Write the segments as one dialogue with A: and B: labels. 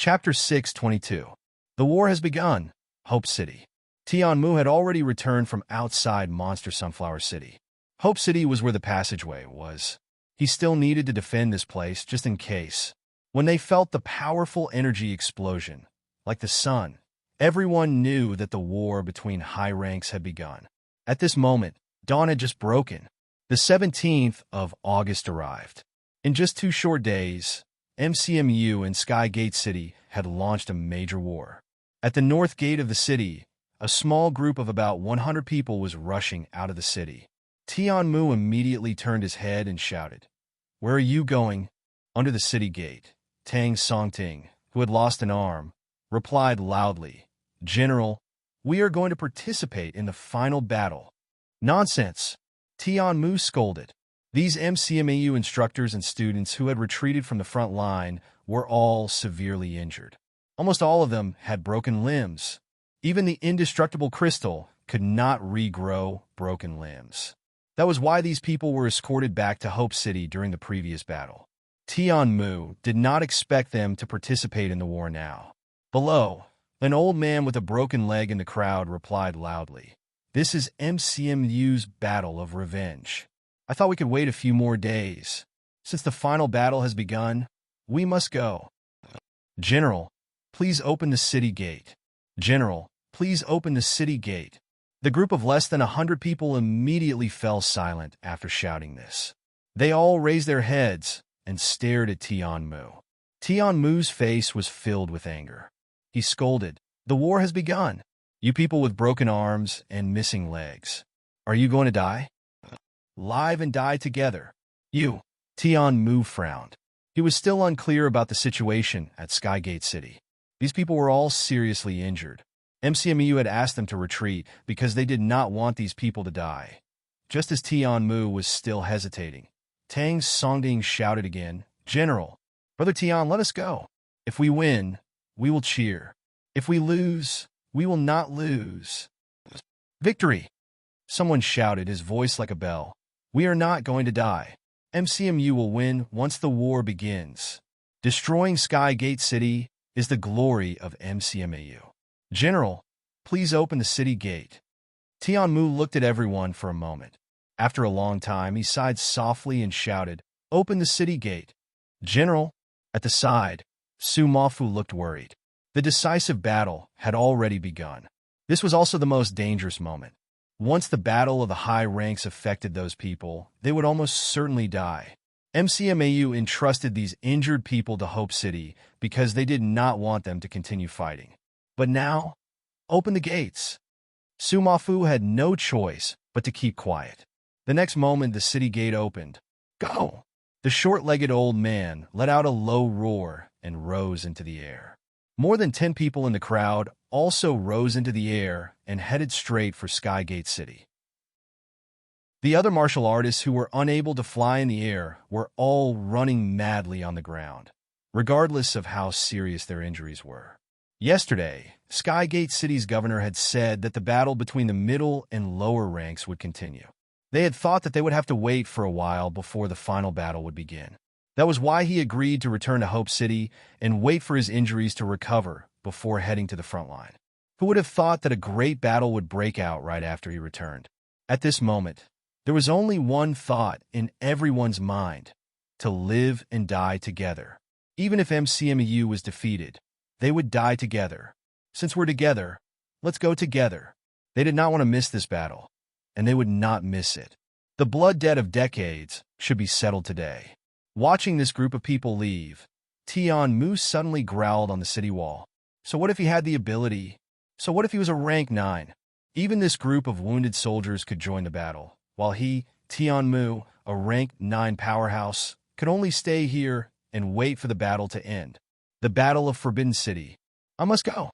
A: Chapter 622. The war has begun. Hope City. Tianmu had already returned from outside Monster Sunflower City. Hope City was where the passageway was. He still needed to defend this place just in case. When they felt the powerful energy explosion, like the sun, everyone knew that the war between high ranks had begun. At this moment, dawn had just broken. The 17th of August arrived. In just 2 short days, MCMU and Skygate City had launched a major war. At the north gate of the city, a small group of about 100 people was rushing out of the city. Tianmu immediately turned his head and shouted, "Where are you going?" Under the city gate, Tang Songting, who had lost an arm, replied loudly, "General, we are going to participate in the final battle." "Nonsense!" Tianmu scolded. These MCMAU instructors and students who had retreated from the front line were all severely injured. Almost all of them had broken limbs. Even the indestructible crystal could not regrow broken limbs. That was why these people were escorted back to Hope City during the previous battle. Tianmu did not expect them to participate in the war now. Below, an old man with a broken leg in the crowd replied loudly, "This is MCMU's battle of revenge. I thought we could wait a few more days. Since the final battle has begun, we must go." "General, please open the city gate. General, please open the city gate." The group of less than 100 people immediately fell silent after shouting this. They all raised their heads and stared at Tianmu. Tianmu's face was filled with anger. He scolded, "The war has begun. You people with broken arms and missing legs. Are you going to die? Live and die together. You." Tianmu frowned. He was still unclear about the situation at Skygate City. These people were all seriously injured. MCMU had asked them to retreat because they did not want these people to die. Just as Tianmu was still hesitating, Tang Songding shouted again, "General, Brother Tian, let us go. If we win, we will cheer. If we lose, we will not lose." "Victory!" Someone shouted, his voice like a bell. "We are not going to die. MCMU will win once the war begins. Destroying Skygate City is the glory of MCMAU. General, please open the city gate." Tianmu looked at everyone for a moment. After a long time, he sighed softly and shouted, "Open the city gate." "General." At the side, Su Mafu looked worried. The decisive battle had already begun. This was also the most dangerous moment. Once the battle of the high ranks affected those people, they would almost certainly die. MCMAU entrusted these injured people to Hope City because they did not want them to continue fighting. But now, open the gates. Su Mafu had no choice but to keep quiet. The next moment, the city gate opened. "Go!" The short-legged old man let out a low roar and rose into the air. More than 10 people in the crowd also rose into the air and headed straight for Skygate City. The other martial artists who were unable to fly in the air were all running madly on the ground, regardless of how serious their injuries were. Yesterday, Skygate City's governor had said that the battle between the middle and lower ranks would continue. They had thought that they would have to wait for a while before the final battle would begin. That was why he agreed to return to Hope City and wait for his injuries to recover before heading to the front line. Who would have thought that a great battle would break out right after he returned? At this moment, there was only one thought in everyone's mind: to live and die together. Even if MCMU was defeated, they would die together. Since we're together, let's go together. They did not want to miss this battle, and they would not miss it. The blood debt of decades should be settled today. Watching this group of people leave, Tianmu suddenly growled on the city wall. So what if he had the ability? So what if he was a rank 9? Even this group of wounded soldiers could join the battle, while he, Tianmu, a rank 9 powerhouse, could only stay here and wait for the battle to end. The Battle of Forbidden City. I must go.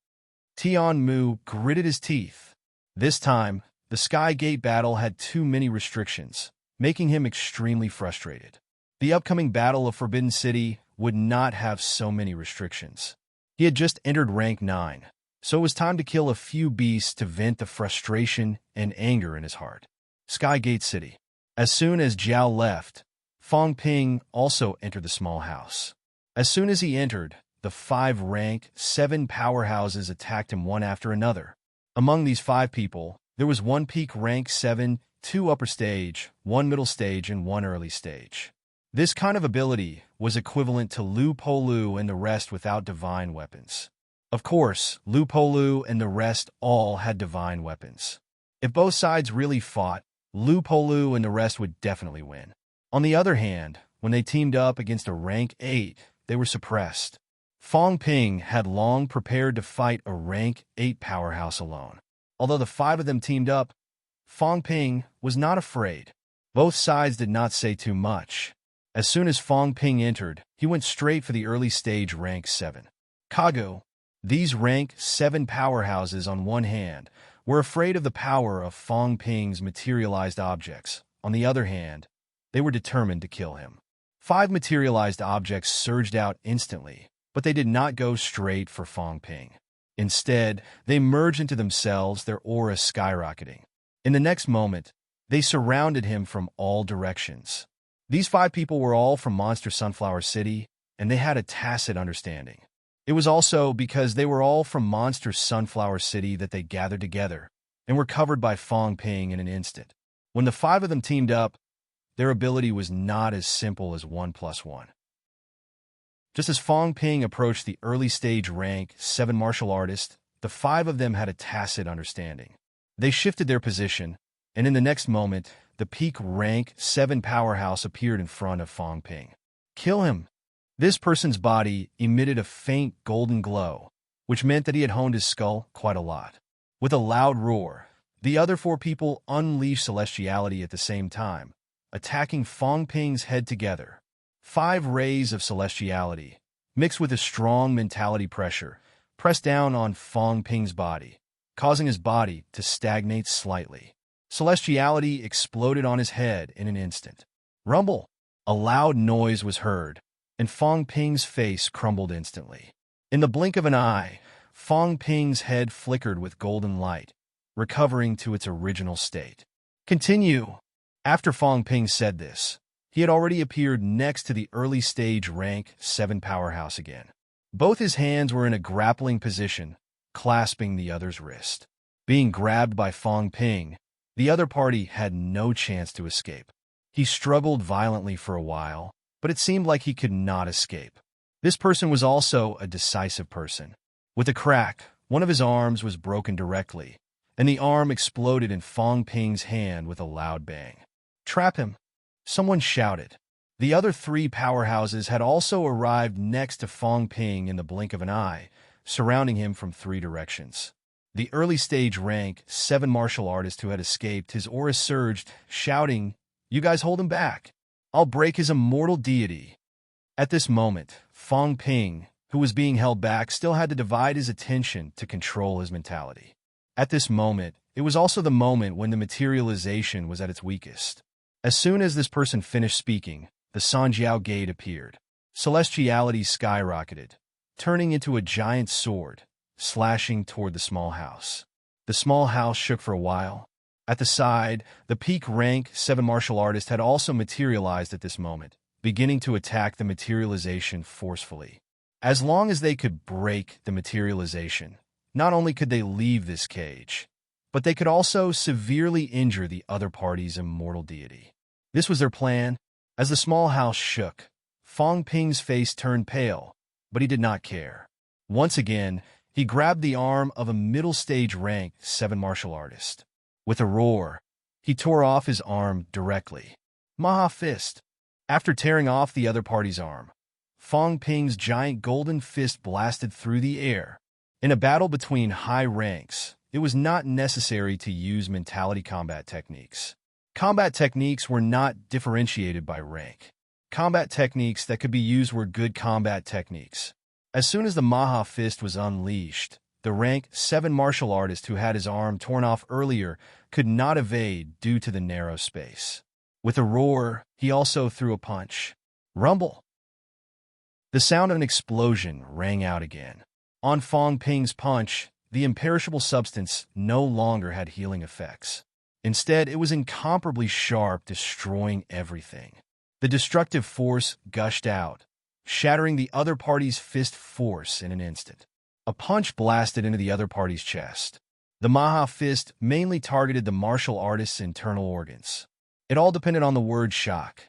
A: Tianmu gritted his teeth. This time, the Skygate battle had too many restrictions, making him extremely frustrated. The upcoming Battle of Forbidden City would not have so many restrictions. He had just entered rank 9, so it was time to kill a few beasts to vent the frustration and anger in his heart. Skygate City. As soon as Zhao left, Fong Ping also entered the small house. As soon as he entered, the 5 rank 7 powerhouses attacked him one after another. Among these 5 people, there was 1 peak rank 7, 2 upper stage, 1 middle stage, and 1 early stage. This kind of ability was equivalent to Lu Polu and the rest without divine weapons. Of course, Lu Polu and the rest all had divine weapons. If both sides really fought, Lu Polu and the rest would definitely win. On the other hand, when they teamed up against a rank 8, they were suppressed. Fong Ping had long prepared to fight a rank 8 powerhouse alone. Although the 5 of them teamed up, Fong Ping was not afraid. Both sides did not say too much. As soon as Fong Ping entered, he went straight for the early stage rank 7. Kago. These rank 7 powerhouses on one hand were afraid of the power of Fong Ping's materialized objects. On the other hand, they were determined to kill him. 5 materialized objects surged out instantly, but they did not go straight for Fong Ping. Instead, they merged into themselves, their aura skyrocketing. In the next moment, they surrounded him from all directions. These 5 people were all from Monster Sunflower City, and they had a tacit understanding. It was also because they were all from Monster Sunflower City that they gathered together and were covered by Fong Ping in an instant. When the 5 of them teamed up, their ability was not as simple as 1+1. Just as Fong Ping approached the early stage rank 7 martial artist, the 5 of them had a tacit understanding. They shifted their position, and in the next moment, the peak rank 7 powerhouse appeared in front of Fong Ping. Kill him! This person's body emitted a faint golden glow, which meant that he had honed his skull quite a lot. With a loud roar, the other 4 people unleashed celestiality at the same time, attacking Fong Ping's head together. 5 rays of celestiality, mixed with a strong mentality pressure, pressed down on Fong Ping's body, causing his body to stagnate slightly. Celestiality exploded on his head in an instant. Rumble! A loud noise was heard, and Fong Ping's face crumbled instantly. In the blink of an eye, Fong Ping's head flickered with golden light, recovering to its original state. Continue! After Fong Ping said this, he had already appeared next to the early stage rank 7 powerhouse again. Both his hands were in a grappling position, clasping the other's wrist. Being grabbed by Fong Ping, the other party had no chance to escape. He struggled violently for a while, but it seemed like he could not escape. This person was also a decisive person. With a crack, one of his arms was broken directly, and the arm exploded in Fong Ping's hand with a loud bang. Trap him! Someone shouted. The other 3 powerhouses had also arrived next to Fong Ping in the blink of an eye, surrounding him from 3 directions. The early stage rank 7 martial artist who had escaped, his aura surged, shouting, "You guys hold him back! I'll break his immortal deity." At this moment, Fong Ping, who was being held back, still had to divide his attention to control his mentality. At this moment, it was also the moment when the materialization was at its weakest. As soon as this person finished speaking, the Sanjiao Gate appeared. Celestiality skyrocketed, turning into a giant sword, slashing toward the small house. The small house shook for a while. At the side, the peak rank 7 martial artist had also materialized at this moment, beginning to attack the materialization forcefully. As long as they could break the materialization, not only could they leave this cage, but they could also severely injure the other party's immortal deity. This was their plan. As the small house shook, Fong Ping's face turned pale, but he did not care. Once again, he grabbed the arm of a middle stage rank 7 martial artist. With a roar, he tore off his arm directly. Maha Fist! After tearing off the other party's arm, Fong Ping's giant golden fist blasted through the air. In a battle between high ranks, it was not necessary to use mentality combat techniques. Combat techniques were not differentiated by rank. Combat techniques that could be used were good combat techniques. As soon as the Maha Fist was unleashed, the rank 7 martial artist who had his arm torn off earlier could not evade due to the narrow space. With a roar, he also threw a punch. Rumble! The sound of an explosion rang out again. On Fong Ping's punch, the imperishable substance no longer had healing effects. Instead, it was incomparably sharp, destroying everything. The destructive force gushed out, shattering the other party's fist force in an instant. A punch blasted into the other party's chest. The Maha fist mainly targeted the martial artist's internal organs. It all depended on the word shock.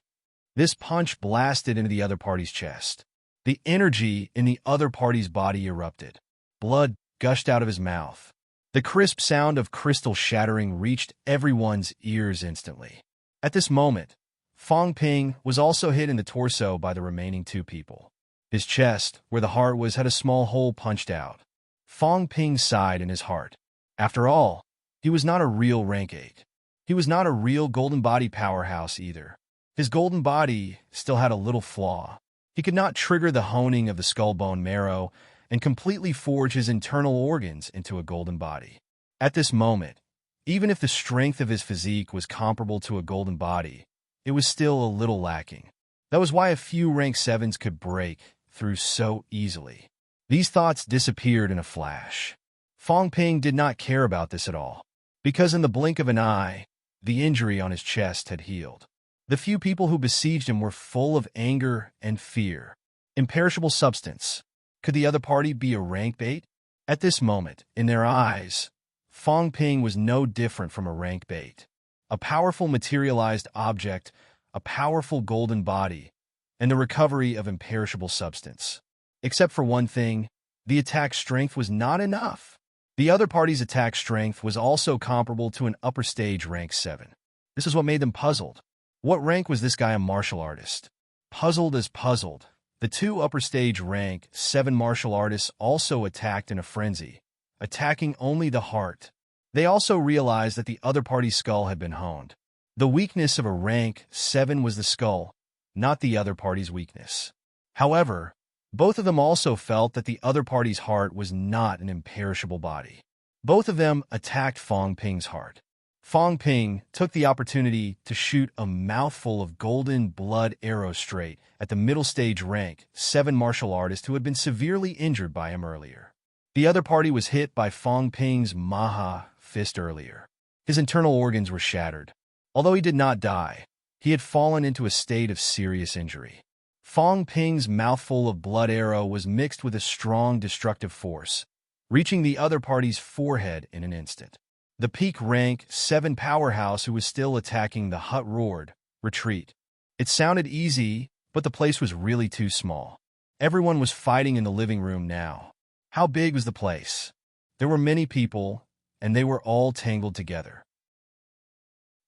A: This punch blasted into the other party's chest. The energy in the other party's body erupted. Blood gushed out of his mouth. The crisp sound of crystal shattering reached everyone's ears instantly. At this moment, Fong Ping was also hit in the torso by the remaining two people. His chest, where the heart was, had a small hole punched out. Fong Ping sighed in his heart. After all, he was not a real rank 8. He was not a real golden body powerhouse either. His golden body still had a little flaw. He could not trigger the honing of the skull bone marrow and completely forge his internal organs into a golden body. At this moment, even if the strength of his physique was comparable to a golden body, it was still a little lacking. That was why a few rank 7s could break through so easily. These thoughts disappeared in a flash. Fong Ping did not care about this at all, because in the blink of an eye, the injury on his chest had healed. The few people who besieged him were full of anger and fear. Imperishable substance. Could the other party be a rank 8? At this moment, in their eyes, Fong Ping was no different from a rank 8. A powerful materialized object, a powerful golden body, and the recovery of imperishable substance. Except for one thing, the attack strength was not enough. The other party's attack strength was also comparable to an upper stage rank 7. This is what made them puzzled. What rank was this guy a martial artist? Puzzled as puzzled, the two upper stage rank 7 martial artists also attacked in a frenzy, attacking only the heart. They also realized that the other party's skull had been honed. The weakness of a rank 7 was the skull, not the other party's weakness. However, both of them also felt that the other party's heart was not an imperishable body. Both of them attacked Fong Ping's heart. Fong Ping took the opportunity to shoot a mouthful of golden blood arrow straight at the middle stage rank 7 martial artist who had been severely injured by him earlier. The other party was hit by Fong Ping's Maha fist earlier. His internal organs were shattered. Although he did not die, he had fallen into a state of serious injury. Fong Ping's mouthful of blood arrow was mixed with a strong destructive force, reaching the other party's forehead in an instant. The peak rank 7 powerhouse who was still attacking the hut roared, "Retreat." It sounded easy, but the place was really too small. Everyone was fighting in the living room now. How big was the place? There were many people, and they were all tangled together.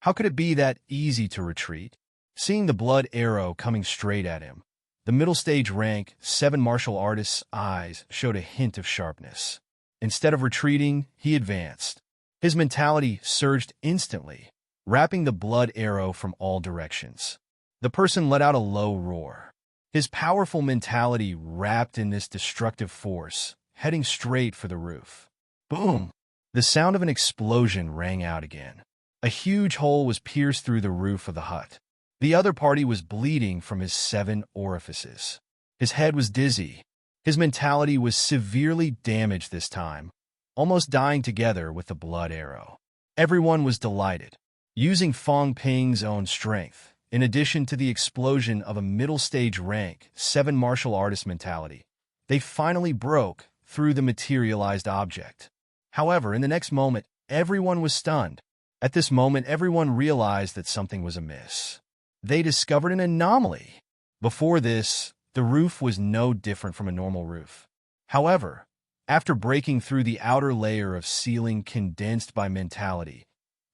A: How could it be that easy to retreat? Seeing the blood arrow coming straight at him, the middle stage rank 7 martial artist's eyes showed a hint of sharpness. Instead of retreating, he advanced. His mentality surged instantly, wrapping the blood arrow from all directions. The person let out a low roar. His powerful mentality wrapped in this destructive force, heading straight for the roof. Boom! The sound of an explosion rang out again. A huge hole was pierced through the roof of the hut. The other party was bleeding from his 7 orifices. His head was dizzy. His mentality was severely damaged this time, almost dying together with the blood arrow. Everyone was delighted. Using Fong Ping's own strength, in addition to the explosion of a middle stage rank 7 martial artist mentality, they finally broke through the materialized object. However, in the next moment, everyone was stunned. At this moment, everyone realized that something was amiss. They discovered an anomaly. Before this, the roof was no different from a normal roof. However, after breaking through the outer layer of ceiling condensed by mentality,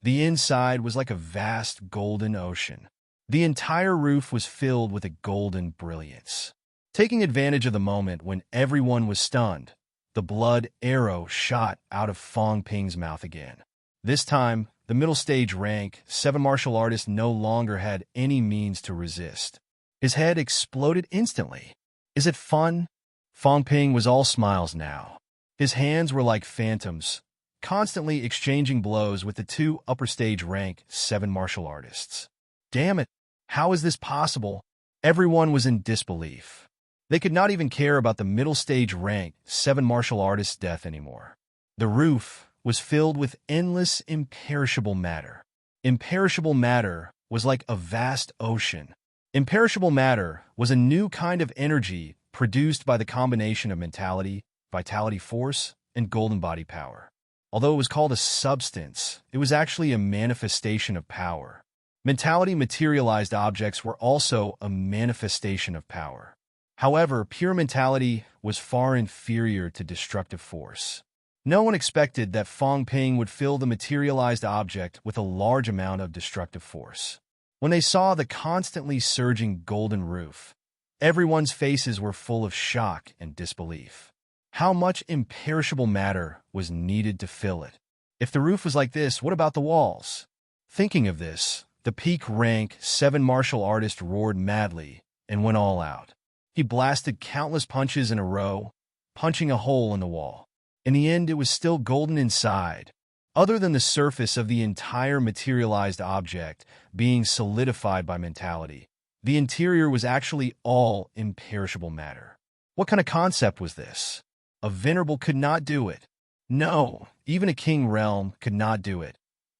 A: the inside was like a vast golden ocean. The entire roof was filled with a golden brilliance. Taking advantage of the moment when everyone was stunned, the blood arrow shot out of Fong Ping's mouth again. This time, the middle stage rank 7 martial artist no longer had any means to resist. His head exploded instantly. Is it fun? Fong Ping was all smiles now. His hands were like phantoms, constantly exchanging blows with the 2 upper stage rank 7 martial artists. Damn it! How is this possible? Everyone was in disbelief. They could not even care about the middle stage rank 7 martial artist's death anymore. The roof was filled with endless imperishable matter. Imperishable matter was like a vast ocean, Imperishable matter was a new kind of energy produced by the combination of mentality, vitality force, and golden body power. Although it was called a substance, it was actually a manifestation of power. Mentality materialized objects were also a manifestation of power. However, pure mentality was far inferior to destructive force. No one expected that Fong Ping would fill the materialized object with a large amount of destructive force. When they saw the constantly surging golden roof, everyone's faces were full of shock and disbelief. How much imperishable matter was needed to fill it? If the roof was like this, what about the walls? Thinking of this, the peak rank 7 martial artist roared madly and went all out. He blasted countless punches in a row, punching a hole in the wall. In the end, it was still golden inside. Other than the surface of the entire materialized object being solidified by mentality, the interior was actually all imperishable matter. What kind of concept was this? A venerable could not do it. No, even a king realm could not do it,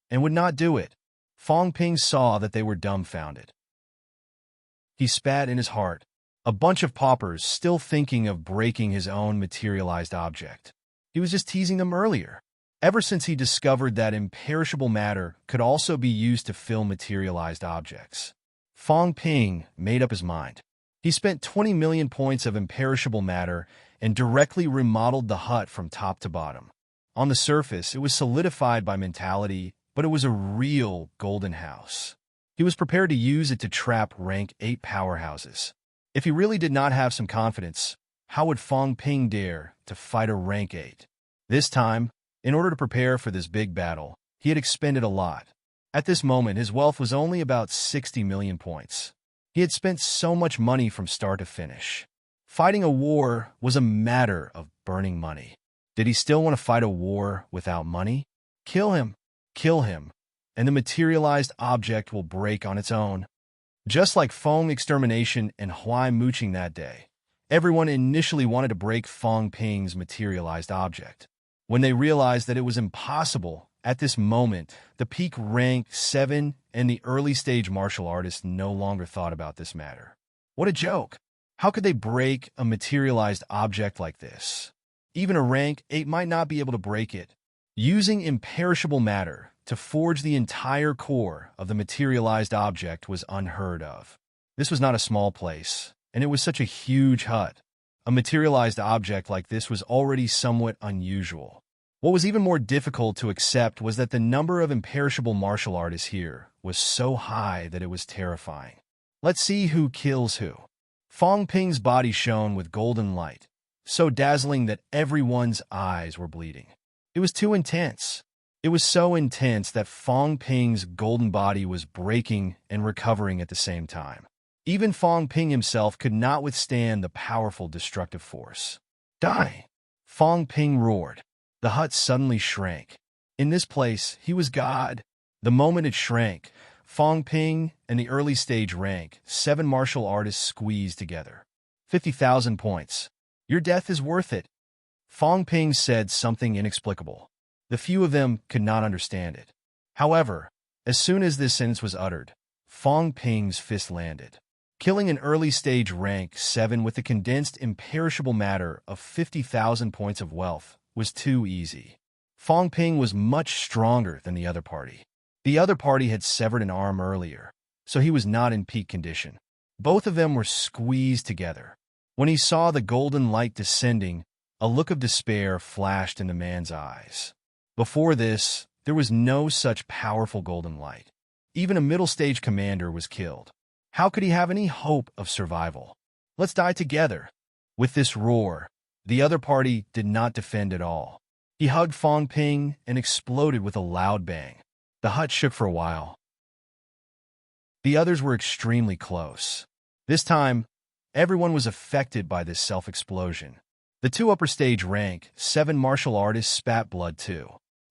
A: and would not do it. Fong Ping saw that they were dumbfounded. He spat in his heart, a bunch of paupers still thinking of breaking his own materialized object. He was just teasing them earlier. Ever since he discovered that imperishable matter could also be used to fill materialized objects, Fong Ping made up his mind. He spent 20 million points of imperishable matter and directly remodeled the hut from top to bottom. On the surface, it was solidified by mentality, but it was a real golden house. He was prepared to use it to trap rank 8 powerhouses. If he really did not have some confidence, how would Fong Ping dare to fight a rank 8? This time, in order to prepare for this big battle, he had expended a lot. At this moment, his wealth was only about 60 million points. He had spent so much money from start to finish. Fighting a war was a matter of burning money. Did he still want to fight a war without money? Kill him, and the materialized object will break on its own. Just like Fong extermination and Huai mooching that day, everyone initially wanted to break Fong Ping's materialized object. When they realized that it was impossible, at this moment, the peak rank 7 and the early stage martial artists no longer thought about this matter. What a joke! How could they break a materialized object like this? Even a rank 8 might not be able to break it. Using imperishable matter to forge the entire core of the materialized object was unheard of. This was not a small place, and it was such a huge hut. A materialized object like this was already somewhat unusual. What was even more difficult to accept was that the number of imperishable martial artists here was so high that it was terrifying. Let's see who kills who. Fong Ping's body shone with golden light, so dazzling that everyone's eyes were bleeding. It was too intense. It was so intense that Fong Ping's golden body was breaking and recovering at the same time. Even Fong Ping himself could not withstand the powerful destructive force. Die! Fong Ping roared. The hut suddenly shrank. In this place, he was God. The moment it shrank, Fong Ping and the early stage rank 7 martial artists squeezed together. 50,000 points. Your death is worth it. Fong Ping said something inexplicable. The few of them could not understand it. However, as soon as this sentence was uttered, Fong Ping's fist landed. Killing an early stage rank 7 with the condensed imperishable matter of 50,000 points of wealth was too easy. Fong Ping was much stronger than the other party. The other party had severed an arm earlier, so he was not in peak condition. Both of them were squeezed together. When he saw the golden light descending, a look of despair flashed in the man's eyes. Before this, there was no such powerful golden light. Even a middle-stage commander was killed. How could he have any hope of survival? Let's die together. With this roar, the other party did not defend at all. He hugged Fong Ping and exploded with a loud bang. The hut shook for a while. The others were extremely close. This time, everyone was affected by this self-explosion. The 2 upper stage rank 7 martial artists spat blood too.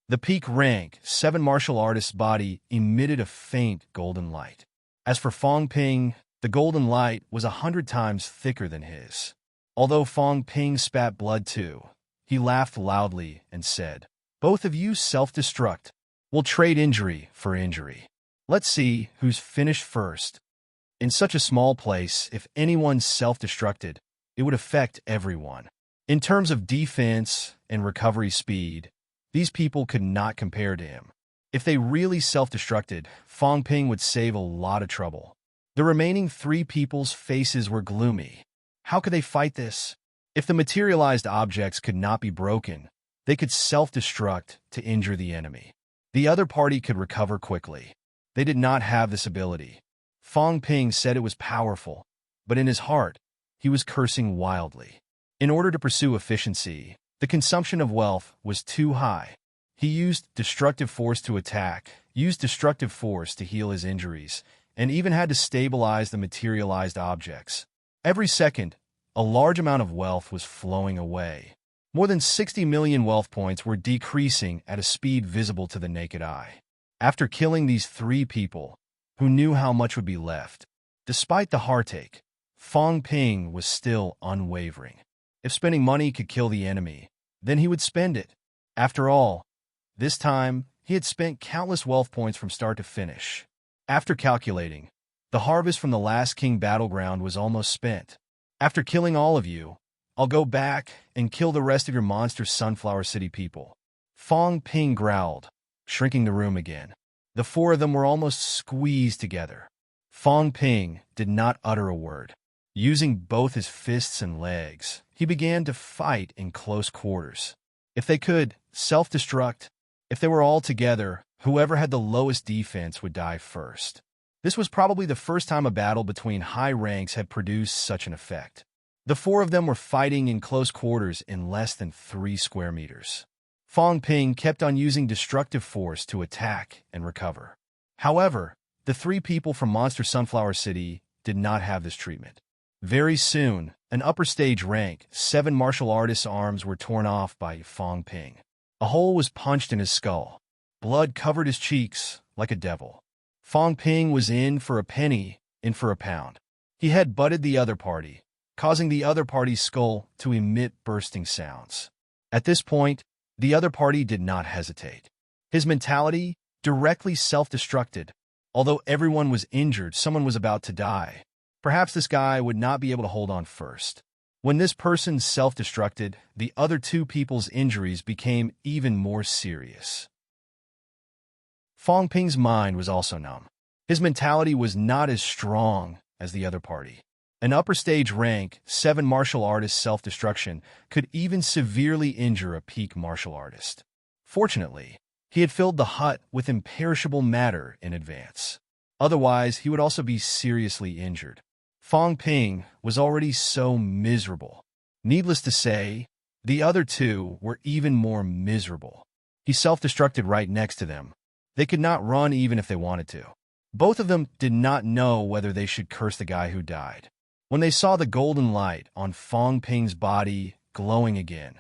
A: The peak rank 7 martial artist's body emitted a faint golden light. As for Fong Ping, the golden light was 100 times thicker than his. Although Fong Ping spat blood too, he laughed loudly and said, "Both of you self-destruct. We'll trade injury for injury. Let's see who's finished first." In such a small place, if anyone self-destructed, it would affect everyone. In terms of defense and recovery speed, these people could not compare to him. If they really self-destructed, Fong Ping would save a lot of trouble. The remaining 3 people's faces were gloomy. How could they fight this? If the materialized objects could not be broken, they could self-destruct to injure the enemy. The other party could recover quickly. They did not have this ability. Fong Ping said it was powerful, but in his heart, he was cursing wildly. In order to pursue efficiency, the consumption of wealth was too high. He used destructive force to attack, used destructive force to heal his injuries, and even had to stabilize the materialized objects. Every second, a large amount of wealth was flowing away. More than 60 million wealth points were decreasing at a speed visible to the naked eye. After killing these 3 people, who knew how much would be left, despite the heartache, Fong Ping was still unwavering. If spending money could kill the enemy, then he would spend it. After all, this time, he had spent countless wealth points from start to finish. After calculating, the harvest from the last king battleground was almost spent. After killing all of you, I'll go back and kill the rest of your monster Sunflower City people. Fong Ping growled, shrinking the room again. The 4 of them were almost squeezed together. Fong Ping did not utter a word. Using both his fists and legs, he began to fight in close quarters. If they could self-destruct, if they were all together, whoever had the lowest defense would die first. This was probably the first time a battle between high ranks had produced such an effect. The 4 of them were fighting in close quarters in less than 3 square meters. Fong Ping kept on using destructive force to attack and recover. However, the 3 people from Monster Sunflower City did not have this treatment. Very soon, an upper stage rank, 7 martial artists' arms were torn off by Fong Ping. A hole was punched in his skull. Blood covered his cheeks like a devil. Fong Ping was in for a penny, in for a pound. He had butted the other party, causing the other party's skull to emit bursting sounds. At this point, the other party did not hesitate. His mentality directly self-destructed. Although everyone was injured, someone was about to die. Perhaps this guy would not be able to hold on first. When this person self-destructed, the other 2 people's injuries became even more serious. Fong Ping's mind was also numb. His mentality was not as strong as the other party. An upper stage rank, 7 martial artist self-destruction could even severely injure a peak martial artist. Fortunately, he had filled the hut with imperishable matter in advance. Otherwise, he would also be seriously injured. Fong Ping was already so miserable. Needless to say, the other 2 were even more miserable. He self-destructed right next to them. They could not run even if they wanted to. Both of them did not know whether they should curse the guy who died. When they saw the golden light on Fong Ping's body glowing again,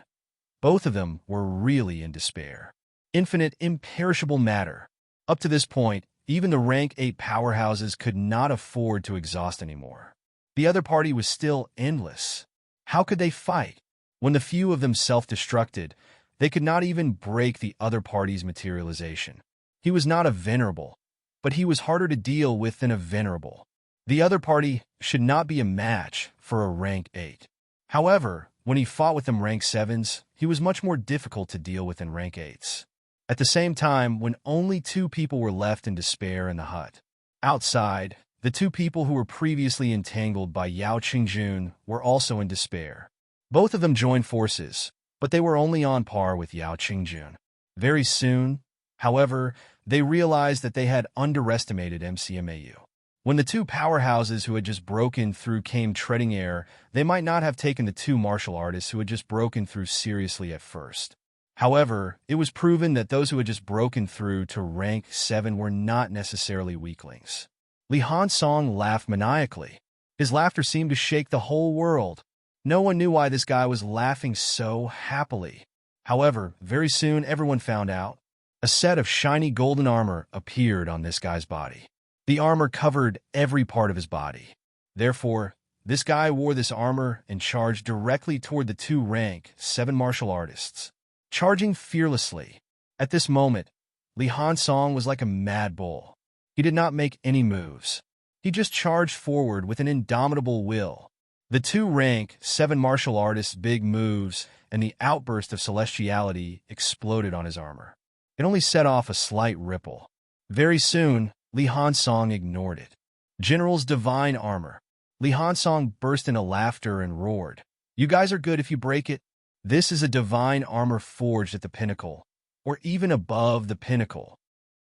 A: both of them were really in despair. Infinite, imperishable matter. Up to this point, even the rank 8 powerhouses could not afford to exhaust anymore. The other party was still endless. How could they fight? When the few of them self-destructed, they could not even break the other party's materialization. He was not a venerable, but he was harder to deal with than a venerable. The other party should not be a match for a rank 8. However, when he fought with them rank 7s, he was much more difficult to deal with than rank 8s. At the same time, when only 2 people were left in despair in the hut. Outside, the 2 people who were previously entangled by Yao Qingjun were also in despair. Both of them joined forces, but they were only on par with Yao Qingjun. Very soon, however, they realized that they had underestimated MCMAU. When the 2 powerhouses who had just broken through came treading air, they might not have taken the 2 martial artists who had just broken through seriously at first. However, it was proven that those who had just broken through to rank 7 were not necessarily weaklings. Li Hansong laughed maniacally. His laughter seemed to shake the whole world. No one knew why this guy was laughing so happily. However, very soon everyone found out. A set of shiny golden armor appeared on this guy's body. The armor covered every part of his body. Therefore, this guy wore this armor and charged directly toward the 2 rank 7 martial artists, charging fearlessly. At this moment, Li Hansong was like a mad bull. He did not make any moves. He just charged forward with an indomitable will. The two rank 7 martial artists' big moves and the outburst of celestiality exploded on his armor. It only set off a slight ripple. Very soon, Li Hansong ignored it. General's divine armor. Li Hansong burst into laughter and roared. You guys are good if you break it. This is a divine armor forged at the pinnacle, or even above the pinnacle.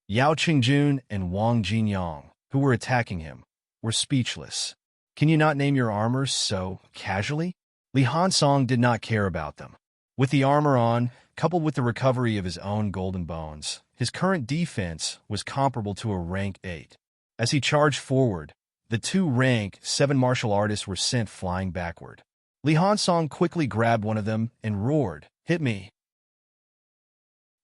A: Yao Qingjun and Wang Jinyang, who were attacking him, were speechless. Can you not name your armors so casually? Li Hansong did not care about them. With the armor on, coupled with the recovery of his own golden bones, his current defense was comparable to a rank 8. As he charged forward, the two rank 7 martial artists were sent flying backward. Li Hansong quickly grabbed one of them and roared, "Hit me!"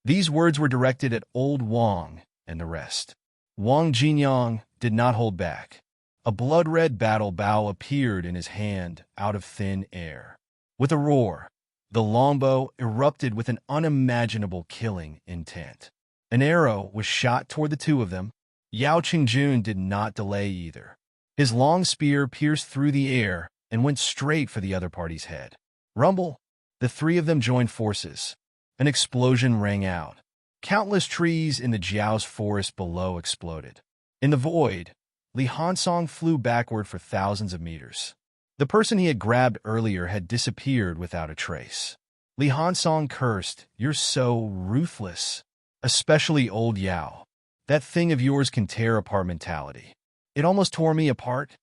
A: These words were directed at old Wang and the rest. Wang Jinyang did not hold back. A blood-red battle bow appeared in his hand out of thin air. With a roar, the longbow erupted with an unimaginable killing intent. An arrow was shot toward the two of them. Yao Qingjun did not delay either. His long spear pierced through the air and went straight for the other party's head. Rumble! The three of them joined forces. An explosion rang out. Countless trees in the Jiao's forest below exploded. In the void, Li Hansong flew backward for thousands of meters. The person he had grabbed earlier had disappeared without a trace. Li Hansong cursed, "You're so ruthless. Especially old Yao. That thing of yours can tear apart mentality. It almost tore me apart."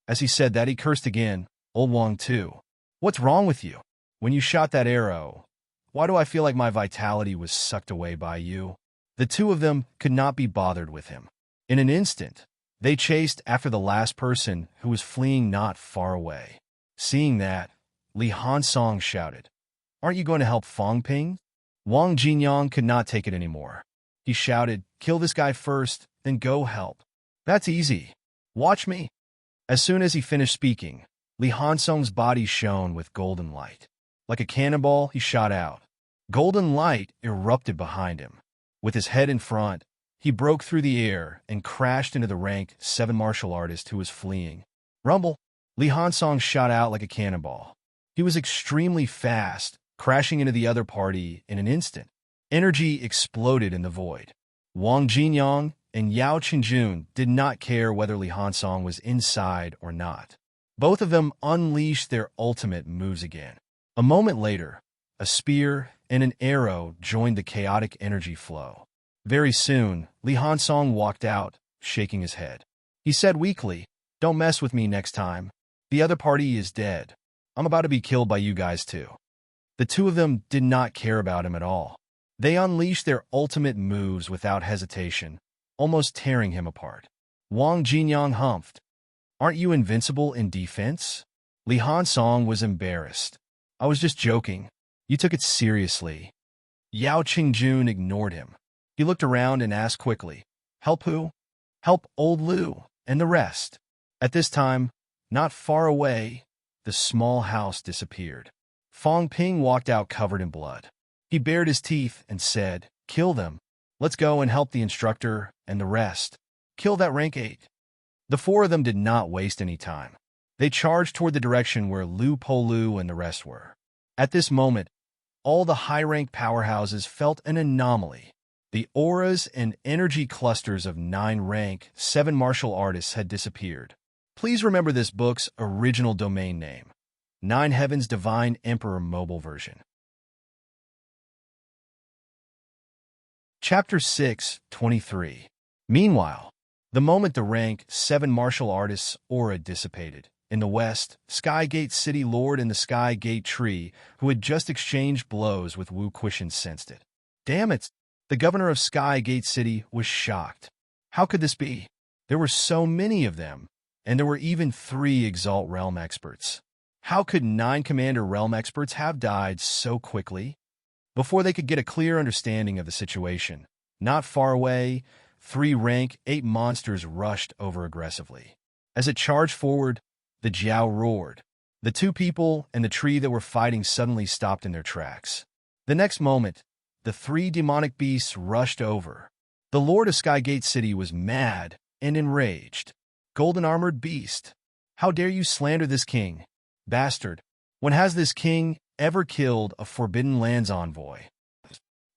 A: As he said that, he cursed again, "Old Wang too. What's wrong with you? When you shot that arrow, why do I feel like my vitality was sucked away by you?" The two of them could not be bothered with him. In an instant, they chased after the last person who was fleeing not far away. Seeing that, Li Hansong shouted, "Aren't you going to help Fong Ping?" Wang Jinyang could not take it anymore. He shouted, "Kill this guy first, then go help." "That's easy. Watch me." As soon as he finished speaking, Li Hansong's body shone with golden light. Like a cannonball, he shot out. Golden light erupted behind him. With his head in front, he broke through the air and crashed into the rank 7 martial artist who was fleeing. Rumble! Li Hansong shot out like a cannonball. He was extremely fast, crashing into the other party in an instant. Energy exploded in the void. Wang Jinyang and Yao Qingjun did not care whether Li Hansong was inside or not. Both of them unleashed their ultimate moves again. A moment later, a spear and an arrow joined the chaotic energy flow. Very soon, Li Hansong walked out, shaking his head. He said weakly, "Don't mess with me next time. The other party is dead. I'm about to be killed by you guys too." The two of them did not care about him at all. They unleashed their ultimate moves without hesitation, almost tearing him apart. Wang Jinyang humphed, "Aren't you invincible in defense?" Li Hansong was embarrassed. "I was just joking. You took it seriously." Yao Qingjun ignored him. He looked around and asked quickly, "Help who?" "Help old Lu and the rest." At this time, not far away, the small house disappeared. Fong Ping walked out covered in blood. He bared his teeth and said, "Kill them. Let's go and help the instructor and the rest. Kill that rank 8. The four of them did not waste any time. They charged toward the direction where Lu Polu and the rest were. At this moment, all the high-rank powerhouses felt an anomaly. The auras and energy clusters of 9 rank 7 martial artists had disappeared. Please remember this book's original domain name, 9 Heavens Divine Emperor Mobile Version. Chapter 6:23. Meanwhile, the moment the rank 7 martial artists' aura dissipated, in the west, Skygate City Lord and the Skygate Tree, who had just exchanged blows with Wu Quishan, sensed it. Damn it! The governor of Skygate City was shocked. How could this be? There were so many of them, and there were even 3 Exalt Realm experts. How could 9 Commander Realm experts have died so quickly? Before they could get a clear understanding of the situation, not far away, 3 rank 8 monsters rushed over aggressively. As it charged forward, the Jiao roared. The 2 people and the tree that were fighting suddenly stopped in their tracks. The next moment, the 3 demonic beasts rushed over. The Lord of Skygate City was mad and enraged. golden-armored beast. How dare you slander this king? Bastard. When has this king ever killed a Forbidden Lands envoy?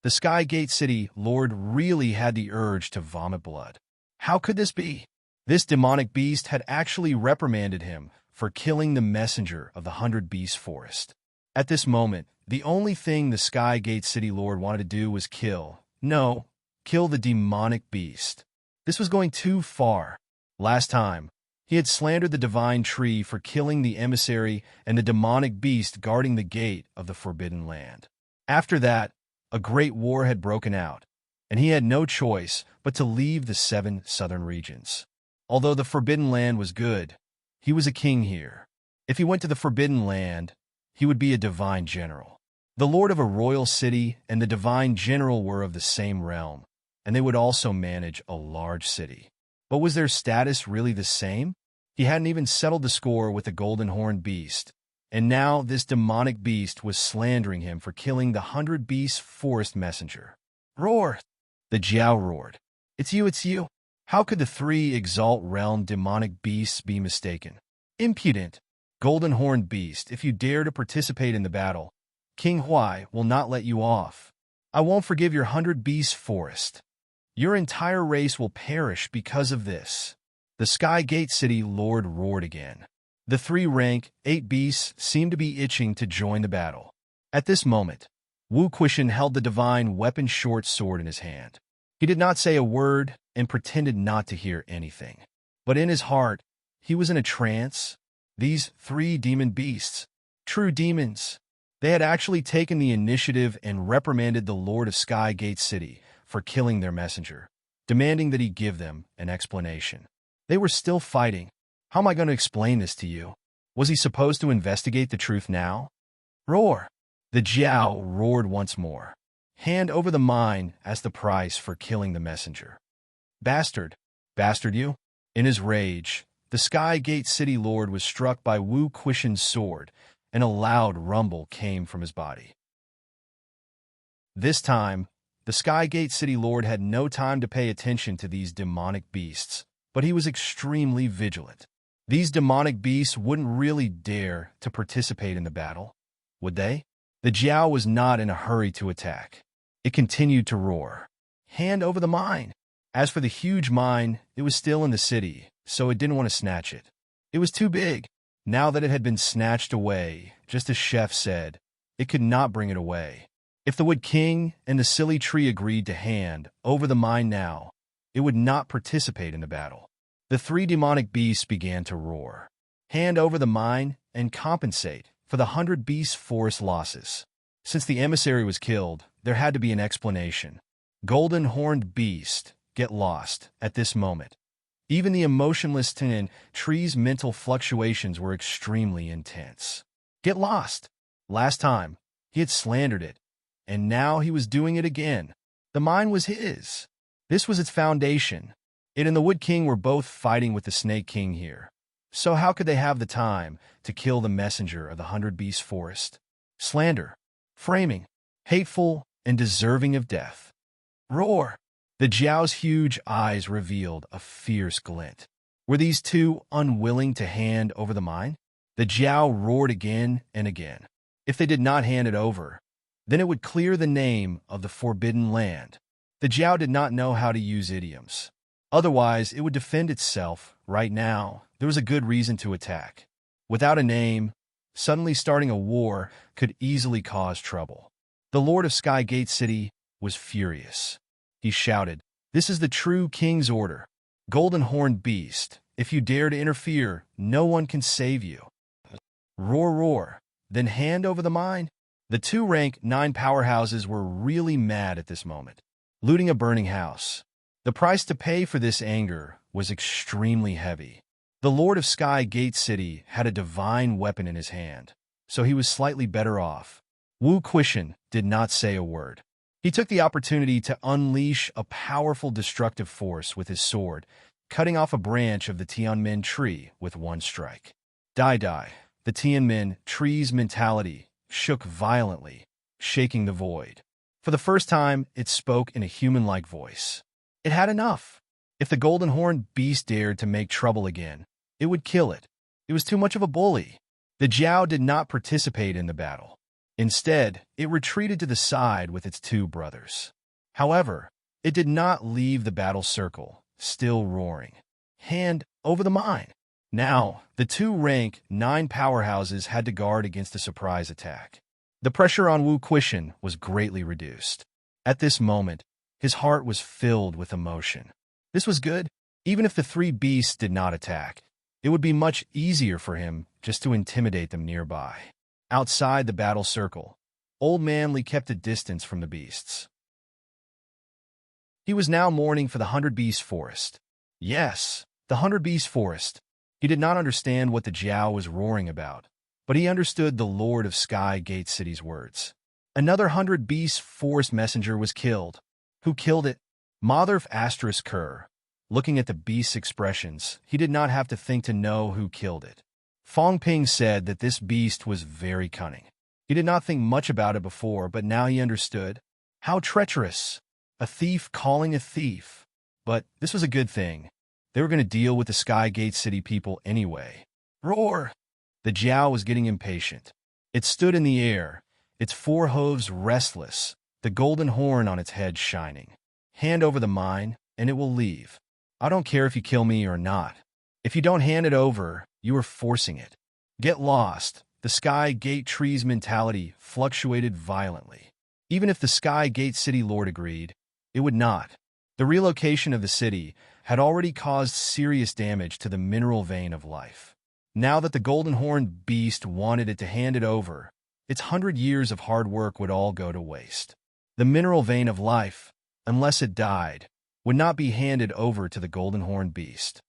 A: The Sky Gate City Lord really had the urge to vomit blood. How could this be? This demonic beast had actually reprimanded him for killing the messenger of the 100 Beast Forest. At this moment, the only thing the Sky Gate City Lord wanted to do was kill the demonic beast. This was going too far. Last time, he had slandered the divine tree for killing the emissary and the demonic beast guarding the gate of the Forbidden Land. After that, a great war had broken out, and he had no choice but to leave the 7 southern regions. Although the Forbidden Land was good, he was a king here. If he went to the Forbidden Land, he would be a divine general. The lord of a royal city and the divine general were of the same realm, and they would also manage a large city. But was their status really the same? He hadn't even settled the score with the golden-horned beast, and now this demonic beast was slandering him for killing the 100 Beast Forest messenger. Roar! The Jiao roared. It's you. How could the 3 Exalt Realm demonic beasts be mistaken? Impudent! Golden-horned beast, if you dare to participate in the battle, King Huai will not let you off. I won't forgive your 100 Beast Forest. Your entire race will perish because of this. The Sky Gate City Lord roared again. The 3 rank 8 beasts seemed to be itching to join the battle. At this moment, Wu Quishan held the divine weapon short sword in his hand. He did not say a word and pretended not to hear anything. But in his heart, he was in a trance. These 3 demon beasts, true demons, they had actually taken the initiative and reprimanded the Lord of Sky Gate City for killing their messenger, demanding that he give them an explanation. They were still fighting. How am I going to explain this to you? Was he supposed to investigate the truth now? Roar! The Jiao roared once more. Hand over the mine as the price for killing the messenger. Bastard! Bastard you! In his rage, the Sky Gate City Lord was struck by Wu Quishan's sword, and a loud rumble came from his body. This time, the Sky Gate City Lord had no time to pay attention to these demonic beasts, but he was extremely vigilant. These demonic beasts wouldn't really dare to participate in the battle, would they? The Jiao was not in a hurry to attack. It continued to roar. Hand over the mine! As for the huge mine, it was still in the city, so it didn't want to snatch it. It was too big. Now that it had been snatched away, just as Chef said, it could not bring it away. If the Wood King and the silly tree agreed to hand over the mine now, it would not participate in the battle. The 3 demonic beasts began to roar. Hand over the mine and compensate for the 100 Beast Forest losses. Since the emissary was killed, there had to be an explanation. Golden-horned beast, get lost at this moment. Even the emotionless tin tree's mental fluctuations were extremely intense. Get lost! Last time, he had slandered it, and now he was doing it again. The mine was his. This was its foundation. It and the Wood King were both fighting with the Snake King here. So how could they have the time to kill the messenger of the 100 Beast Forest? Slander, framing, hateful, and deserving of death. Roar! The Jiao's huge eyes revealed a fierce glint. Were these 2 unwilling to hand over the mine? The Jiao roared again and again. If they did not hand it over, then it would clear the name of the Forbidden Land. The Jiao did not know how to use idioms. Otherwise, it would defend itself. Right now, there was a good reason to attack. Without a name, suddenly starting a war could easily cause trouble. The Lord of Sky Gate City was furious. He shouted, "This is the true king's order. Golden-horned beast, if you dare to interfere, no one can save you." Roar, roar, then hand over the mine. The 2 rank 9 powerhouses were really mad at this moment. Looting a burning house. The price to pay for this anger was extremely heavy. The Lord of Sky Gate City had a divine weapon in his hand, so he was slightly better off. Wu Quishan did not say a word. He took the opportunity to unleash a powerful destructive force with his sword, cutting off a branch of the Tianmin tree with one strike. Die. The Tianmin tree's mentality shook violently, shaking the void. For the first time, it spoke in a human-like voice. It had enough. If the golden horned beast dared to make trouble again, it would kill it. It was too much of a bully. The Jiao did not participate in the battle. Instead, it retreated to the side with its two brothers. However, it did not leave the battle circle, still roaring. Hand over the mine. Now, the two rank 9 powerhouses had to guard against a surprise attack. The pressure on Wu Quishan was greatly reduced. At this moment, his heart was filled with emotion. This was good. Even if the 3 beasts did not attack, it would be much easier for him just to intimidate them nearby. Outside the battle circle, Old Man Li kept a distance from the beasts. He was now mourning for the 100-beast forest. Yes, the 100-beast forest. He did not understand what the Jiao was roaring about, but he understood the Lord of Sky Gate City's words. Another 100-beast forest messenger was killed. Who killed it? Mother ****. Looking at the beast's expressions, he did not have to think to know who killed it. Fong Ping said that this beast was very cunning. He did not think much about it before, but now he understood. How treacherous! A thief calling a thief. But this was a good thing. They were going to deal with the Sky Gate City people anyway. Roar! The Jiao was getting impatient. It stood in the air, its 4 hooves restless, the golden horn on its head shining. Hand over the mine, and it will leave. I don't care if you kill me or not. If you don't hand it over, you are forcing it. Get lost. The Sky Gate Tree's mentality fluctuated violently. Even if the Sky Gate City Lord agreed, it would not. The relocation of the city had already caused serious damage to the mineral vein of life. Now that the golden horned beast wanted it to hand it over, its 100 years of hard work would all go to waste. The mineral vein of life, unless it died, would not be handed over to the golden horned beast.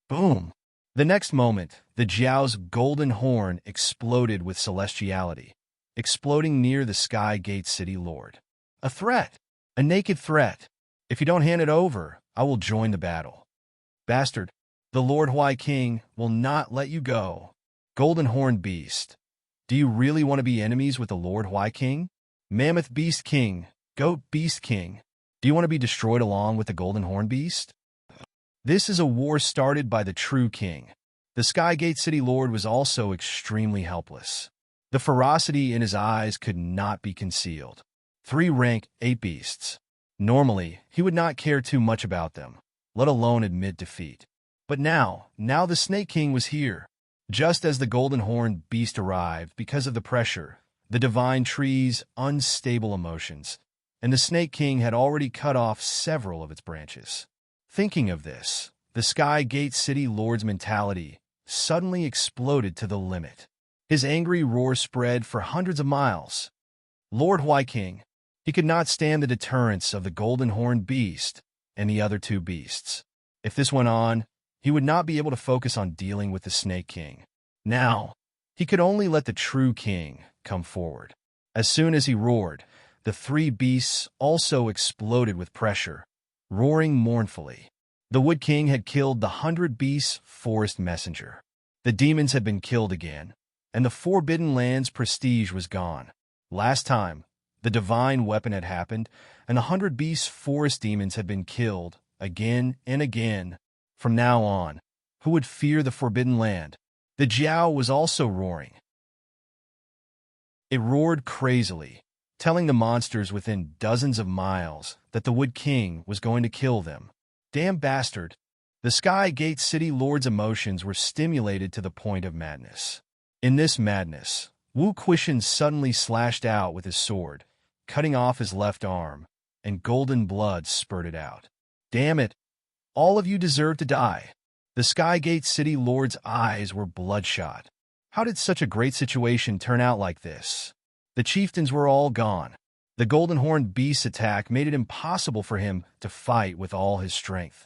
A: Boom! The next moment, the Jiao's golden horn exploded with celestiality, exploding near the Sky Gate City Lord. A threat! A naked threat! If you don't hand it over, I will join the battle. Bastard! The Lord Huai King will not let you go. Golden Horned Beast. Do you really want to be enemies with the Lord Huai King? Mammoth Beast King, Goat Beast King. Do you want to be destroyed along with the Golden Horned Beast? This is a war started by the true king. The Sky Gate City Lord was also extremely helpless. The ferocity in his eyes could not be concealed. 3 rank 8 beasts. Normally, he would not care too much about them, let alone admit defeat. But now the Snake King was here. Just as the Golden Horned Beast arrived, because of the pressure, the Divine Tree's unstable emotions, and the Snake King had already cut off several of its branches. Thinking of this, the Sky Gate City Lord's mentality suddenly exploded to the limit. His angry roar spread for hundreds of miles. Lord Huai King, he could not stand the deterrence of the Golden Horned Beast and the other 2 beasts. If this went on, he would not be able to focus on dealing with the Snake King. Now, he could only let the true king come forward. As soon as he roared, the 3 beasts also exploded with pressure, roaring mournfully. The Wood King had killed the 100-beast forest messenger. The demons had been killed again, and the Forbidden Land's prestige was gone. Last time, the divine weapon had happened, and the 100-beast forest demons had been killed again and again. From now on, who would fear the Forbidden Land? The Jiao was also roaring. It roared crazily, telling the monsters within dozens of miles that the Wood King was going to kill them. Damn bastard! The Sky Gate City Lord's emotions were stimulated to the point of madness. In this madness, Wu Quishan suddenly slashed out with his sword, cutting off his left arm, and golden blood spurted out. Damn it! All of you deserve to die. The Sky Gate City Lord's eyes were bloodshot. How did such a great situation turn out like this? The chieftains were all gone. The Golden Horned Beast's attack made it impossible for him to fight with all his strength.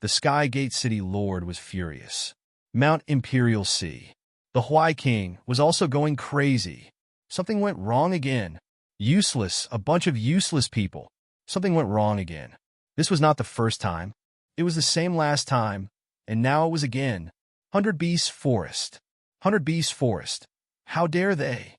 A: The Sky Gate City Lord was furious. Mount Imperial Sea. The Huai King was also going crazy. Something went wrong again. Useless, a bunch of useless people. Something went wrong again. This was not the first time. It was the same last time, and now it was again. 100 Beast Forest. 100 Beast Forest. How dare they?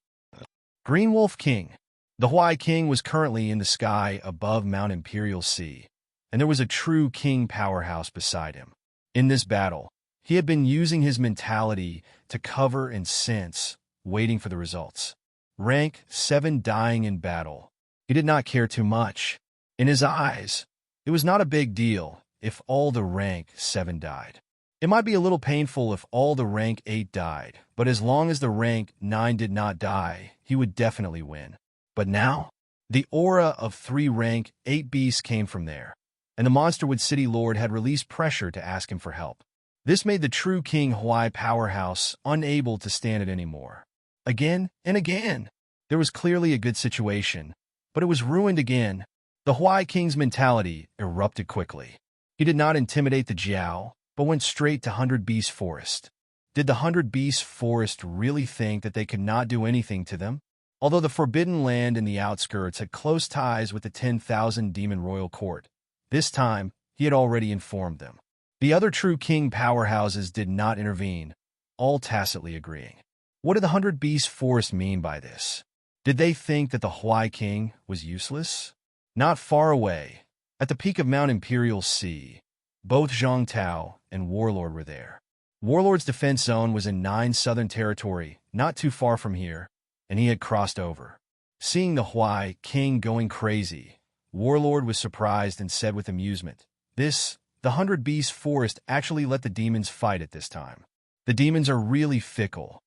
A: Green Wolf King. The Huai King was currently in the sky above Mount Imperial Sea, and there was a true king powerhouse beside him. In this battle, he had been using his mentality to cover and sense, waiting for the results. Rank 7 dying in battle. He did not care too much. In his eyes, it was not a big deal if all the rank 7 died. It might be a little painful if all the rank 8 died, but as long as the rank 9 did not die, he would definitely win. But now, the aura of 3 rank 8 beasts came from there, and the Monsterwood City Lord had released pressure to ask him for help. This made the true King Hawaii powerhouse unable to stand it anymore. Again and again, there was clearly a good situation, but it was ruined again. The Hawaii King's mentality erupted quickly. He did not intimidate the Jiao, but went straight to 100 Beast Forest. Did the 100 Beast Forest really think that they could not do anything to them? Although the Forbidden Land in the outskirts had close ties with the 10,000 Demon Royal Court, this time he had already informed them. The other true king powerhouses did not intervene, all tacitly agreeing. What did the 100 Beast Forest mean by this? Did they think that the Hawaii King was useless? Not far away, at the peak of Mount Imperial Sea, both Zhang Tao and Warlord were there. Warlord's defense zone was in 9 Southern Territory, not too far from here, and he had crossed over. Seeing the Hawaii King going crazy, Warlord was surprised and said with amusement, the 100 Beast Forest actually let the demons fight at this time. The demons are really fickle.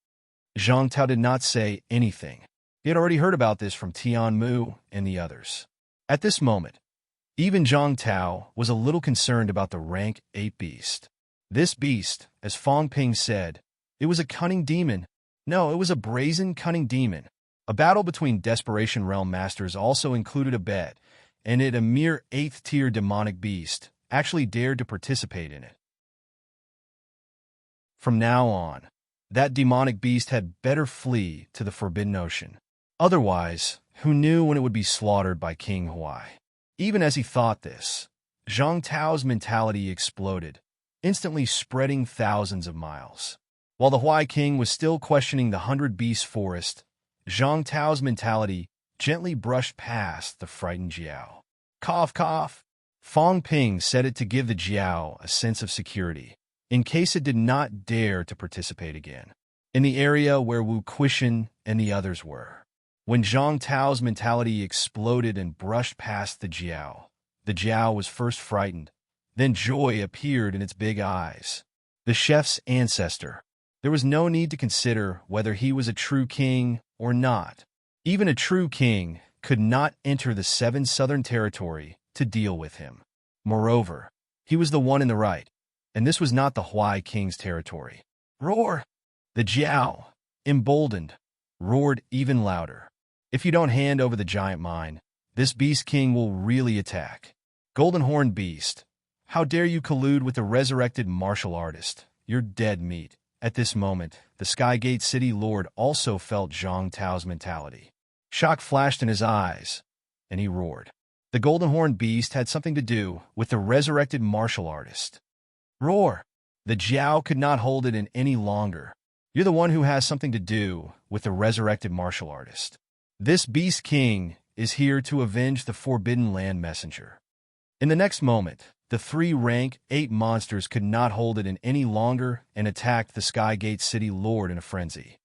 A: Zhang Tao did not say anything. He had already heard about this from Tian Mu and the others. At this moment, even Zhang Tao was a little concerned about the rank 8 beast. This beast, as Fong Ping said, it was a cunning demon. No, it was a brazen, cunning demon. A battle between Desperation Realm Masters also included a bet, and a mere 8th-tier demonic beast actually dared to participate in it. From now on, that demonic beast had better flee to the Forbidden Ocean. Otherwise, who knew when it would be slaughtered by King Hawaii? Even as he thought this, Zhang Tao's mentality exploded, instantly spreading thousands of miles. While the Hawaii King was still questioning the 100 Beast Forest, Zhang Tao's mentality gently brushed past the frightened Jiao. Cough, cough. Fong Ping said it to give the Jiao a sense of security, in case it did not dare to participate again, in the area where Wu Quishan and the others were. When Zhang Tao's mentality exploded and brushed past the Jiao was first frightened, then joy appeared in its big eyes. The chef's ancestor. There was no need to consider whether he was a true king or not. Even a true king could not enter the 7 Southern Territory to deal with him. Moreover, he was the one in the right, and this was not the Hawaii King's territory. Roar! The Jiao, emboldened, roared even louder. If you don't hand over the giant mine, this Beast King will really attack. Golden Horn Beast, how dare you collude with the resurrected martial artist? You're dead meat. At this moment, the Skygate City Lord also felt Zhang Tao's mentality. Shock flashed in his eyes, and he roared. The Golden Horn Beast had something to do with the resurrected martial artist. Roar! The Jiao could not hold it in any longer. You're the one who has something to do with the resurrected martial artist. This Beast King is here to avenge the Forbidden Land Messenger. In the next moment, the 3 rank 8 monsters could not hold it in any longer and attacked the Skygate City Lord in a frenzy.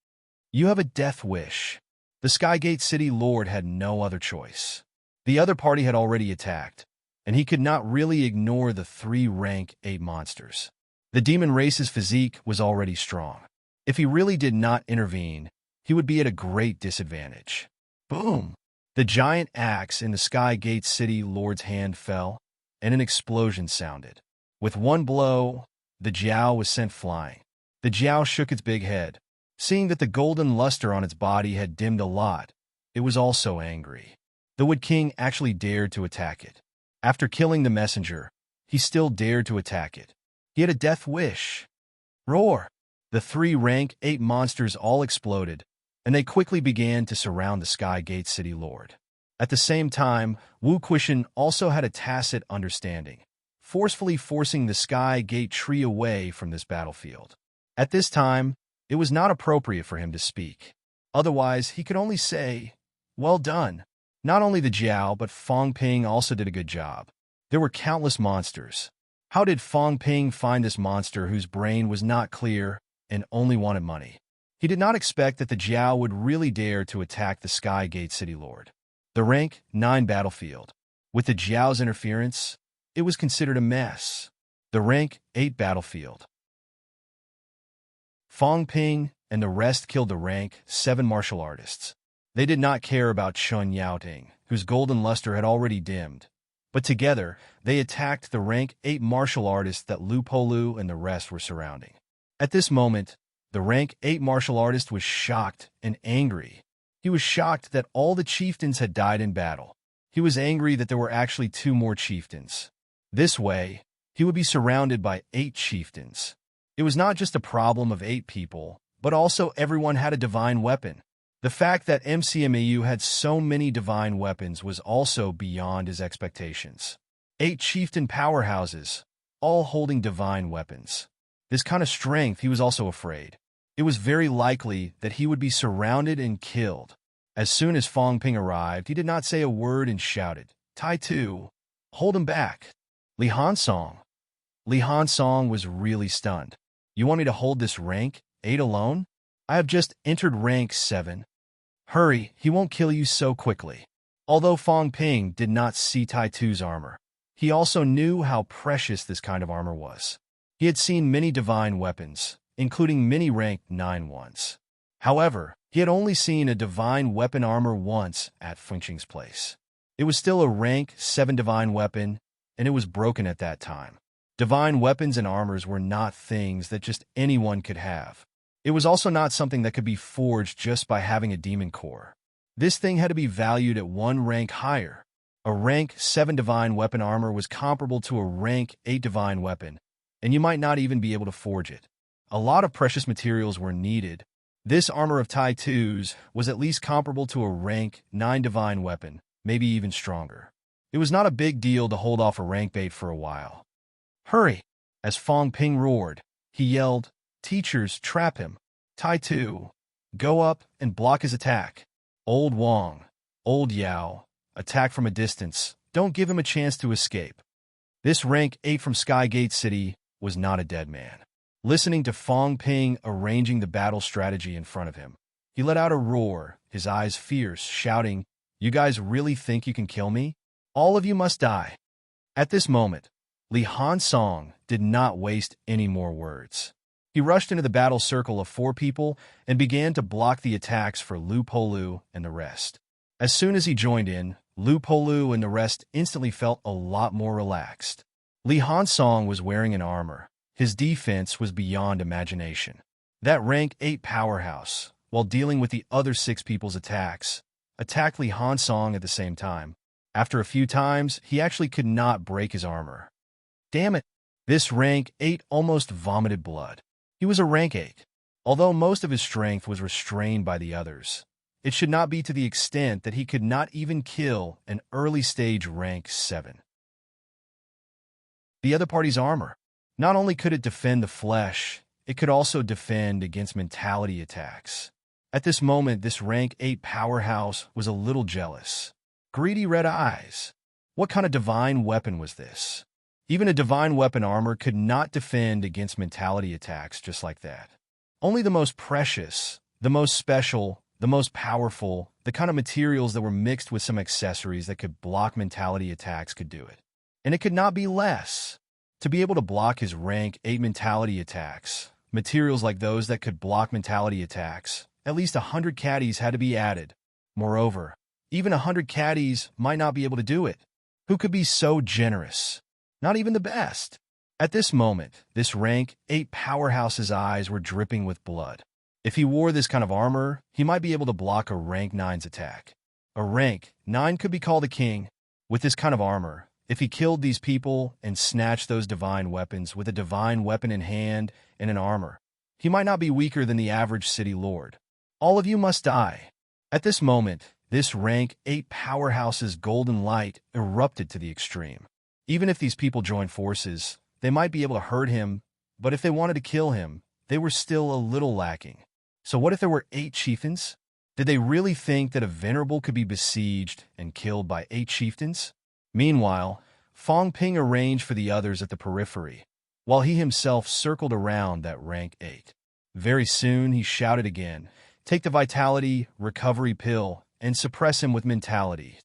A: You have a death wish. The Skygate City Lord had no other choice. The other party had already attacked, and he could not really ignore the 3 rank 8 monsters. The demon race's physique was already strong. If he really did not intervene, he would be at a great disadvantage. Boom! The giant axe in the Skygate City Lord's hand fell, and an explosion sounded. With one blow, the Jiao was sent flying. The Jiao shook its big head. Seeing that the golden luster on its body had dimmed a lot, it was also angry. The Wood King actually dared to attack it. After killing the messenger, he still dared to attack it. He had a death wish. Roar! The 3 rank 8 monsters all exploded, and they quickly began to surround the Skygate City Lord. At the same time, Wu Quishan also had a tacit understanding, forcefully forcing the Skygate tree away from this battlefield. At this time, it was not appropriate for him to speak. Otherwise, he could only say, well done. Not only the Jiao, but Fong Ping also did a good job. There were countless monsters. How did Fong Ping find this monster whose brain was not clear and only wanted money? He did not expect that the Jiao would really dare to attack the Sky Gate City Lord. The Rank 9 battlefield. With the Jiao's interference, it was considered a mess. The Rank 8 battlefield. Fong Ping and the rest killed the Rank 7 martial artists. They did not care about Chun Yaoting, whose golden luster had already dimmed. But together, they attacked the Rank 8 martial artists that Lu Polu and the rest were surrounding. At this moment, the Rank 8 martial artist was shocked and angry. He was shocked that all the chieftains had died in battle. He was angry that there were actually 2 more chieftains. This way, he would be surrounded by 8 chieftains. It was not just a problem of 8 people, but also everyone had a divine weapon. The fact that MCMAU had so many divine weapons was also beyond his expectations. 8 chieftain powerhouses, all holding divine weapons. This kind of strength, he was also afraid. It was very likely that he would be surrounded and killed. As soon as Fong Ping arrived, he did not say a word and shouted, "Tai Tu, hold him back." Li Hansong. Li Hansong was really stunned. "You want me to hold this Rank 8 alone? I have just entered Rank 7. Hurry, he won't kill you so quickly." Although Fong Ping did not see Tai Tu's armor, he also knew how precious this kind of armor was. He had seen many divine weapons, including many Rank 9 ones. However, he had only seen a divine weapon armor once at Fengqing's place. It was still a Rank 7 divine weapon, and it was broken at that time. Divine weapons and armors were not things that just anyone could have. It was also not something that could be forged just by having a demon core. This thing had to be valued at 1 rank higher. A Rank 7 divine weapon armor was comparable to a Rank 8 divine weapon, and you might not even be able to forge it. A lot of precious materials were needed. This armor of Tai Tu's was at least comparable to a Rank 9 divine weapon, maybe even stronger. It was not a big deal to hold off a Rank 8 for a while. "Hurry!" As Fong Ping roared, he yelled, "Teachers, trap him. Tai Tu, go up and block his attack. Old Wang, Old Yao, attack from a distance. Don't give him a chance to escape." This Rank 8 from Sky Gate City was not a dead man. Listening to Fong Ping arranging the battle strategy in front of him, he let out a roar, his eyes fierce, shouting, "You guys really think you can kill me? All of you must die." At this moment, Li Hansong did not waste any more words. He rushed into the battle circle of 4 people and began to block the attacks for Lu Polu and the rest. As soon as he joined in, Lu Polu and the rest instantly felt a lot more relaxed. Li Hansong was wearing an armor. His defense was beyond imagination. That Rank 8 powerhouse, while dealing with the other 6 people's attacks, attacked Li Hansong at the same time. After a few times, he actually could not break his armor. Damn it! This Rank 8 almost vomited blood. He was a Rank 8. Although most of his strength was restrained by the others, it should not be to the extent that he could not even kill an early-stage Rank 7. The other party's armor. Not only could it defend the flesh, it could also defend against mentality attacks. At this moment, this Rank 8 powerhouse was a little jealous. Greedy red eyes. What kind of divine weapon was this? Even a divine weapon armor could not defend against mentality attacks just like that. Only the most precious, the most special, the most powerful, the kind of materials that were mixed with some accessories that could block mentality attacks could do it. And it could not be less. To be able to block his Rank 8 mentality attacks, materials like those that could block mentality attacks, at least 100 caddies had to be added. Moreover, even 100 caddies might not be able to do it. Who could be so generous? Not even the best. At this moment, this Rank 8 powerhouse's eyes were dripping with blood. If he wore this kind of armor, he might be able to block a Rank 9's attack. A Rank 9 could be called a king. With this kind of armor, if he killed these people and snatched those divine weapons with a divine weapon in hand and an armor, he might not be weaker than the average city lord. All of you must die. At this moment, this Rank 8 powerhouse's golden light erupted to the extreme. Even if these people joined forces, they might be able to hurt him, but if they wanted to kill him, they were still a little lacking. So what if there were 8 chieftains? Did they really think that a venerable could be besieged and killed by 8 chieftains? Meanwhile, Fong Ping arranged for the others at the periphery, while he himself circled around that rank 8. Very soon he shouted again, "Take the vitality recovery pill and suppress him with mentality."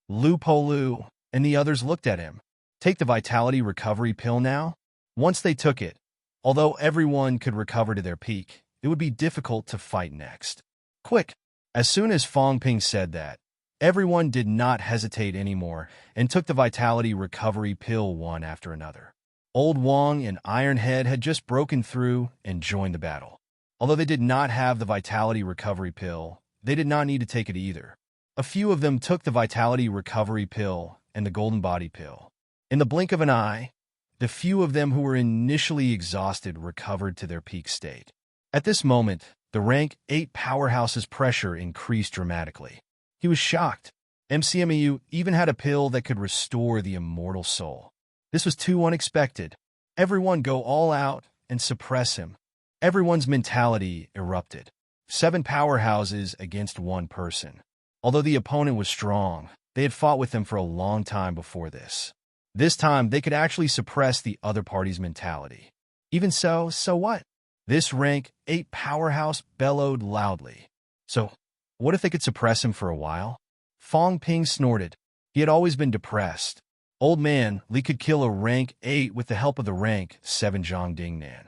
A: Lu Po Lu and the others looked at him. Take the vitality recovery pill now? Once they took it, although everyone could recover to their peak, it would be difficult to fight next. Quick! As soon as Fong Ping said that, everyone did not hesitate anymore and took the vitality recovery pill one after another. Old Wong and Iron Head had just broken through and joined the battle. Although they did not have the vitality recovery pill, they did not need to take it either. A few of them took the vitality recovery pill and the golden body pill. In the blink of an eye, the few of them who were initially exhausted recovered to their peak state. At this moment, the rank 8 powerhouse's pressure increased dramatically. He was shocked. MCMEU even had a pill that could restore the immortal soul. This was too unexpected. Everyone go all out and suppress him. Everyone's mentality erupted. 7 powerhouses against 1 person. Although the opponent was strong, they had fought with him for a long time before this. This time, they could actually suppress the other party's mentality. Even so what? This rank 8 powerhouse bellowed loudly. So, what if they could suppress him for a while? Fong Ping snorted. He had always been depressed. Old man, Li could kill a rank 8 with the help of the rank 7 Zhang Dingnan.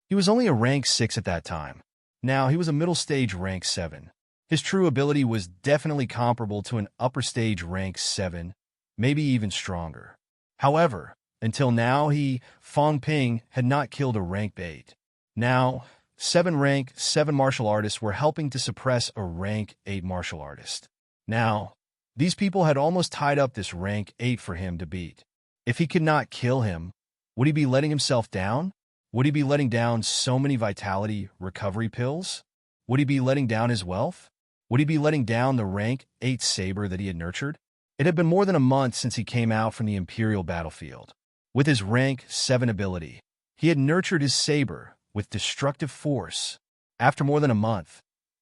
A: He was only a rank 6 at that time. Now he was a middle stage rank 7. His true ability was definitely comparable to an upper stage rank 7, maybe even stronger. However, until now Fong Ping, had not killed a rank 8. Now, 7 rank 7 martial artists were helping to suppress a rank 8 martial artist. Now, these people had almost tied up this rank 8 for him to beat. If he could not kill him, would he be letting himself down? Would he be letting down so many vitality recovery pills? Would he be letting down his wealth? Would he be letting down the rank 8 saber that he had nurtured? It had been more than a month since he came out from the Imperial battlefield. With his rank 7 ability, he had nurtured his saber with destructive force. After more than a month,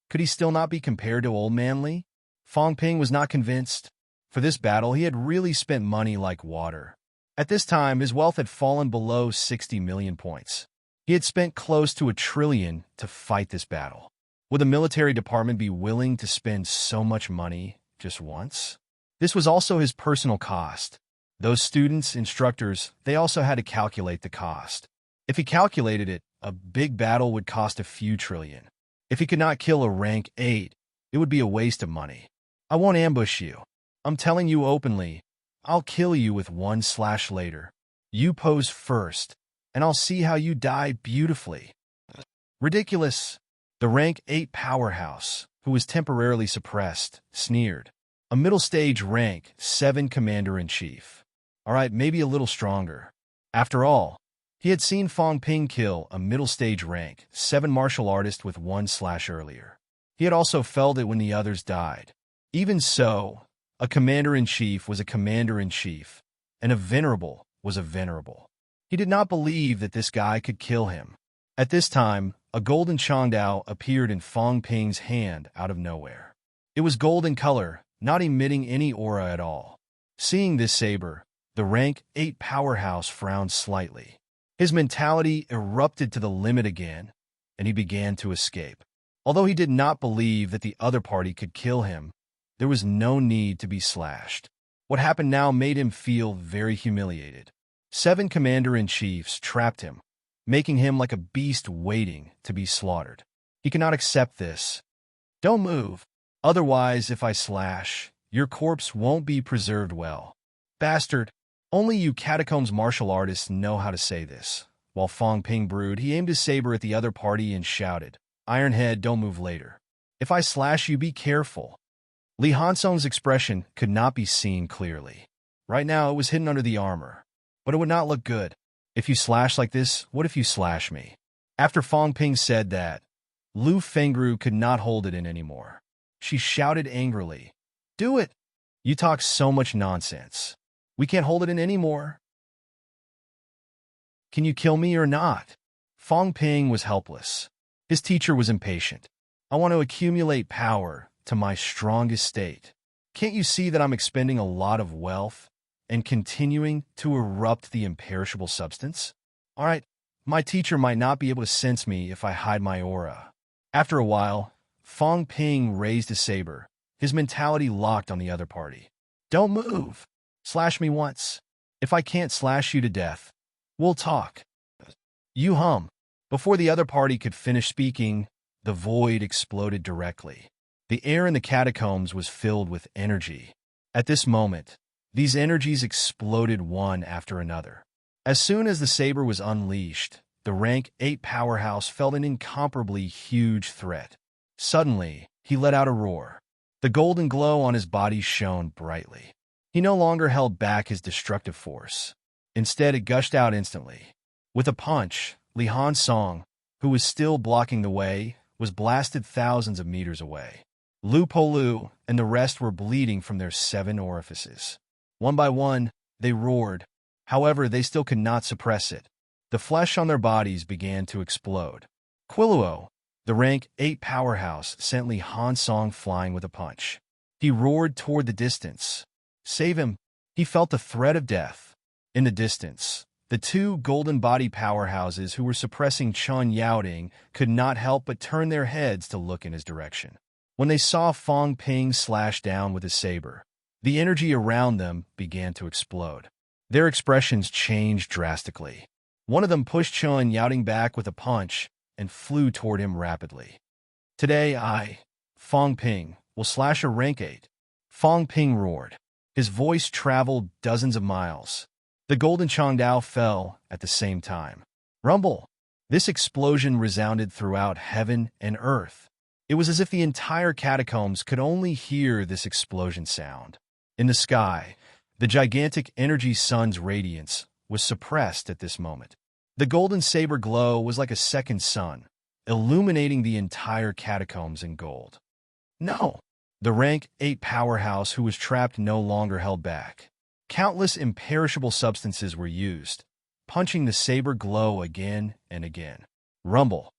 A: could he still not be compared to Old Man Li? Fong Ping was not convinced. For this battle, he had really spent money like water. At this time, his wealth had fallen below 60 million points. He had spent close to $1 trillion to fight this battle. Would the military department be willing to spend so much money just once? This was also his personal cost. Those students, instructors, they also had to calculate the cost. If he calculated it, a big battle would cost a few trillion. If he could not kill a rank 8, it would be a waste of money. I won't ambush you. I'm telling you openly, I'll kill you with 1 slash later. You pose first, and I'll see how you die beautifully. Ridiculous. The rank 8 powerhouse, who was temporarily suppressed, sneered. A middle stage rank 7 commander-in-chief. All right, maybe a little stronger. After all, he had seen Fong Ping kill a middle stage rank 7 martial artist with 1 slash earlier. He had also felt it when the others died. Even so, a commander-in-chief was a commander-in-chief, and a venerable was a venerable. He did not believe that this guy could kill him. At this time, a golden Changdao appeared in Fong Ping's hand out of nowhere. It was gold in color, not emitting any aura at all. Seeing this saber, the rank 8 powerhouse frowned slightly. His mentality erupted to the limit again, and he began to escape. Although he did not believe that the other party could kill him, there was no need to be slashed. What happened now made him feel very humiliated. 7 commander-in-chiefs trapped him, making him like a beast waiting to be slaughtered. He cannot accept this. Don't move. Otherwise, if I slash, your corpse won't be preserved well. Bastard. Only you catacombs martial artists know how to say this. While Fong Ping brewed, he aimed his saber at the other party and shouted, Ironhead, don't move later. If I slash you, be careful. Li Hansong's expression could not be seen clearly. Right now, it was hidden under the armor. But it would not look good. If you slash like this, what if you slash me? After Fong Ping said that, Lu Fengru could not hold it in anymore. She shouted angrily, Do it! You talk so much nonsense. We can't hold it in anymore. Can you kill me or not? Fong Ping was helpless. His teacher was impatient. I want to accumulate power to my strongest state. Can't you see that I'm expending a lot of wealth and continuing to erupt the imperishable substance? All right, my teacher might not be able to sense me if I hide my aura. After a while, Fong Ping raised his saber, his mentality locked on the other party. Don't move. Slash me once. If I can't slash you to death, we'll talk. You hum. Before the other party could finish speaking, the void exploded directly. The air in the catacombs was filled with energy. At this moment, these energies exploded one after another. As soon as the saber was unleashed, the rank 8 powerhouse felt an incomparably huge threat. Suddenly, he let out a roar. The golden glow on his body shone brightly. He no longer held back his destructive force. Instead, it gushed out instantly. With a punch, Li Han Song, who was still blocking the way, was blasted thousands of meters away. Lu Po Lu and the rest were bleeding from their 7 orifices. One by one, they roared. However, they still could not suppress it. The flesh on their bodies began to explode. Quiluo, the rank 8 powerhouse, sent Li Han Song flying with a punch. He roared toward the distance. Save him! He felt the threat of death. In the distance, the 2 golden body powerhouses who were suppressing Chun Yaoding could not help but turn their heads to look in his direction. When they saw Fong Ping slash down with his saber, the energy around them began to explode. Their expressions changed drastically. One of them pushed Chun Yaoding back with a punch and flew toward him rapidly. Today I, Fong Ping, will slash a rank 8. Fong Ping roared. His voice traveled dozens of miles. The golden Changdao fell at the same time. Rumble! This explosion resounded throughout heaven and earth. It was as if the entire catacombs could only hear this explosion sound. In the sky, the gigantic energy sun's radiance was suppressed at this moment. The golden saber glow was like a second sun, illuminating the entire catacombs in gold. No! The rank 8 powerhouse who was trapped no longer held back. Countless imperishable substances were used, punching the saber glow again and again. Rumble!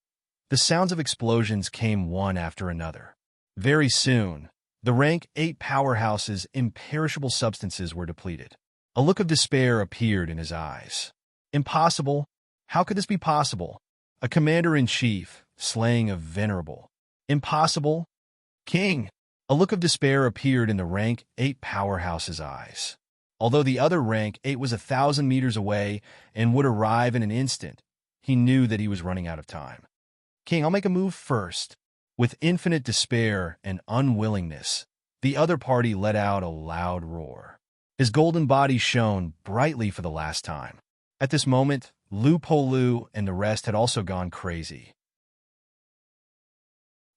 A: The sounds of explosions came one after another. Very soon, the rank 8 powerhouse's imperishable substances were depleted. A look of despair appeared in his eyes. Impossible? How could this be possible? A commander-in-chief slaying a venerable. Impossible? King! A look of despair appeared in the rank 8 powerhouse's eyes. Although the other rank 8 was 1,000 meters away and would arrive in an instant, he knew that he was running out of time. King, I'll make a move first. With infinite despair and unwillingness, the other party let out a loud roar. His golden body shone brightly for the last time. At this moment, Lu Po Lu and the rest had also gone crazy.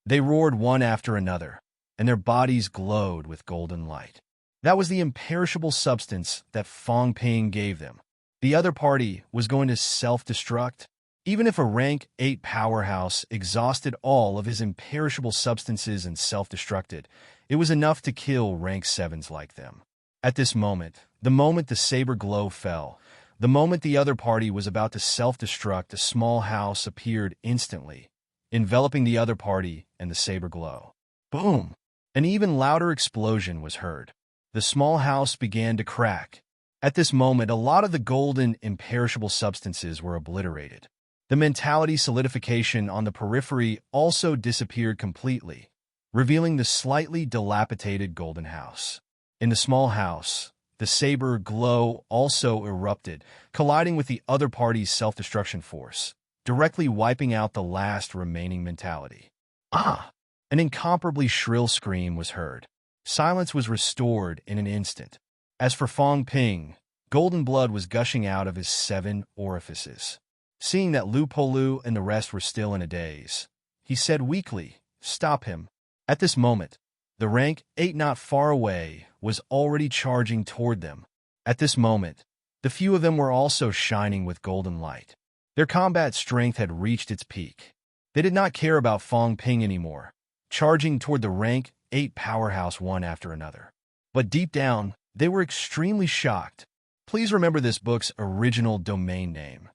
A: They roared one after another, and their bodies glowed with golden light. That was the imperishable substance that Fong Ping gave them. The other party was going to self-destruct. Even if a rank 8 powerhouse exhausted all of his imperishable substances and self-destructed, it was enough to kill rank 7s like them. At this moment, the moment the saber glow fell, the moment the other party was about to self-destruct, a small house appeared instantly, enveloping the other party and the saber glow. Boom! An even louder explosion was heard. The small house began to crack. At this moment, a lot of the golden, imperishable substances were obliterated. The mentality solidification on the periphery also disappeared completely, revealing the slightly dilapidated golden house. In the small house, the saber glow also erupted, colliding with the other party's self-destruction force, directly wiping out the last remaining mentality. Ah! An incomparably shrill scream was heard. Silence was restored in an instant. As for Fong Ping, golden blood was gushing out of his 7 orifices. Seeing that Lu Po Lu and the rest were still in a daze, he said weakly, "Stop him." At this moment, the rank 8 not far away was already charging toward them. At this moment, the few of them were also shining with golden light. Their combat strength had reached its peak. They did not care about Fong Ping anymore, charging toward the rank 8 powerhouse one after another. But deep down, they were extremely shocked. Please remember this book's original domain name.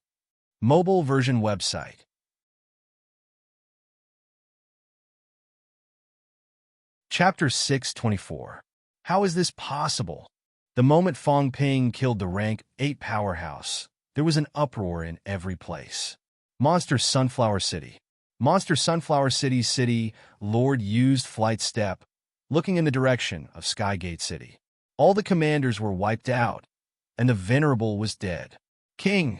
A: Mobile version website. Chapter 624. How is this possible? The moment Fong Ping killed the rank 8 powerhouse, there was an uproar in every place. Monster Sunflower City. Monster Sunflower City's city lord used flight step, looking in the direction of Skygate City. All the commanders were wiped out, and the Venerable was dead. King,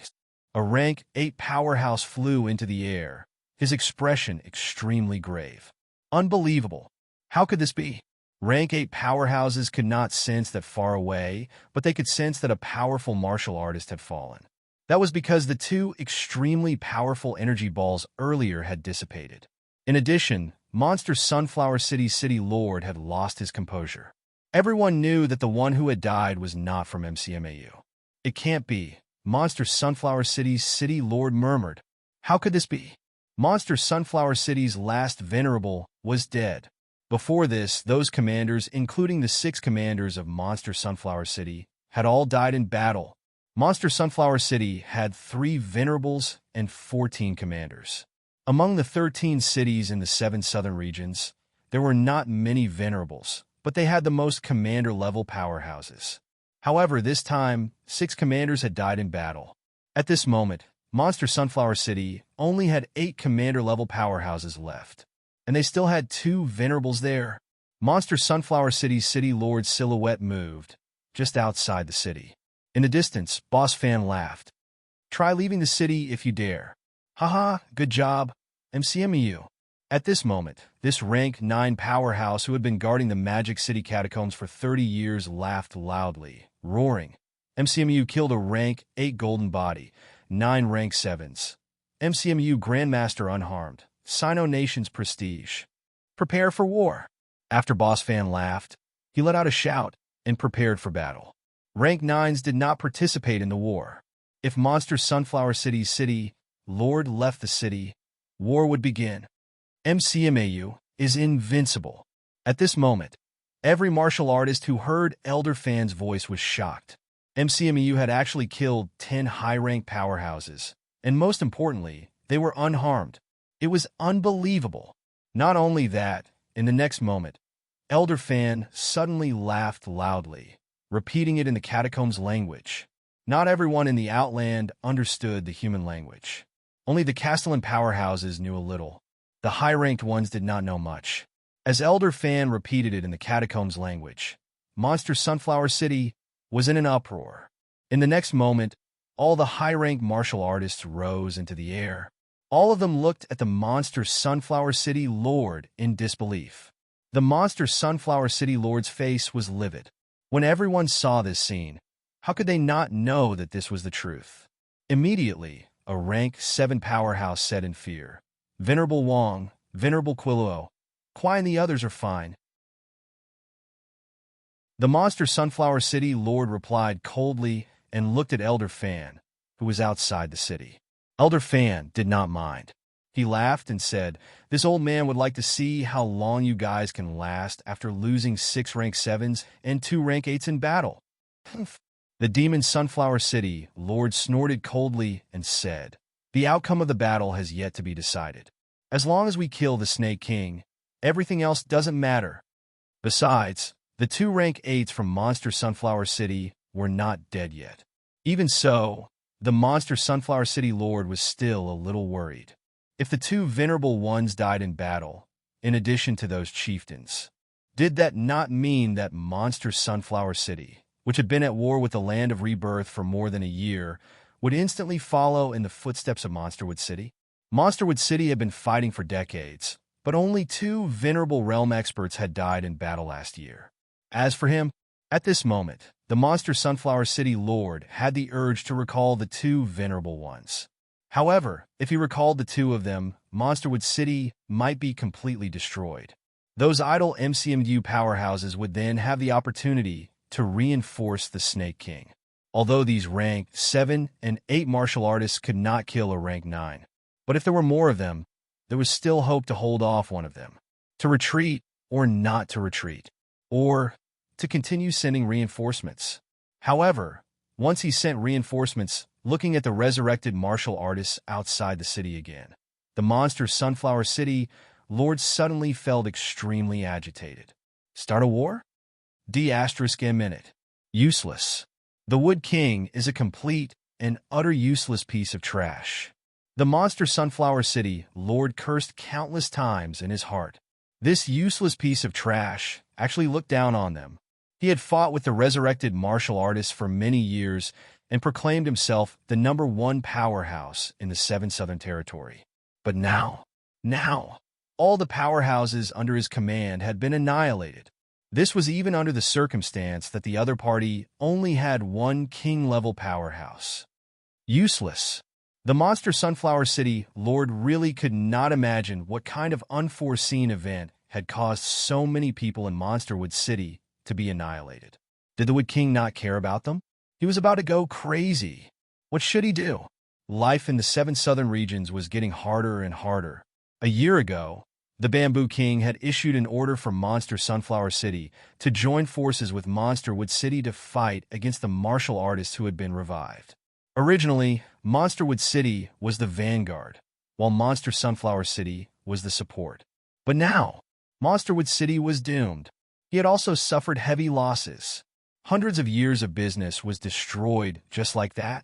A: a rank 8 powerhouse, flew into the air, his expression extremely grave. Unbelievable. How could this be? Rank 8 powerhouses could not sense that far away, but they could sense that a powerful martial artist had fallen. That was because the 2 extremely powerful energy balls earlier had dissipated. In addition, Monster Sunflower City's city lord had lost his composure. Everyone knew that the one who had died was not from MCMAU. It can't be. Monster Sunflower City's city lord murmured. How could this be? Monster Sunflower City's last Venerable was dead. Before this, those commanders, including the 6 commanders of Monster Sunflower City, had all died in battle. Monster Sunflower City had 3 Venerables and 14 commanders. Among the 13 cities in the 7 southern regions, there were not many Venerables, but they had the most commander-level powerhouses. However, this time, 6 commanders had died in battle. At this moment, Monster Sunflower City only had 8 commander-level powerhouses left, and they still had 2 Venerables there. Monster Sunflower City's city lord's silhouette moved, just outside the city. In the distance, Boss Fan laughed. Try leaving the city if you dare. Haha, good job, MCMEU. At this moment, this rank 9 powerhouse who had been guarding the Magic City catacombs for 30 years laughed loudly, roaring. MCMU killed a rank 8 golden body, 9 rank 7s. MCMU Grandmaster unharmed. Sino Nation's prestige. Prepare for war. After Boss Fan laughed, he let out a shout and prepared for battle. Rank 9s did not participate in the war. If Monster Sunflower City's city lord left the city, war would begin. MCMAU is invincible. At this moment, every martial artist who heard Elder Fan's voice was shocked. MCMAU had actually killed 10 high-rank powerhouses, and most importantly, they were unharmed. It was unbelievable. Not only that, in the next moment, Elder Fan suddenly laughed loudly, repeating it in the catacombs language. Not everyone in the Outland understood the human language. Only the Castellan powerhouses knew a little. The high-ranked ones did not know much. As Elder Fan repeated it in the catacombs language, Monster Sunflower City was in an uproar. In the next moment, all the high-ranked martial artists rose into the air. All of them looked at the Monster Sunflower City Lord in disbelief. The Monster Sunflower City Lord's face was livid. When everyone saw this scene, how could they not know that this was the truth? Immediately, a rank 7 powerhouse said in fear, Venerable Wong, Venerable Quiluo, Kwai and the others are fine. The Monster Sunflower City Lord replied coldly and looked at Elder Fan, who was outside the city. Elder Fan did not mind. He laughed and said, This old man would like to see how long you guys can last after losing 6 rank 7s and 2 rank 8s in battle. The Demon Sunflower City Lord snorted coldly and said, The outcome of the battle has yet to be decided. As long as we kill the Snake King, everything else doesn't matter. Besides, the 2 rank 8s from Monster Sunflower City were not dead yet. Even so, the Monster Sunflower City Lord was still a little worried. If the 2 venerable ones died in battle, in addition to those chieftains, did that not mean that Monster Sunflower City, which had been at war with the Land of Rebirth for more than a year, would instantly follow in the footsteps of Monsterwood City? Monsterwood City had been fighting for decades, but only 2 venerable realm experts had died in battle last year. As for him, at this moment, the Monster Sunflower City Lord had the urge to recall the 2 venerable ones. However, if he recalled the 2 of them, Monsterwood City might be completely destroyed. Those idle MCMU powerhouses would then have the opportunity to reinforce the Snake King. Although these rank 7 and 8 martial artists could not kill a rank 9. But if there were more of them, there was still hope to hold off one of them. To retreat or not to retreat. Or to continue sending reinforcements. However, once he sent reinforcements, looking at the resurrected martial artists outside the city again, the Monster Sunflower City Lord suddenly felt extremely agitated. Start a war? D***. Useless. The Wood King is a complete and utter useless piece of trash. The monster Sunflower City Lord cursed countless times in his heart. This useless piece of trash actually looked down on them. He had fought with the resurrected martial artists for many years and proclaimed himself the #1 powerhouse in the 7 Southern Territory. But now, all the powerhouses under his command had been annihilated. This was even under the circumstance that the other party only had one king-level powerhouse. Useless. The monster Sunflower City Lord really could not imagine what kind of unforeseen event had caused so many people in Monsterwood City to be annihilated. Did the Wood King not care about them? He was about to go crazy. What should he do? Life in the 7 southern regions was getting harder and harder. A year ago, the Bamboo King had issued an order for Monster Sunflower City to join forces with Monsterwood City to fight against the martial artists who had been revived. Originally, Monsterwood City was the vanguard, while Monster Sunflower City was the support. But now, Monsterwood City was doomed. He had also suffered heavy losses. Hundreds of years of business was destroyed just like that.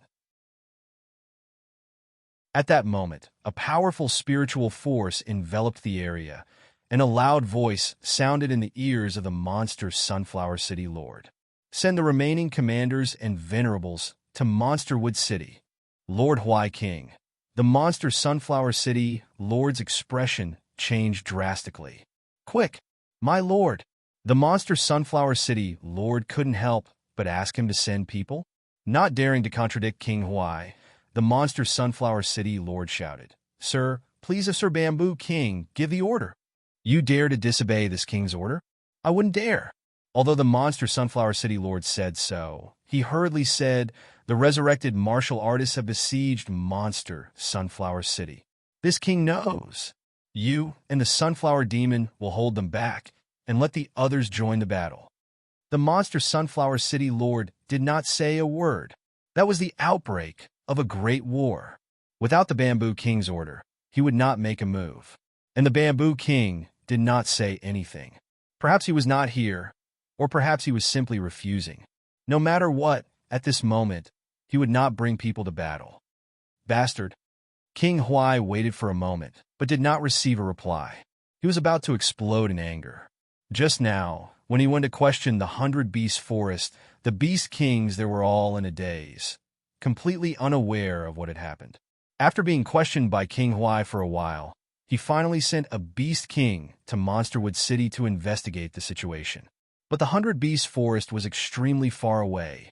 A: At that moment, a powerful spiritual force enveloped the area, and a loud voice sounded in the ears of the monster Sunflower City Lord. Send the remaining commanders and venerables to Monsterwood City. Lord Huai King. The monster Sunflower City Lord's expression changed drastically. Quick, my lord! The monster Sunflower City Lord couldn't help but ask him to send people. Not daring to contradict King Huai, the monster Sunflower City Lord shouted, Sir, please if Sir Bamboo King give the order. You dare to disobey this king's order? I wouldn't dare. Although the monster Sunflower City Lord said so, he hurriedly said, the resurrected martial artists have besieged monster Sunflower City. This king knows. You and the Sunflower Demon will hold them back and let the others join the battle. The monster Sunflower City Lord did not say a word. That was the outbreak of a great war. Without the Bamboo King's order, he would not make a move. And the Bamboo King did not say anything. Perhaps he was not here, or perhaps he was simply refusing. No matter what, at this moment, he would not bring people to battle. Bastard. King Huai waited for a moment, but did not receive a reply. He was about to explode in anger. Just now, when he went to question the 100-beast forest, the Beast Kings there were all in a daze, completely unaware of what had happened. After being questioned by King Huai for a while, he finally sent a Beast King to Monsterwood City to investigate the situation. But the 100-beast forest was extremely far away,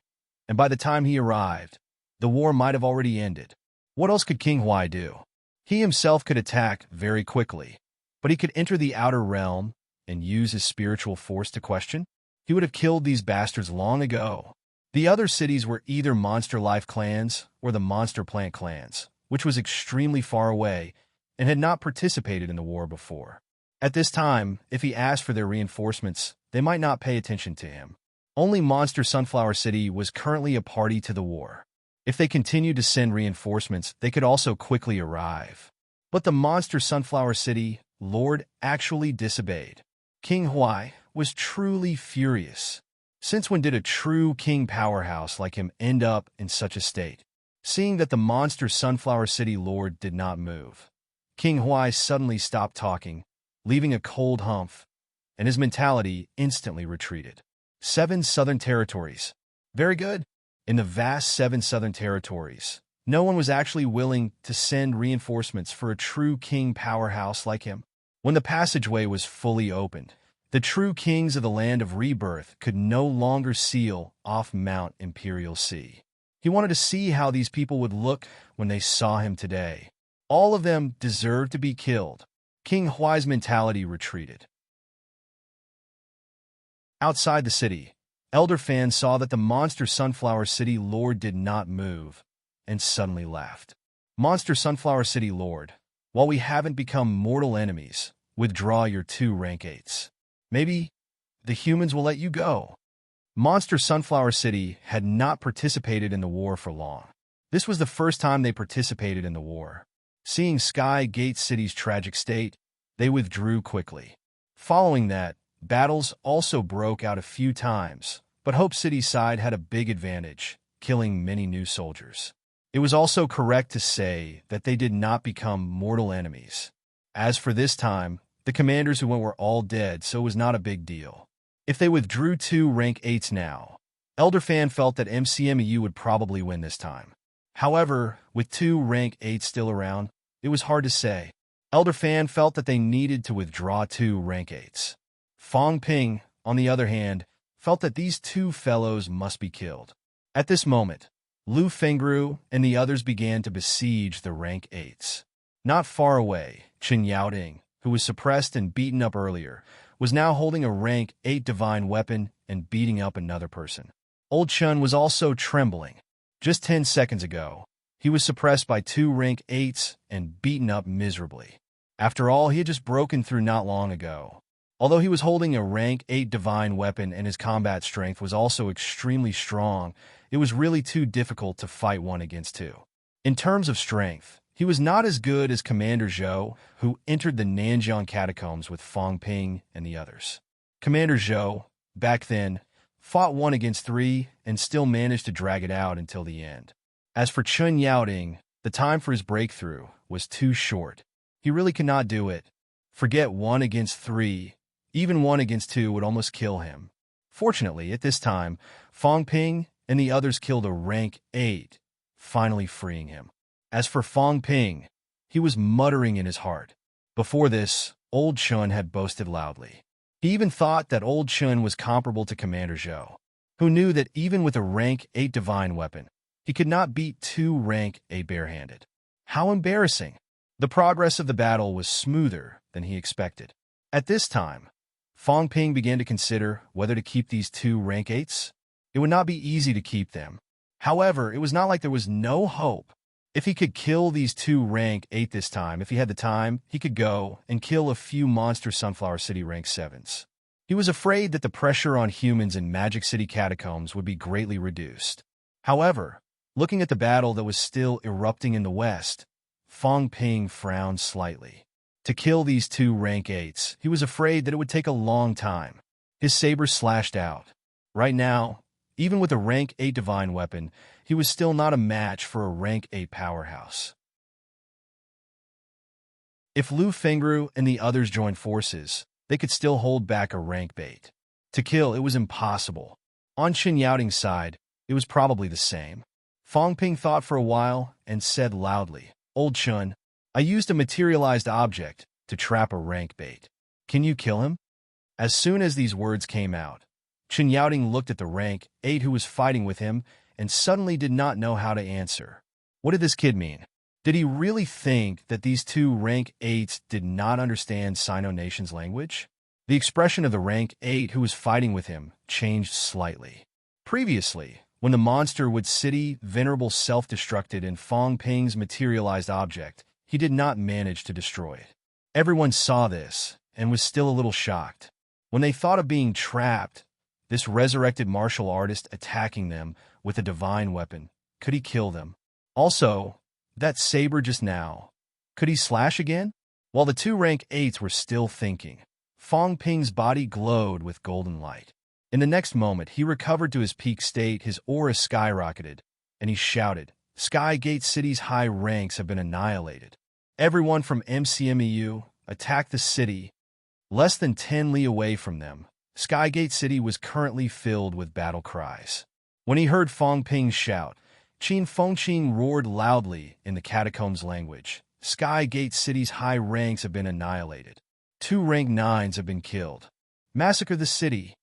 A: and by the time he arrived, the war might have already ended. What else could King Huai do? He himself could attack very quickly, but he could enter the outer realm and use his spiritual force to question. He would have killed these bastards long ago. The other cities were either Monster Life clans or the Monster Plant clans, which was extremely far away and had not participated in the war before. At this time, if he asked for their reinforcements, they might not pay attention to him. Only Monster Sunflower City was currently a party to the war. If they continued to send reinforcements, they could also quickly arrive. But the Monster Sunflower City Lord actually disobeyed. King Huai was truly furious. Since when did a true king powerhouse like him end up in such a state? Seeing that the Monster Sunflower City Lord did not move, King Huai suddenly stopped talking, leaving a cold humph, and his mentality instantly retreated. 7 Southern Territories. Very good. In the vast 7 Southern Territories, no one was actually willing to send reinforcements for a true king powerhouse like him. When the passageway was fully opened, the true kings of the Land of Rebirth could no longer seal off Mount Imperial Sea. He wanted to see how these people would look when they saw him today. All of them deserved to be killed. King Huai's mentality retreated. Outside the city, Elder Fan saw that the Monster Sunflower City Lord did not move, and suddenly laughed. Monster Sunflower City Lord, while we haven't become mortal enemies, withdraw your 2 rank 8s. Maybe the humans will let you go. Monster Sunflower City had not participated in the war for long. This was the first time they participated in the war. Seeing Sky Gate City's tragic state, they withdrew quickly. Following that, Battles also broke out a few times, but Hope City's side had a big advantage, killing many new soldiers. It was also correct to say that they did not become mortal enemies. As for this time, the commanders who went were all dead, so it was not a big deal. If they withdrew 2 rank 8s now, Elder Fan felt that MCMEU would probably win this time. However, with 2 rank 8s still around, it was hard to say. Elder Fan felt that they needed to withdraw 2 rank 8s. Fong Ping, on the other hand, felt that these 2 fellows must be killed. At this moment, Lu Fengru and the others began to besiege the rank 8s. Not far away, Chen Yaoding, who was suppressed and beaten up earlier, was now holding a rank 8 divine weapon and beating up another person. Old Chun was also trembling. Just 10 seconds ago, he was suppressed by 2 rank 8s and beaten up miserably. After all, he had just broken through not long ago. Although he was holding a rank 8 divine weapon and his combat strength was also extremely strong, it was really too difficult to fight 1 against 2. In terms of strength, he was not as good as Commander Zhou, who entered the Nanjiang catacombs with Fong Ping and the others. Commander Zhou, back then, fought 1 against 3 and still managed to drag it out until the end. As for Chen Yaoding, the time for his breakthrough was too short. He really could not do it. Forget 1 against 3, even 1 against 2 would almost kill him. Fortunately, at this time, Fong Ping and the others killed a rank 8, finally freeing him. As for Fong Ping, he was muttering in his heart. Before this, Old Chun had boasted loudly. He even thought that Old Chun was comparable to Commander Zhou, who knew that even with a rank 8 divine weapon, he could not beat 2 rank 8 barehanded. How embarrassing! The progress of the battle was smoother than he expected. At this time, Fong Ping began to consider whether to keep these 2 rank 8s. It would not be easy to keep them. However, it was not like there was no hope. If he could kill these 2 rank 8 this time, if he had the time, he could go and kill a few monster Sunflower City rank 7s. He was afraid that the pressure on humans in Magic City catacombs would be greatly reduced. However, looking at the battle that was still erupting in the west, Fong Ping frowned slightly. To kill these 2 rank 8s, he was afraid that it would take a long time. His saber slashed out. Right now, even with a rank 8 divine weapon, he was still not a match for a rank 8 powerhouse. If Lu Fengru and the others joined forces, they could still hold back a rank 8. To kill, it was impossible. On Chen Yaoding's side, it was probably the same. Fong Ping thought for a while and said loudly, "Old Chun, I used a materialized object to trap a rank 8. Can you kill him?" As soon as these words came out, Chen Yaoding looked at the rank 8 who was fighting with him and suddenly did not know how to answer. What did this kid mean? Did he really think that these 2 rank 8s did not understand Sino Nation's language? The expression of the rank 8 who was fighting with him changed slightly. Previously, when the monster Wood City Venerable self-destructed in Fong Ping's materialized object, he did not manage to destroy it. Everyone saw this and was still a little shocked. When they thought of being trapped, this resurrected martial artist attacking them with a divine weapon, could he kill them? Also, that saber just now, could he slash again? While the 2 rank 8s were still thinking, Fong Ping's body glowed with golden light. In the next moment, he recovered to his peak state, his aura skyrocketed, and he shouted, "Sky Gate City's high ranks have been annihilated. Everyone from MCMEU, attack the city." Less than 10 li away from them, Skygate City was currently filled with battle cries. When he heard Fong Ping shout, Qin Fengqing roared loudly in the catacombs language. Skygate City's high ranks have been annihilated. 2 rank 9s have been killed. Massacre the city.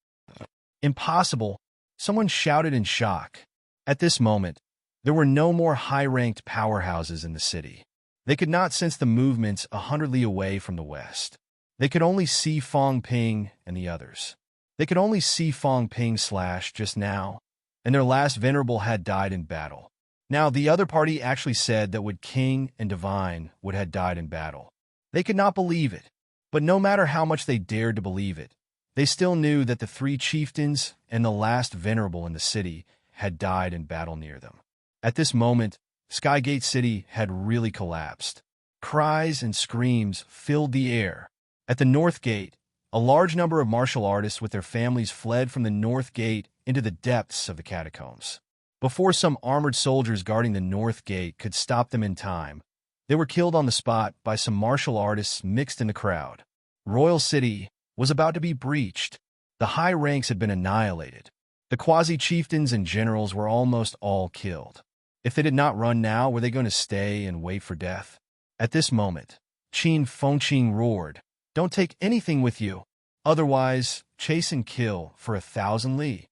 A: Impossible, someone shouted in shock. At this moment, there were no more high-ranked powerhouses in the city. They could not sense the movements 100 li away from the west. They could only see Fong Ping and the others. They could only see Fong Ping slash just now, and their last venerable had died in battle. Now, the other party actually said that Wood King and Divine would have died in battle. They could not believe it, but no matter how much they dared to believe it, they still knew that the 3 chieftains and the last venerable in the city had died in battle near them. At this moment, Skygate City had really collapsed. Cries and screams filled the air. At the north gate, A large number of martial artists with their families fled from the north gate into the depths of the catacombs. Before some armored soldiers guarding the north gate could stop them in time, they were killed on the spot by some martial artists mixed in the crowd. Royal City was about to be breached. The high ranks had been annihilated. The quasi-chieftains and generals were almost all killed. If they did not run now, were they going to stay and wait for death? At this moment, Qin Fengqing roared, "Don't take anything with you. Otherwise, chase and kill for 1,000 li."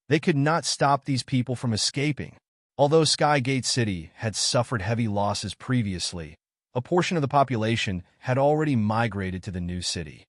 A: They could not stop these people from escaping. Although Skygate City had suffered heavy losses previously, a portion of the population had already migrated to the new city.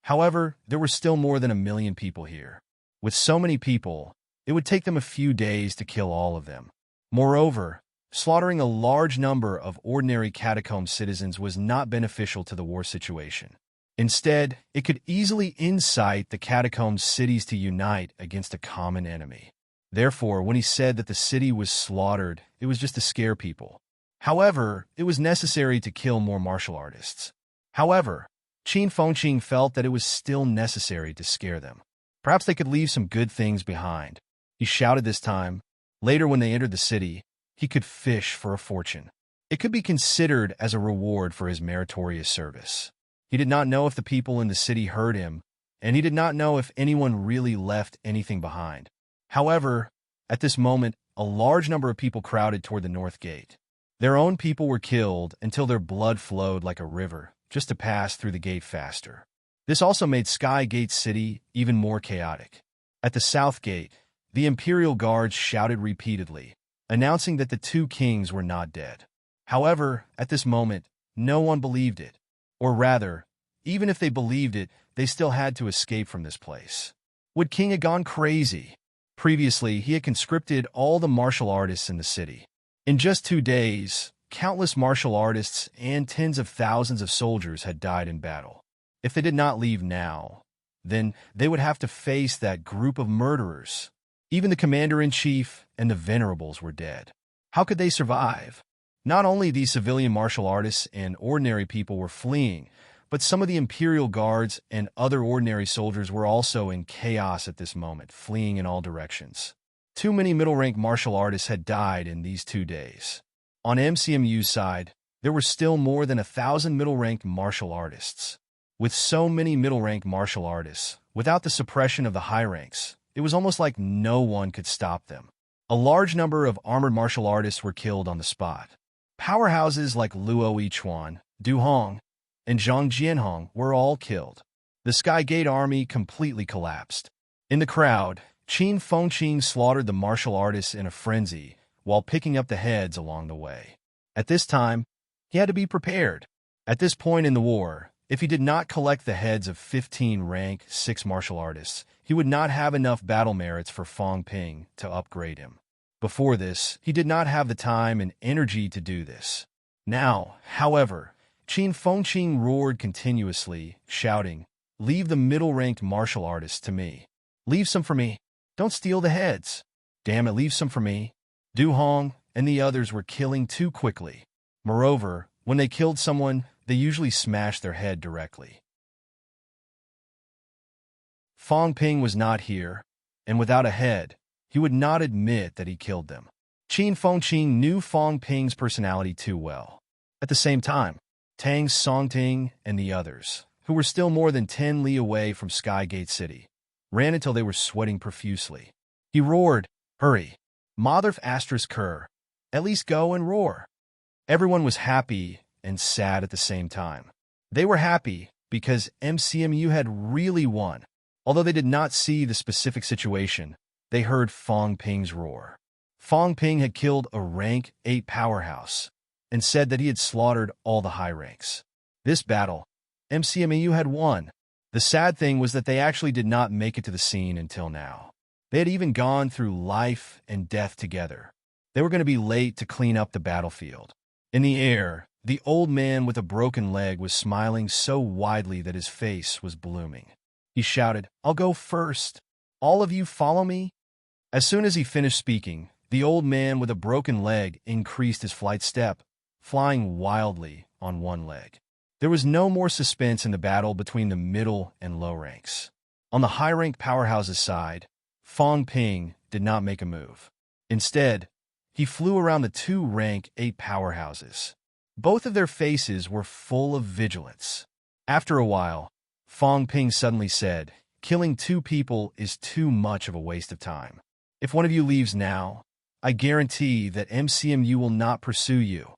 A: However, there were still more than 1 million people here. With so many people, it would take them a few days to kill all of them. Moreover, slaughtering a large number of ordinary catacomb citizens was not beneficial to the war situation. Instead, it could easily incite the catacomb cities to unite against a common enemy. Therefore, when he said that the city was slaughtered, it was just to scare people. However, it was necessary to kill more martial artists. However, Qin Fengqing felt that it was still necessary to scare them. Perhaps they could leave some good things behind. He shouted this time. Later, when they entered the city, he could fish for a fortune. It could be considered as a reward for his meritorious service. He did not know if the people in the city heard him, and he did not know if anyone really left anything behind. However, at this moment, a large number of people crowded toward the north gate. Their own people were killed until their blood flowed like a river, just to pass through the gate faster. This also made Skygate City even more chaotic. At the south gate, the Imperial Guards shouted repeatedly, announcing that the 2 kings were not dead. However, at this moment, no one believed it. Or rather, even if they believed it, they still had to escape from this place. Would King have gone crazy? Previously, he had conscripted all the martial artists in the city. In just 2 days, countless martial artists and tens of thousands of soldiers had died in battle. If they did not leave now, then they would have to face that group of murderers. Even the commander-in-chief and the venerables were dead. How could they survive? Not only these civilian martial artists and ordinary people were fleeing, but some of the Imperial Guards and other ordinary soldiers were also in chaos at this moment, fleeing in all directions. Too many middle-rank martial artists had died in these 2 days. On MCMU's side, there were still more than 1,000 middle-ranked martial artists. With so many middle-ranked martial artists, without the suppression of the high ranks, it was almost like no one could stop them. A large number of armored martial artists were killed on the spot. Powerhouses like Luo Yichuan, Du Hong, and Zhang Jianhong were all killed. The Skygate army completely collapsed. In the crowd, Qin Fengqing slaughtered the martial artists in a frenzy while picking up the heads along the way. At this time, he had to be prepared. At this point in the war, if he did not collect the heads of 15 rank 6 martial artists, he would not have enough battle merits for Fang Ping to upgrade him. Before this, he did not have the time and energy to do this. Now, however, Qin Fengqing roared continuously, shouting, "Leave the middle-ranked martial artists to me. Leave some for me. Don't steal the heads. Damn it, leave some for me." Du Hong and the others were killing too quickly. Moreover, when they killed someone, they usually smashed their head directly. Fang Ping was not here, and without a head, he would not admit that he killed them. Qin Fengqing knew Fang Ping's personality too well. At the same time, Tang Songting and the others, who were still more than 10 li away from Skygate City, ran until they were sweating profusely. He roared, "Hurry! Mother asterisk Kerr, at least go and roar." Everyone was happy and sad at the same time. They were happy because MCMU had really won. Although they did not see the specific situation, they heard Fang Ping's roar. Fang Ping had killed a rank 8 powerhouse and said that he had slaughtered all the high ranks. This battle, MCMU had won. The sad thing was that they actually did not make it to the scene until now. They had even gone through life and death together. They were going to be late to clean up the battlefield. In the air, the old man with a broken leg was smiling so widely that his face was blooming. He shouted, "I'll go first. All of you follow me?" As soon as he finished speaking, the old man with a broken leg increased his flight step, flying wildly on one leg. There was no more suspense in the battle between the middle and low ranks. On the high-ranked powerhouses side, Fong Ping did not make a move. Instead, he flew around the two rank 8 powerhouses. Both of their faces were full of vigilance. After a while, Fong Ping suddenly said, "Killing 2 people is too much of a waste of time. If one of you leaves now, I guarantee that MCMU will not pursue you.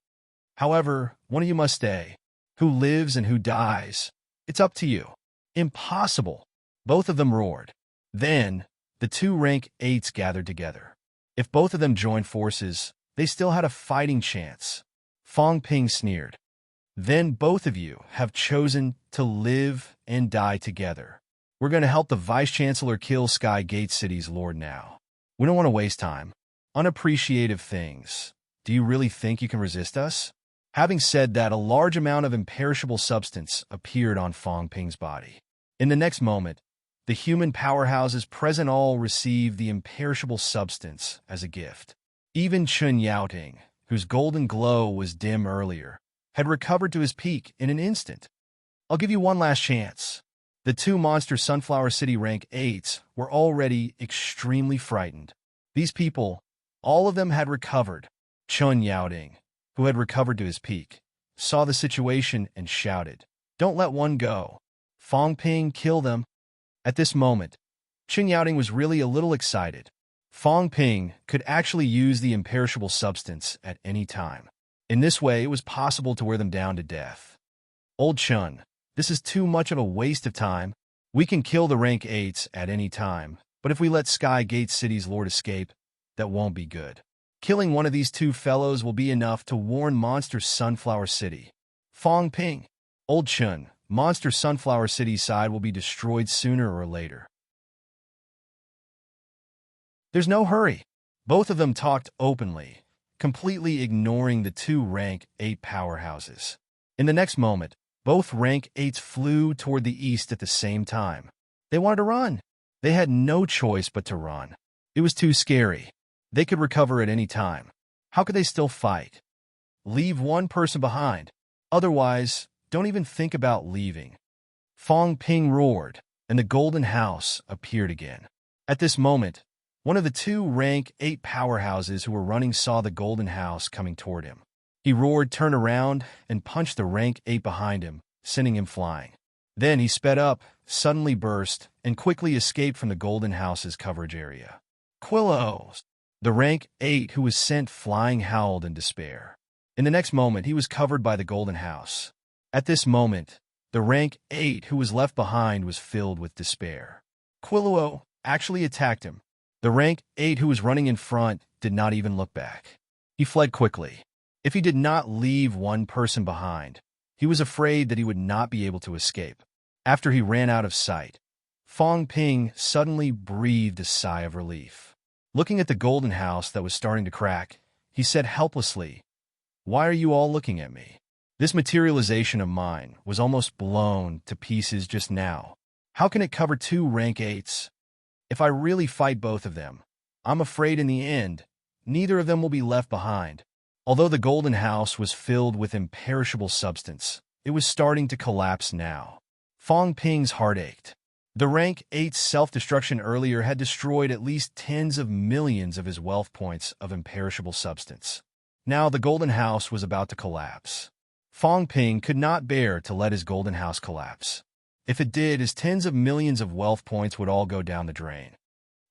A: However, one of you must stay. Who lives and who dies, it's up to you." "Impossible!" both of them roared. Then, the two rank 8s gathered together. If both of them joined forces, they still had a fighting chance. Fong Ping sneered. "Then both of you have chosen to live and die together. We're going to help the Vice-Chancellor kill Sky Gate City's Lord now. We don't want to waste time. Unappreciative things. Do you really think you can resist us?" Having said that, a large amount of imperishable substance appeared on Fong Ping's body. In the next moment, the human powerhouses present all received the imperishable substance as a gift. Even Chun Yaoting, whose golden glow was dim earlier, had recovered to his peak in an instant. "I'll give you one last chance." The two monster Sunflower City rank 8s were already extremely frightened. These people, all of them had recovered. Chun Yaoting, who had recovered to his peak, saw the situation and shouted, "Don't let one go. Fong Ping, kill them." At this moment, Chun Yaoting was really a little excited. Fong Ping could actually use the imperishable substance at any time. In this way, it was possible to wear them down to death. "Old Chun, this is too much of a waste of time. We can kill the rank 8s at any time, but if we let Sky Gate City's Lord escape, that won't be good. Killing one of these two fellows will be enough to warn Monster Sunflower City." "Fong Ping, Old Chun, Monster Sunflower City's side will be destroyed sooner or later. There's no hurry." Both of them talked openly, completely ignoring the two rank 8 powerhouses. In the next moment, both rank 8s flew toward the east at the same time. They wanted to run. They had no choice but to run. It was too scary. They could recover at any time. How could they still fight? Leave one person behind. Otherwise, don't even think about leaving. Fong Ping roared, and the Golden House appeared again. At this moment, one of the two rank 8 powerhouses who were running saw the Golden House coming toward him. He roared, turned around, and punched the rank 8 behind him, sending him flying. Then he sped up, suddenly burst, and quickly escaped from the Golden House's coverage area. "Quillos!" The rank 8 who was sent flying howled in despair. In the next moment, he was covered by the Golden House. At this moment, the rank 8 who was left behind was filled with despair. Quilluo actually attacked him. The rank 8 who was running in front did not even look back. He fled quickly. If he did not leave one person behind, he was afraid that he would not be able to escape. After he ran out of sight, Fong Ping suddenly breathed a sigh of relief. Looking at the Golden House that was starting to crack, he said helplessly, "Why are you all looking at me? This materialization of mine was almost blown to pieces just now. How can it cover two rank 8s? If I really fight both of them, I'm afraid in the end, neither of them will be left behind." Although the Golden House was filled with imperishable substance, it was starting to collapse now. Fong Ping's heart ached. The rank 8's self-destruction earlier had destroyed at least tens of millions of his wealth points of imperishable substance. Now the Golden House was about to collapse. Fong Ping could not bear to let his Golden House collapse. If it did, his tens of millions of wealth points would all go down the drain.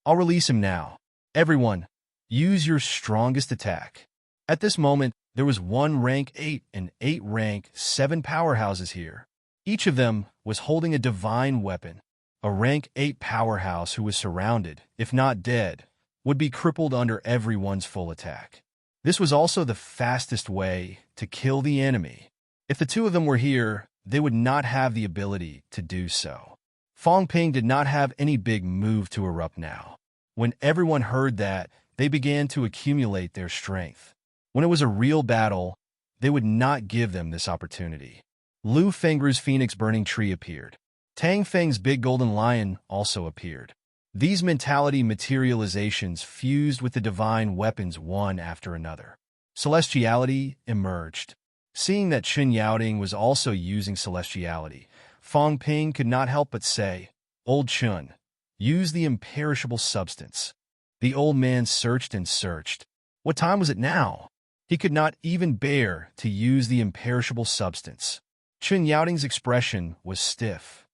A: "I'll release him now. Everyone, use your strongest attack." At this moment, there was one rank 8 and 8 rank 7 powerhouses here. Each of them was holding a divine weapon. A rank 8 powerhouse who was surrounded, if not dead, would be crippled under everyone's full attack. This was also the fastest way to kill the enemy. If the two of them were here, they would not have the ability to do so. Fong Ping did not have any big move to erupt now. When everyone heard that, they began to accumulate their strength. When it was a real battle, they would not give them this opportunity. Lu Fengru's Phoenix Burning Tree appeared. Tang Feng's Big Golden Lion also appeared. These mentality materializations fused with the divine weapons one after another. Celestiality emerged. Seeing that Chen Yaoting was also using celestiality, Fong Ping could not help but say, "Old Chun, use the imperishable substance." The old man searched and searched. What time was it now? He could not even bear to use the imperishable substance. Chen Yaoting's expression was stiff.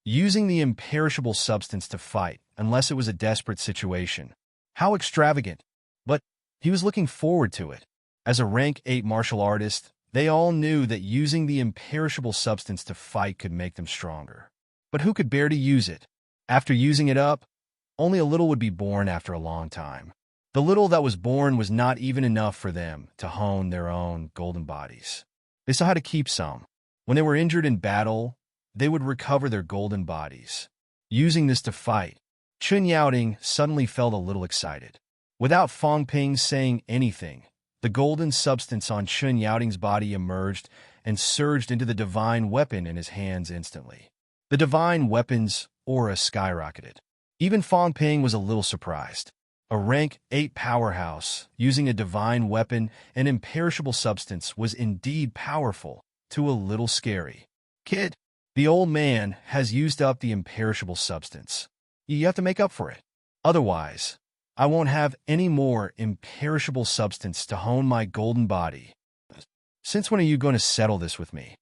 A: Using the imperishable substance to fight, unless it was a desperate situation. How extravagant! But he was looking forward to it. As a rank 8 martial artist, they all knew that using the imperishable substance to fight could make them stronger. But who could bear to use it? After using it up, only a little would be born after a long time. The little that was born was not even enough for them to hone their own golden bodies. They saw how to keep some. When they were injured in battle, they would recover their golden bodies. Using this to fight, Chen Yaoting suddenly felt a little excited. Without Fong Ping saying anything, the golden substance on Chen Yaoting's body emerged and surged into the divine weapon in his hands instantly. The divine weapon's aura skyrocketed. Even Fong Ping was a little surprised. A rank 8 powerhouse, using a divine weapon and imperishable substance, was indeed powerful, to a little scary. "Kid, the old man has used up the imperishable substance. You have to make up for it. Otherwise, I won't have any more imperishable substance to hone my golden body. Since when are you going to settle this with me?"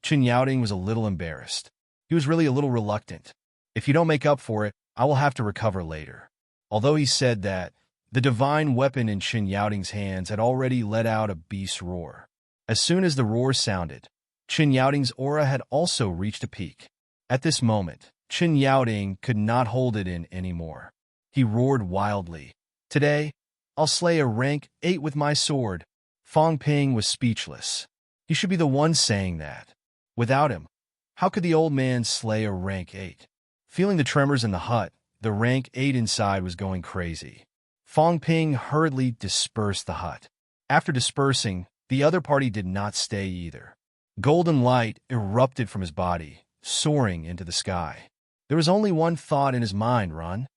A: Chen Yaoting was a little embarrassed. He was really a little reluctant. "If you don't make up for it, I will have to recover later." Although he said that, the divine weapon in Chen Yaoting's hands had already let out a beast's roar. As soon as the roar sounded, Chen Yaoting's aura had also reached a peak. At this moment, Chen Yaoting could not hold it in anymore. He roared wildly. "Today, I'll slay a rank 8 with my sword." Fong Ping was speechless. He should be the one saying that. Without him, how could the old man slay a rank 8? Feeling the tremors in the hut, the rank 8 inside was going crazy. Fong Ping hurriedly dispersed the hut. After dispersing, the other party did not stay either. Golden light erupted from his body, soaring into the sky. There was only one thought in his mind: run.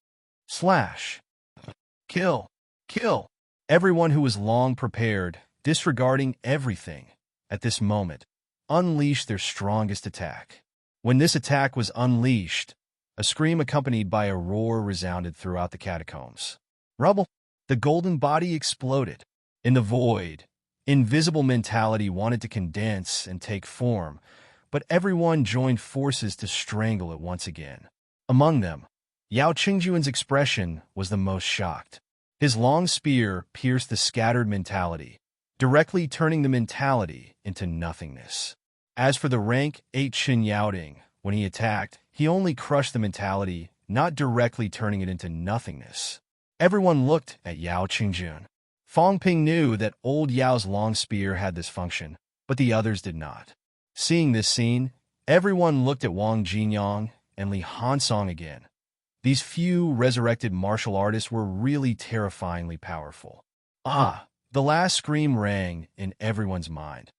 A: Slash. Kill. Kill. Everyone who was long prepared, disregarding everything, at this moment, unleashed their strongest attack. When this attack was unleashed, a scream accompanied by a roar resounded throughout the catacombs. Rubble! The golden body exploded. In the void, invisible mentality wanted to condense and take form, but everyone joined forces to strangle it once again. Among them, Yao Qingjuan's expression was the most shocked. His long spear pierced the scattered mentality, directly turning the mentality into nothingness. As for the rank 8 Chen Yaoting, when he attacked, he only crushed the mentality, not directly turning it into nothingness. Everyone looked at Yao Qingjuan. Fong Ping knew that old Yao's long spear had this function, but the others did not. Seeing this scene, everyone looked at Wang Jinyang and Li Hansong again. These few resurrected martial artists were really terrifyingly powerful. The last scream rang in everyone's mind.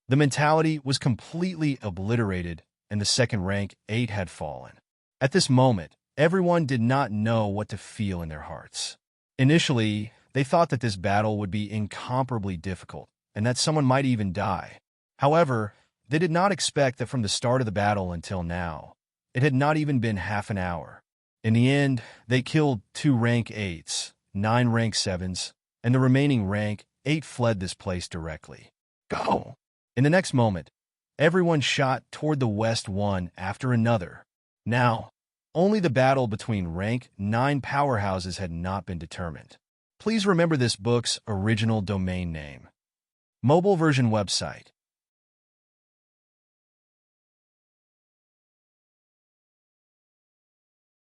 A: The mentality was completely obliterated, and the second rank 8 had fallen. At this moment, everyone did not know what to feel in their hearts. Initially, they thought that this battle would be incomparably difficult, and that someone might even die. However, they did not expect that from the start of the battle until now, it had not even been half an hour. In the end, they killed 2 rank 8s, 9 rank 7s, and the remaining rank 8 fled this place directly. Go! In the next moment, everyone shot toward the west one after another. Now, only the battle between rank 9 powerhouses had not been determined. Please remember this book's original domain name. Mobile version website.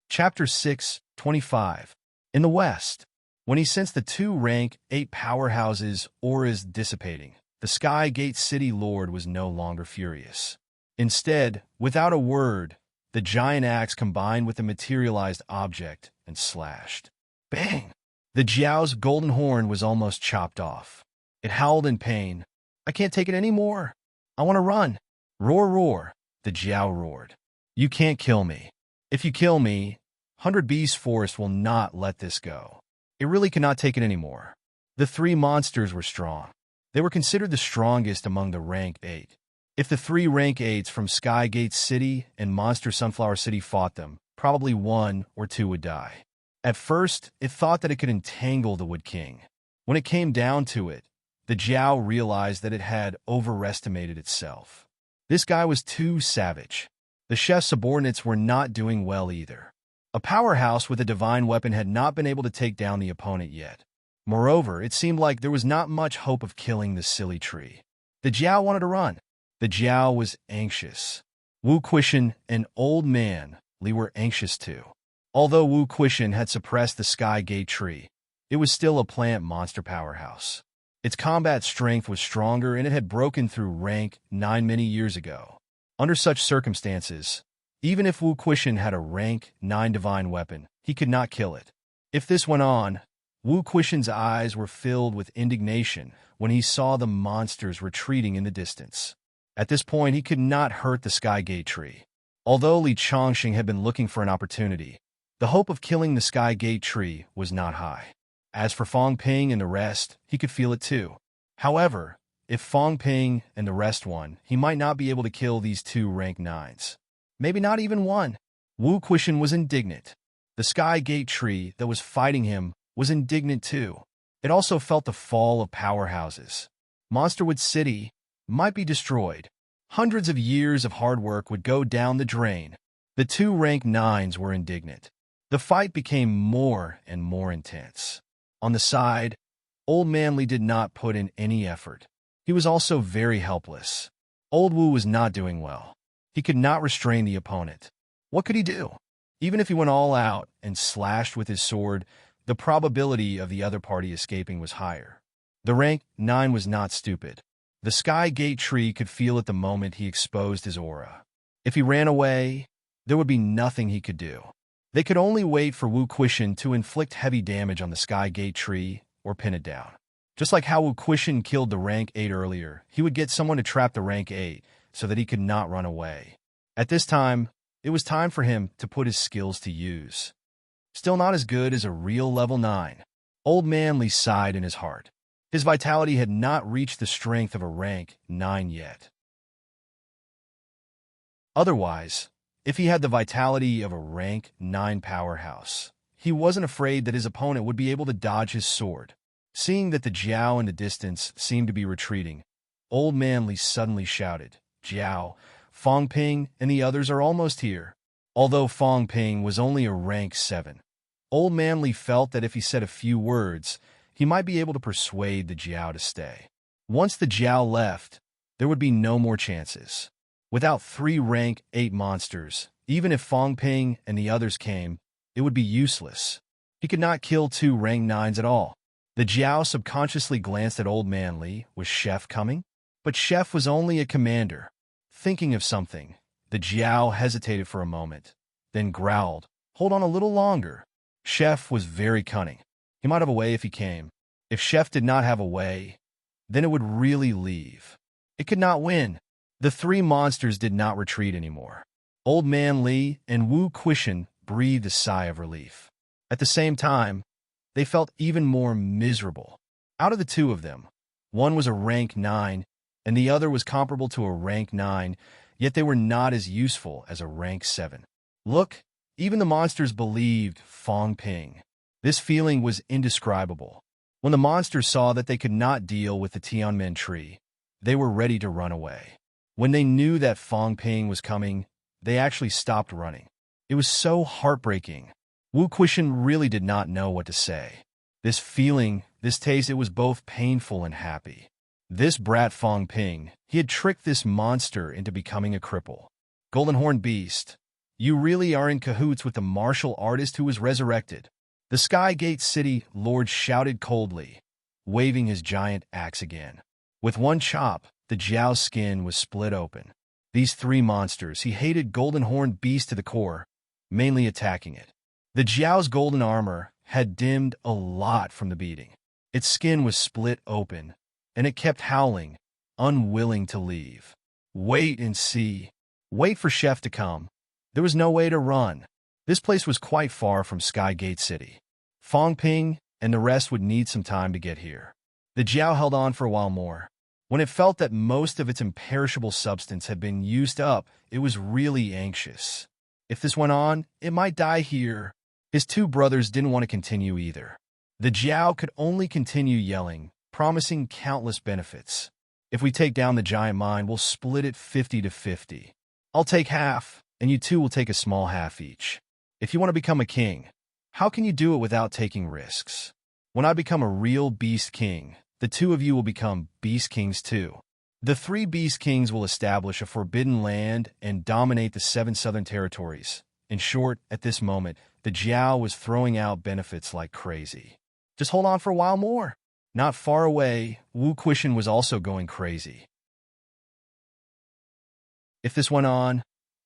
A: Chapter 6:25. In the west, when he sensed the 2 rank 8 powerhouses' auras dissipating, the Sky Gate City Lord was no longer furious. Instead, without a word, the giant axe combined with the materialized object and slashed. Bang! The Jiao's golden horn was almost chopped off. It howled in pain. "I can't take it anymore. I want to run." Roar, roar, the Jiao roared. "You can't kill me. If you kill me, 100 Beast Forest will not let this go." It really could not take it anymore. The three monsters were strong. They were considered the strongest among the rank 8. If the three rank 8s from Skygate City and Monster Sunflower City fought them, probably one or two would die. At first, it thought that it could entangle the Wood King. When it came down to it, the Jiao realized that it had overestimated itself. This guy was too savage. The chef's subordinates were not doing well either. A powerhouse with a divine weapon had not been able to take down the opponent yet. Moreover, it seemed like there was not much hope of killing the silly tree. The Jiao wanted to run. The Jiao was anxious. Wu Quishan and Old Man Li were anxious too. Although Wu Quishan had suppressed the Sky Gate tree, it was still a plant monster powerhouse. Its combat strength was stronger and it had broken through rank 9 many years ago. Under such circumstances, even if Wu Quishan had a rank 9 divine weapon, he could not kill it. If this went on, Wu Quishan's eyes were filled with indignation when he saw the monsters retreating in the distance. At this point, he could not hurt the Sky Gate tree. Although Li Chongqing had been looking for an opportunity, the hope of killing the Sky Gate tree was not high. As for Fong Ping and the rest, he could feel it too. However, if Fong Ping and the rest won, he might not be able to kill these two rank 9s. Maybe not even one. Wu Quishan was indignant. The Sky Gate tree that was fighting him was indignant too. It also felt the fall of powerhouses. Monsterwood City might be destroyed. Hundreds of years of hard work would go down the drain. The two rank 9s were indignant. The fight became more and more intense. On the side, Old Man Li did not put in any effort. He was also very helpless. Old Wu was not doing well. He could not restrain the opponent. What could he do? Even if he went all out and slashed with his sword, the probability of the other party escaping was higher. The rank 9 was not stupid. The Sky Gate tree could feel it the moment he exposed his aura. If he ran away, there would be nothing he could do. They could only wait for Wu Quishan to inflict heavy damage on the Sky Gate tree or pin it down. Just like how Wu Quishan killed the rank 8 earlier, he would get someone to trap the rank 8 so that he could not run away. At this time, it was time for him to put his skills to use. Still not as good as a real level 9. Old Man Li sighed in his heart. His vitality had not reached the strength of a rank 9 yet. Otherwise, if he had the vitality of a rank 9 powerhouse, he wasn't afraid that his opponent would be able to dodge his sword. Seeing that the Jiao in the distance seemed to be retreating, Old Man Li suddenly shouted, "Jiao, Fong Ping and the others are almost here." Although Fong Ping was only a rank 7, Old Man Li felt that if he said a few words, he might be able to persuade the Jiao to stay. Once the Jiao left, there would be no more chances. Without 3 rank 8 monsters, even if Fong Ping and the others came, it would be useless. He could not kill 2 rank 9s at all. The Jiao subconsciously glanced at Old Man Li. Was Chef coming? But Chef was only a commander. Thinking of something, the Jiao hesitated for a moment, then growled, "Hold on a little longer." Chef was very cunning. He might have a way if he came. If Chef did not have a way, then it would really leave. It could not win. The 3 monsters did not retreat anymore. Old Man Li and Wu Quishan breathed a sigh of relief. At the same time, they felt even more miserable. Out of the 2 of them, one was a rank 9, and the other was comparable to a rank 9, yet they were not as useful as a rank 7. Look, even the monsters believed Fong Ping. This feeling was indescribable. When the monsters saw that they could not deal with the Tianmen tree, they were ready to run away. When they knew that Fong Ping was coming, they actually stopped running. It was so heartbreaking. Wu Quishan really did not know what to say. This feeling, this taste, it was both painful and happy. This brat Fong Ping, he had tricked this monster into becoming a cripple. Golden Horn Beast, you really are in cahoots with the martial artist who was resurrected. The Sky Gate City Lord shouted coldly, waving his giant axe again. With one chop, the Jiao's skin was split open. These 3 monsters, he hated Golden Horn Beast to the core, mainly attacking it. The Jiao's golden armor had dimmed a lot from the beating. Its skin was split open, and it kept howling, unwilling to leave. Wait and see. Wait for Chef to come. There was no way to run. This place was quite far from Sky Gate City. Fong Ping and the rest would need some time to get here. The Jiao held on for a while more. When it felt that most of its imperishable substance had been used up, it was really anxious. If this went on, it might die here. His two brothers didn't want to continue either. The Jiao could only continue yelling, promising countless benefits. If we take down the giant mine, we'll split it 50-50. I'll take half, and you two will take a small half each. If you want to become a king, how can you do it without taking risks? When I become a real beast king, the two of you will become beast kings too. The 3 beast kings will establish a forbidden land and dominate the 7 southern territories. In short, at this moment, the Jiao was throwing out benefits like crazy. Just hold on for a while more. Not far away, Wu Quishan was also going crazy. If this went on,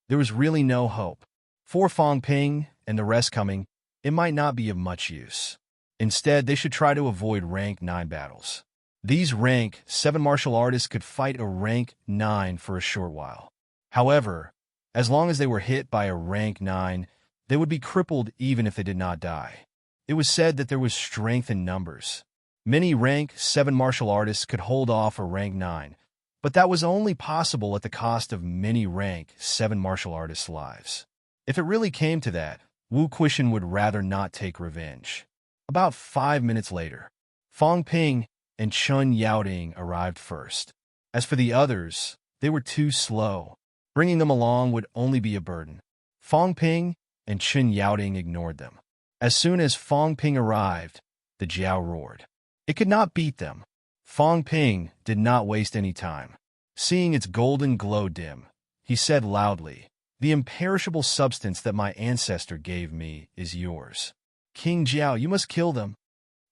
A: there was really no hope. For Fong Ping and the rest coming, it might not be of much use. Instead, they should try to avoid rank 9 battles. These rank 7 martial artists could fight a rank 9 for a short while. However, as long as they were hit by a rank 9, they would be crippled even if they did not die. It was said that there was strength in numbers. Many rank 7 martial artists could hold off a rank 9, but that was only possible at the cost of many rank 7 martial artists' lives. If it really came to that, Wu Quishan would rather not take revenge. About 5 minutes later, Fong Ping and Chun Yaoding arrived first. As for the others, they were too slow. Bringing them along would only be a burden. Fong Ping and Chun Yaoding ignored them. As soon as Fong Ping arrived, the Jiao roared. It could not beat them. Fong Ping did not waste any time. Seeing its golden glow dim, he said loudly, "The imperishable substance that my ancestor gave me is yours. King Jiao, you must kill them."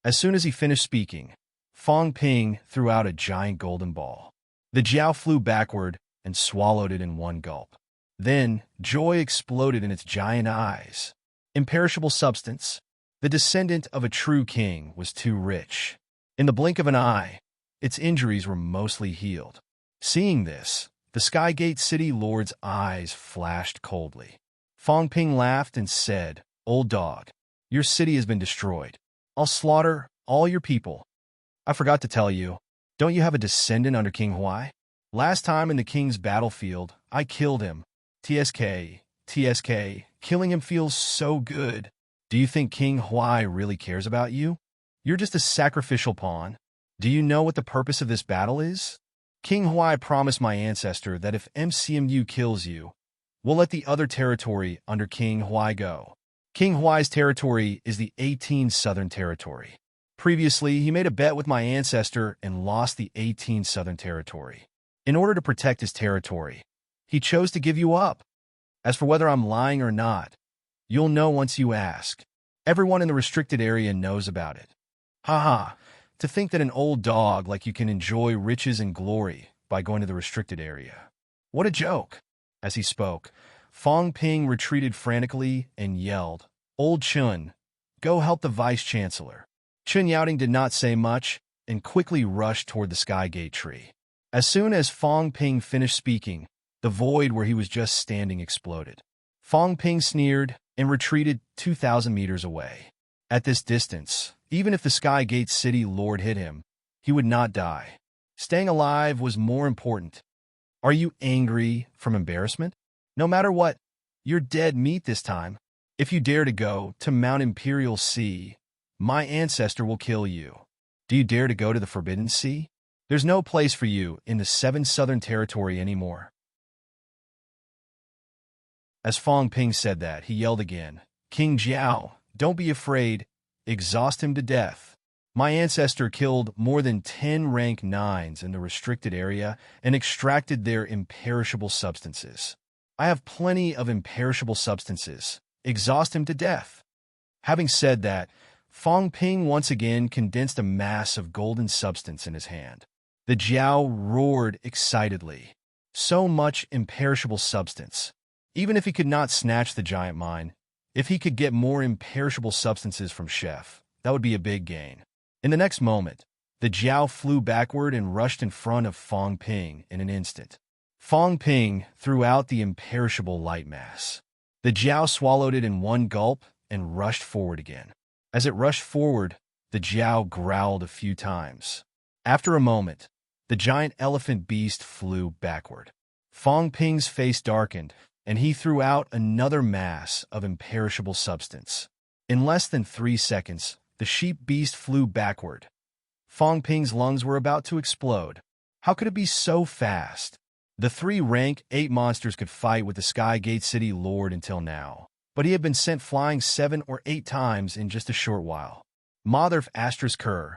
A: As soon as he finished speaking, Fong Ping threw out a giant golden ball. The Jiao flew backward and swallowed it in one gulp. Then joy exploded in its giant eyes. Imperishable substance. The descendant of a true king was too rich. In the blink of an eye, its injuries were mostly healed. Seeing this, the Skygate City Lord's eyes flashed coldly. Fong Ping laughed and said, "Old dog, your city has been destroyed. I'll slaughter all your people. I forgot to tell you, don't you have a descendant under King Huai? Last time in the king's battlefield, I killed him. TSK, killing him feels so good. Do you think King Huai really cares about you? You're just a sacrificial pawn. Do you know what the purpose of this battle is? King Huai promised my ancestor that if MCMU kills you, we'll let the other territory under King Huai go. King Huai's territory is the 18 Southern Territory. Previously, he made a bet with my ancestor and lost the 18 Southern Territory. In order to protect his territory, he chose to give you up. As for whether I'm lying or not, you'll know once you ask. Everyone in the restricted area knows about it. Haha, to think that an old dog like you can enjoy riches and glory by going to the restricted area. What a joke." As he spoke, Fong Ping retreated frantically and yelled, "Old Chun, go help the vice-chancellor." Chun Yaoding did not say much and quickly rushed toward the Skygate tree. As soon as Fong Ping finished speaking, the void where he was just standing exploded. Fong Ping sneered and retreated 2,000 meters away. At this distance, even if the Skygate City Lord hit him, he would not die. Staying alive was more important. Are you angry from embarrassment? No matter what, you're dead meat this time. If you dare to go to Mount Imperial Sea, my ancestor will kill you. Do you dare to go to the Forbidden Sea? There's no place for you in the 7 Southern Territory anymore. As Fong Ping said that, he yelled again, "King Jiao, don't be afraid. Exhaust him to death. My ancestor killed more than 10 rank 9s in the restricted area and extracted their imperishable substances. I have plenty of imperishable substances. Exhaust him to death." Having said that, Fong Ping once again condensed a mass of golden substance in his hand. The Jiao roared excitedly. So much imperishable substance. Even if he could not snatch the giant mine, if he could get more imperishable substances from Chef, that would be a big gain. In the next moment, the Jiao flew backward and rushed in front of Fong Ping in an instant. Fong Ping threw out the imperishable light mass. The Jiao swallowed it in one gulp and rushed forward again. As it rushed forward, The Jiao growled a few times. After a moment, the giant elephant beast flew backward. Fong Ping's face darkened, and he threw out another mass of imperishable substance. In less than 3 seconds, the sheep beast flew backward. Fong Ping's lungs were about to explode. How could it be so fast? The 3 rank 8 monsters could fight with the Sky Gate City Lord until now, but he had been sent flying 7 or 8 times in just a short while. Mother Astra's Cur.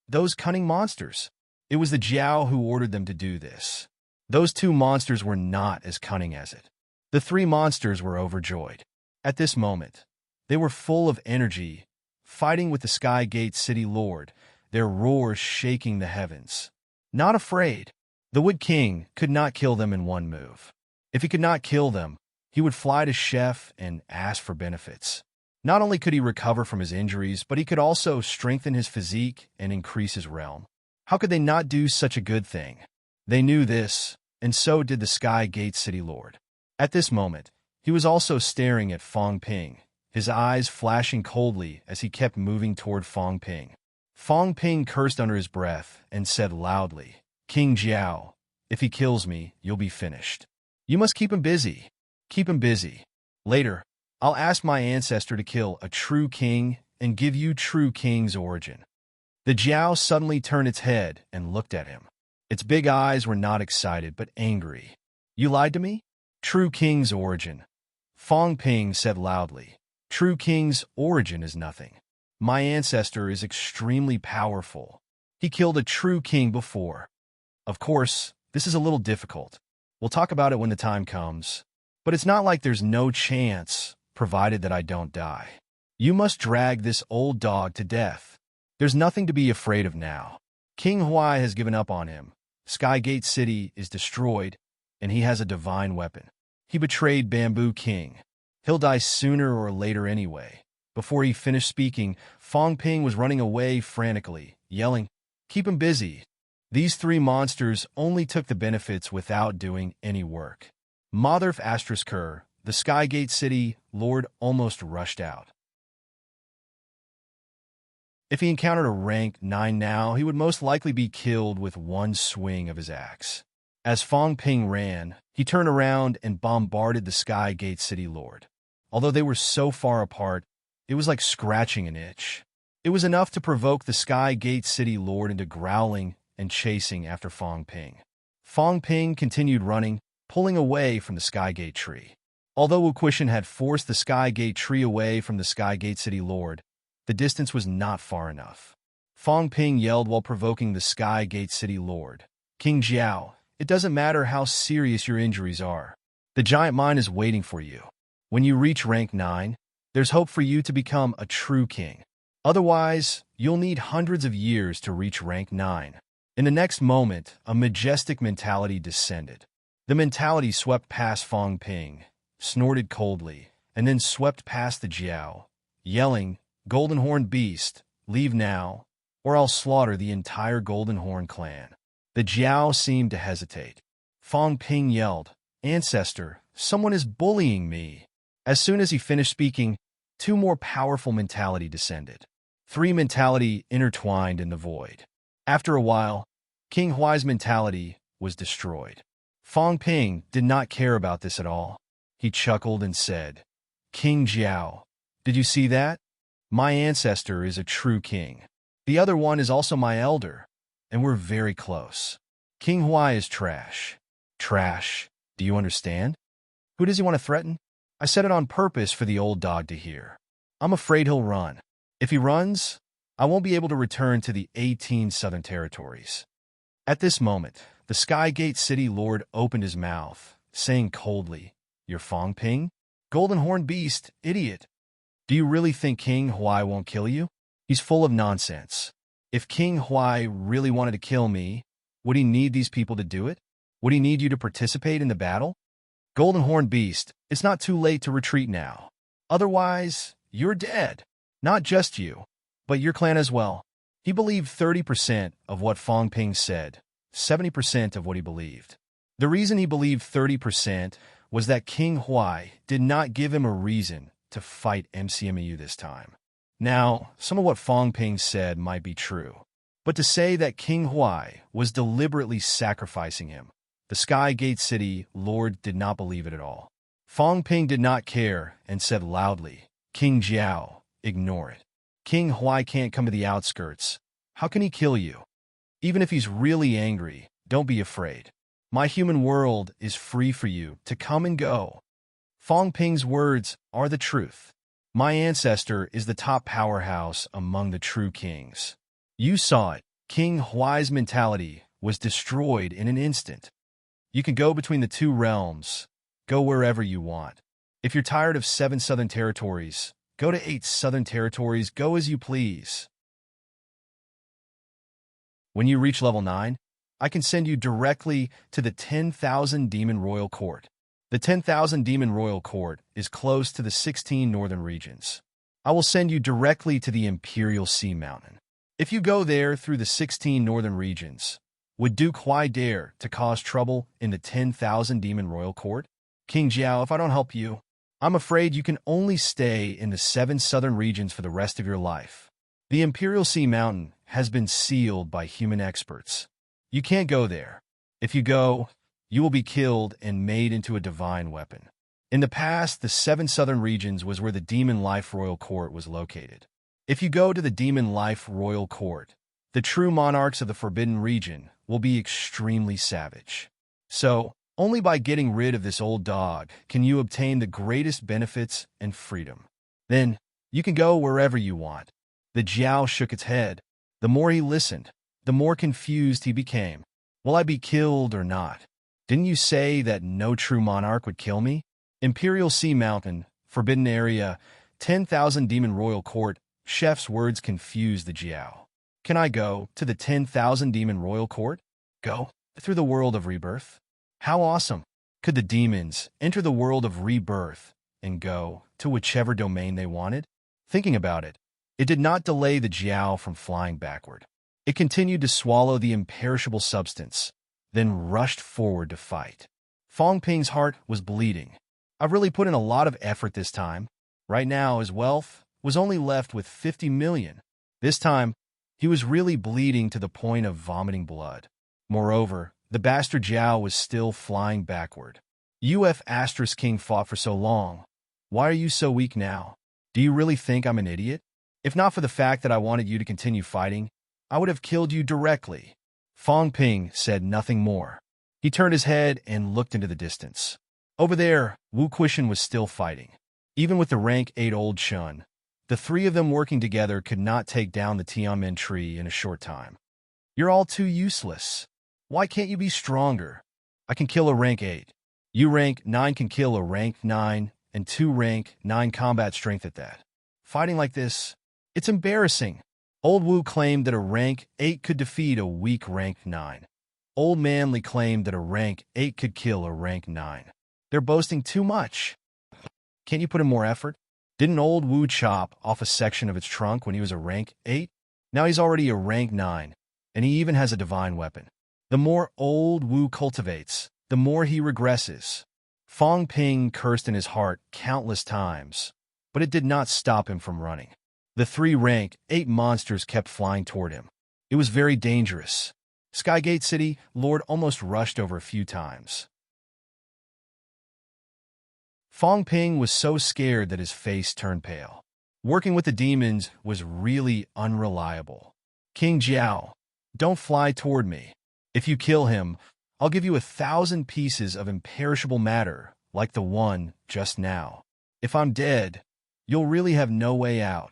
A: Those cunning monsters. It was the Jiao who ordered them to do this. Those 2 monsters were not as cunning as it. The 3 monsters were overjoyed. At this moment, they were full of energy, fighting with the Sky Gate City Lord, their roars shaking the heavens. Not afraid. The Wood King could not kill them in one move. If he could not kill them, he would fly to Chef and ask for benefits. Not only could he recover from his injuries, but he could also strengthen his physique and increase his realm. How could they not do such a good thing? They knew this, and so did the Sky Gate City Lord. At this moment, he was also staring at Fong Ping, his eyes flashing coldly as he kept moving toward Fong Ping. Fong Ping cursed under his breath and said loudly, "King Jiao, if he kills me, you'll be finished. You must keep him busy. Keep him busy. Later, I'll ask my ancestor to kill a true king and give you true king's origin." The Jiao suddenly turned its head and looked at him. Its big eyes were not excited but angry. "You lied to me? True king's origin." Fong Ping said loudly, "True king's origin is nothing. My ancestor is extremely powerful. He killed a true king before. Of course, this is a little difficult. We'll talk about it when the time comes. But it's not like there's no chance, provided that I don't die. You must drag this old dog to death. There's nothing to be afraid of now. King Huai has given up on him. Sky Gate City is destroyed, and he has a divine weapon. He betrayed Bamboo King. He'll die sooner or later anyway." Before he finished speaking, Fong Ping was running away frantically, yelling, "Keep him busy." These 3 monsters only took the benefits without doing any work. Mother Astra's Cur, the Sky Gate City Lord, almost rushed out. If he encountered a rank 9 now, he would most likely be killed with one swing of his axe. As Fong Ping ran, he turned around and bombarded the Sky Gate City Lord. Although they were so far apart, it was like scratching an itch. It was enough to provoke the Sky Gate City Lord into growling and chasing after Fong Ping. Fong Ping continued running, pulling away from the Sky Gate tree. Although Wu Quishan had forced the Sky Gate tree away from the Sky Gate City Lord, the distance was not far enough. Fong Ping yelled while provoking the Sky Gate City Lord, "King Jiao, it doesn't matter how serious your injuries are. The giant mine is waiting for you. When you reach rank 9, there's hope for you to become a true king. Otherwise, you'll need hundreds of years to reach rank 9. In the next moment, a majestic mentality descended. The mentality swept past Fong Ping, snorted coldly, and then swept past the Jiao, yelling, "Golden Horn Beast, leave now, or I'll slaughter the entire Golden Horn clan." The Jiao seemed to hesitate. Fong Ping yelled, "Ancestor, someone is bullying me." As soon as he finished speaking, 2 more powerful mentality descended. 3 mentality intertwined in the void. After a while, King Huai's mentality was destroyed. Fong Ping did not care about this at all. He chuckled and said, "King Jiao, did you see that? My ancestor is a true king. The other one is also my elder, and we're very close. King Huai is trash." "Trash? Do you understand? Who does he want to threaten?" I said it on purpose for the old dog to hear. "I'm afraid he'll run. If he runs, I won't be able to return to the 18 Southern Territories." At this moment, the Sky Gate City Lord opened his mouth, saying coldly, "You're Fong Ping? Golden Horn Beast, idiot. Do you really think King Huai won't kill you? He's full of nonsense. If King Huai really wanted to kill me, would he need these people to do it? Would he need you to participate in the battle? Golden Horn Beast, it's not too late to retreat now. Otherwise, you're dead. Not just you, but your clan as well." He believed 30% of what Fong Ping said, 70% of what he believed. The reason he believed 30% was that King Huai did not give him a reason to fight MCMU this time. Now, some of what Fong Ping said might be true, but to say that King Huai was deliberately sacrificing him, the Sky Gate City Lord did not believe it at all. Fong Ping did not care and said loudly, "King Jiao, ignore it. King Huai can't come to the outskirts. How can he kill you? Even if he's really angry, don't be afraid. My human world is free for you to come and go." Fong Ping's words are the truth. My ancestor is the top powerhouse among the true kings. You saw it. King Huai's mentality was destroyed in an instant. You can go between the two realms. Go wherever you want. If you're tired of 7 southern territories, go to 8 southern territories. Go as you please. When you reach level 9, I can send you directly to the 10,000 Demon Royal Court. The 10,000 Demon Royal Court is close to the 16 northern regions. I will send you directly to the Imperial Sea Mountain. If you go there through the 16 northern regions, would Duke Huai dare to cause trouble in the 10,000 Demon Royal Court? King Jiao, if I don't help you, I'm afraid you can only stay in the 7 southern regions for the rest of your life. The Imperial Sea Mountain has been sealed by human experts. You can't go there. If you go, you will be killed and made into a divine weapon. In the past, the 7 southern regions was where the Demon Life Royal Court was located. If you go to the Demon Life Royal Court, the true monarchs of the Forbidden Region will be extremely savage. So, only by getting rid of this old dog can you obtain the greatest benefits and freedom. Then, you can go wherever you want. The Jiao shook its head. The more he listened, the more confused he became. Will I be killed or not? Didn't you say that no true monarch would kill me? Imperial Sea Mountain, Forbidden Area, 10,000 Demon Royal Court. Chef's words confused the Jiao. Can I go to the 10,000 Demon Royal Court? Go through the world of rebirth? How awesome! Could the demons enter the world of rebirth and go to whichever domain they wanted? Thinking about it, it did not delay the Jiao from flying backward. It continued to swallow the imperishable substance, then rushed forward to fight. Fong Ping's heart was bleeding. I've really put in a lot of effort this time. Right now, his wealth was only left with 50 million. This time, he was really bleeding to the point of vomiting blood. Moreover, the bastard Jiao was still flying backward. UF** King fought for so long. Why are you so weak now? Do you really think I'm an idiot? If not for the fact that I wanted you to continue fighting, I would have killed you directly. Fong Ping said nothing more. He turned his head and looked into the distance. Over there, Wu Quishan was still fighting. Even with the rank 8 old Shun, the 3 of them working together could not take down the Tianmen tree in a short time. You're all too useless. Why can't you be stronger? I can kill a rank 8. You rank 9 can kill a rank 9, and 2 rank 9 combat strength at that. Fighting like this, it's embarrassing. Old Wu claimed that a rank 8 could defeat a weak rank 9. Old Manly claimed that a rank 8 could kill a rank 9. They're boasting too much. Can't you put in more effort? Didn't Old Wu chop off a section of its trunk when he was a rank 8? Now he's already a rank 9, and he even has a divine weapon. The more Old Wu cultivates, the more he regresses. Fong Ping cursed in his heart countless times, but it did not stop him from running. The 3 rank 8 monsters kept flying toward him. It was very dangerous. Skygate City Lord almost rushed over a few times. Fong Ping was so scared that his face turned pale. Working with the demons was really unreliable. King Jiao, don't fly toward me. If you kill him, I'll give you 1,000 pieces of imperishable matter, like the one just now. If I'm dead, you'll really have no way out.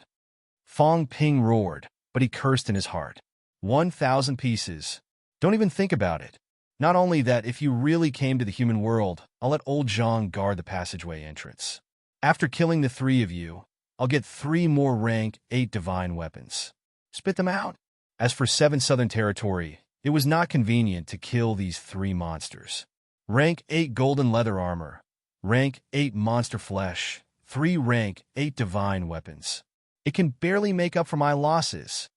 A: Fong Ping roared, but he cursed in his heart. 1,000 pieces. Don't even think about it. Not only that, if you really came to the human world, I'll let old Zhang guard the passageway entrance. After killing the 3 of you, I'll get 3 more rank 8 divine weapons. Spit them out. As for 7 southern territory, it was not convenient to kill these 3 monsters. Rank 8 golden leather armor, rank 8 monster flesh, 3 rank 8 divine weapons. It can barely make up for my losses.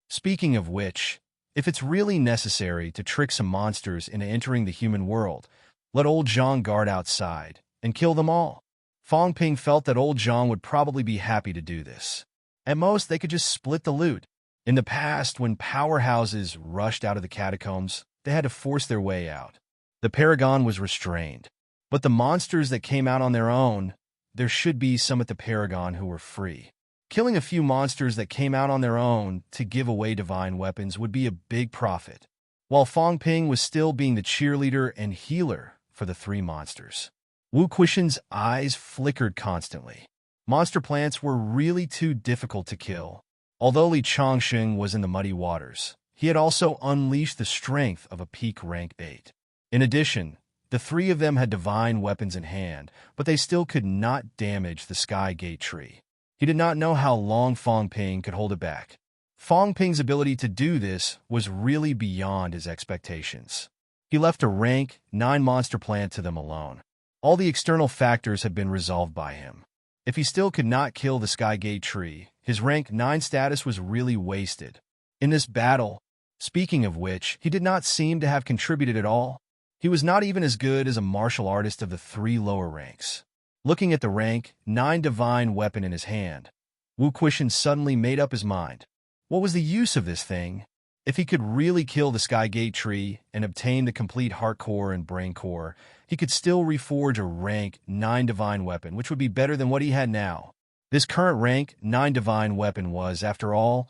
A: Speaking of which, if it's really necessary to trick some monsters into entering the human world, let old Zhang guard outside and kill them all. Fong Ping felt that old Zhang would probably be happy to do this. At most, they could just split the loot. In the past, when powerhouses rushed out of the catacombs, they had to force their way out. The Paragon was restrained. But the monsters that came out on their own, there should be some at the Paragon who were free. Killing a few monsters that came out on their own to give away divine weapons would be a big profit, while Fong Ping was still being the cheerleader and healer for the three monsters. Wu Quishan's eyes flickered constantly. Monster plants were really too difficult to kill. Although Li Chongsheng was in the muddy waters, he had also unleashed the strength of a peak rank 8. In addition, the three of them had divine weapons in hand, but they still could not damage the Sky Gate tree. He did not know how long Fong Ping could hold it back. Fong Ping's ability to do this was really beyond his expectations. He left a rank 9 monster plant to them alone. All the external factors had been resolved by him. If he still could not kill the Sky Gate tree, his rank 9 status was really wasted. In this battle, speaking of which, he did not seem to have contributed at all. He was not even as good as a martial artist of the 3 lower ranks. Looking at the rank 9 divine weapon in his hand, Wu Quishan suddenly made up his mind. What was the use of this thing? If he could really kill the Sky Gate tree and obtain the complete heart core and brain core, he could still reforge a rank 9 divine weapon, which would be better than what he had now. This current rank 9 divine weapon was, after all,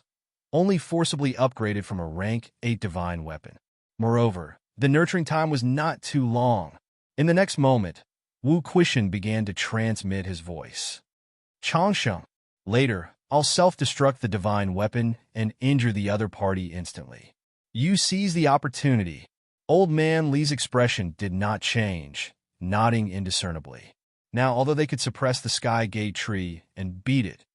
A: only forcibly upgraded from a rank 8 divine weapon. Moreover, the nurturing time was not too long. In the next moment, Wu Quishan began to transmit his voice. Chongsheng. Later, I'll self-destruct the divine weapon and injure the other party instantly. You seize the opportunity. Old man Li's expression did not change, nodding indiscernibly. Now, although they could suppress the Sky Gate tree and beat it,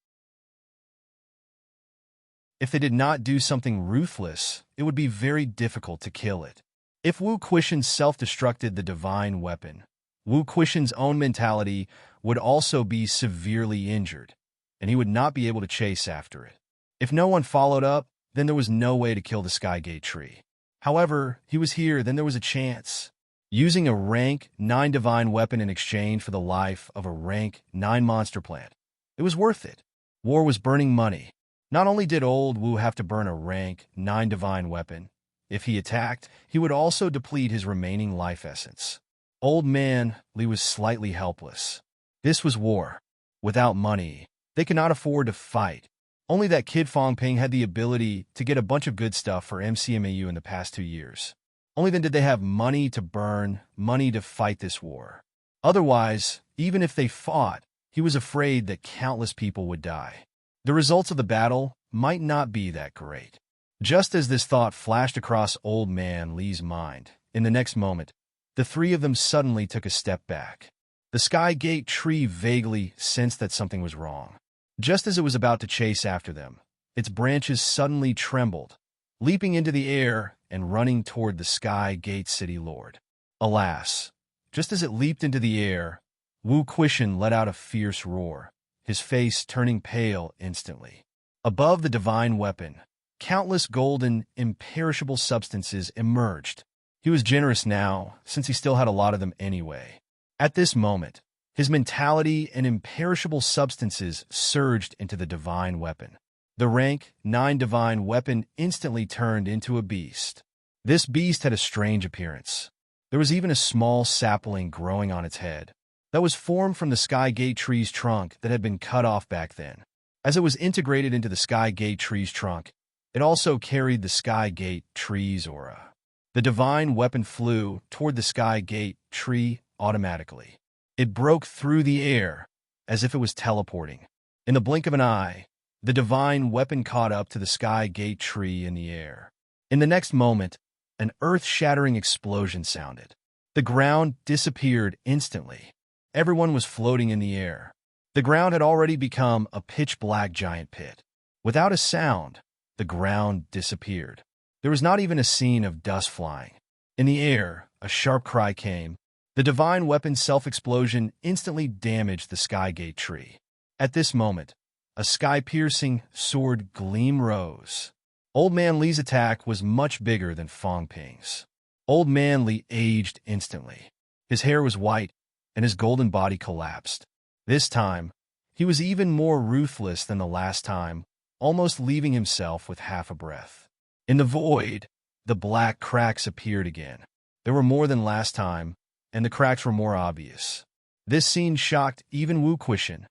A: if they did not do something ruthless, it would be very difficult to kill it. If Wu Quishan self-destructed the divine weapon, Wu Quishan's own mentality would also be severely injured, and he would not be able to chase after it. If no one followed up, then there was no way to kill the Sky Gate tree. However, he was here, then there was a chance. Using a rank 9 divine weapon in exchange for the life of a rank 9 monster plant, it was worth it. War was burning money. Not only did old Wu have to burn a rank 9 divine weapon, if he attacked, he would also deplete his remaining life essence. Old man Li was slightly helpless. This was war. Without money, they could not afford to fight. Only that kid Fong Ping had the ability to get a bunch of good stuff for MCMAU in the past 2 years. Only then did they have money to burn, money to fight this war. Otherwise, even if they fought, he was afraid that countless people would die. The results of the battle might not be that great. Just as this thought flashed across old man Li's mind, in the next moment, the three of them suddenly took a step back. The Sky Gate tree vaguely sensed that something was wrong. Just as it was about to chase after them, its branches suddenly trembled, leaping into the air and running toward the Sky Gate City Lord. Alas, just as it leaped into the air, Wu Quishan let out a fierce roar, his face turning pale instantly. Above the divine weapon, countless golden, imperishable substances emerged. He was generous now, since he still had a lot of them anyway. At this moment, his mentality and imperishable substances surged into the divine weapon. The rank 9 divine weapon instantly turned into a beast. This beast had a strange appearance. There was even a small sapling growing on its head that was formed from the Sky Gate tree's trunk that had been cut off back then. As it was integrated into the Sky Gate tree's trunk, it also carried the Sky Gate tree's aura. The divine weapon flew toward the Sky Gate tree automatically. It broke through the air as if it was teleporting. In the blink of an eye, the divine weapon caught up to the Sky Gate tree in the air. In the next moment, an earth-shattering explosion sounded. The ground disappeared instantly. Everyone was floating in the air. The ground had already become a pitch-black giant pit. Without a sound, the ground disappeared. There was not even a scene of dust flying. In the air, a sharp cry came. The divine weapon's self-explosion instantly damaged the Sky Gate tree. At this moment, a sky-piercing sword gleam rose. Old Man Li's attack was much bigger than Fong Ping's. Old Man Li aged instantly. His hair was white, and his golden body collapsed. This time, he was even more ruthless than the last time almost leaving himself with half a breath. In the void, the black cracks appeared again. There were more than last time, and the cracks were more obvious. This scene shocked even Wu Quishan.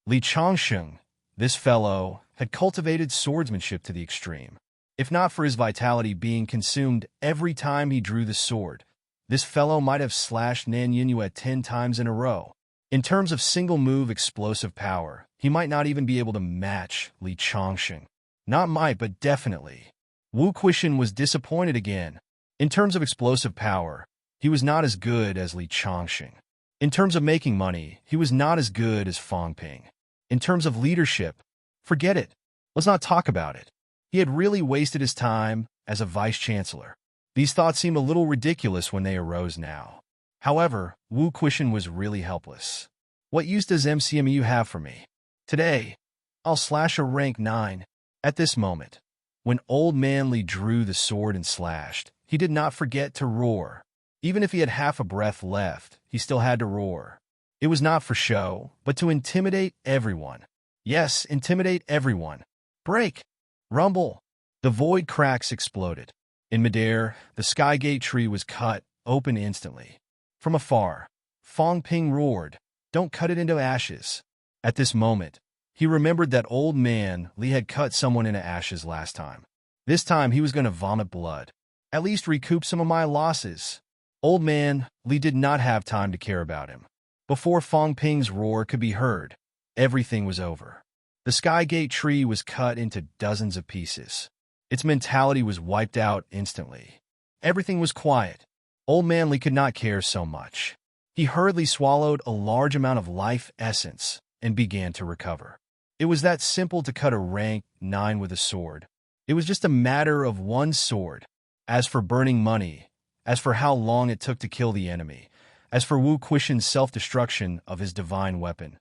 A: Li Changsheng, this fellow, had cultivated swordsmanship to the extreme. If not for his vitality being consumed every time he drew the sword, this fellow might have slashed Nan Yinyu 10 times in a row. In terms of single-move explosive power, he might not even be able to match Li Changsheng. Not might, but definitely. Wu Quishan was disappointed again. In terms of explosive power, he was not as good as Li Changsheng. In terms of making money, he was not as good as Fang Ping. In terms of leadership, forget it. Let's not talk about it. He had really wasted his time as a vice-chancellor. These thoughts seemed a little ridiculous when they arose now. However, Wu Quishan was really helpless. What use does MCMU have for me? Today, I'll slash a rank 9. At this moment, when Old Man Li drew the sword and slashed, he did not forget to roar. Even if he had half a breath left, he still had to roar. It was not for show, but to intimidate everyone. Yes, intimidate everyone. Break! Rumble! The void cracks exploded. In midair, the Skygate tree was cut open instantly. From afar, Fang Ping roared, "Don't cut it into ashes." At this moment, he remembered that Old Man Li had cut someone into ashes last time. This time he was going to vomit blood. At least recoup some of my losses. Old Man Li did not have time to care about him. Before Fang Ping's roar could be heard, everything was over. The Skygate tree was cut into dozens of pieces. Its mentality was wiped out instantly. Everything was quiet. Old Man Li could not care so much. He hurriedly swallowed a large amount of life essence and began to recover. It was that simple to cut a rank 9 with a sword. It was just a matter of one sword. As for burning money, as for how long it took to kill the enemy, as for Wu Quishan's self-destruction of his divine weapon,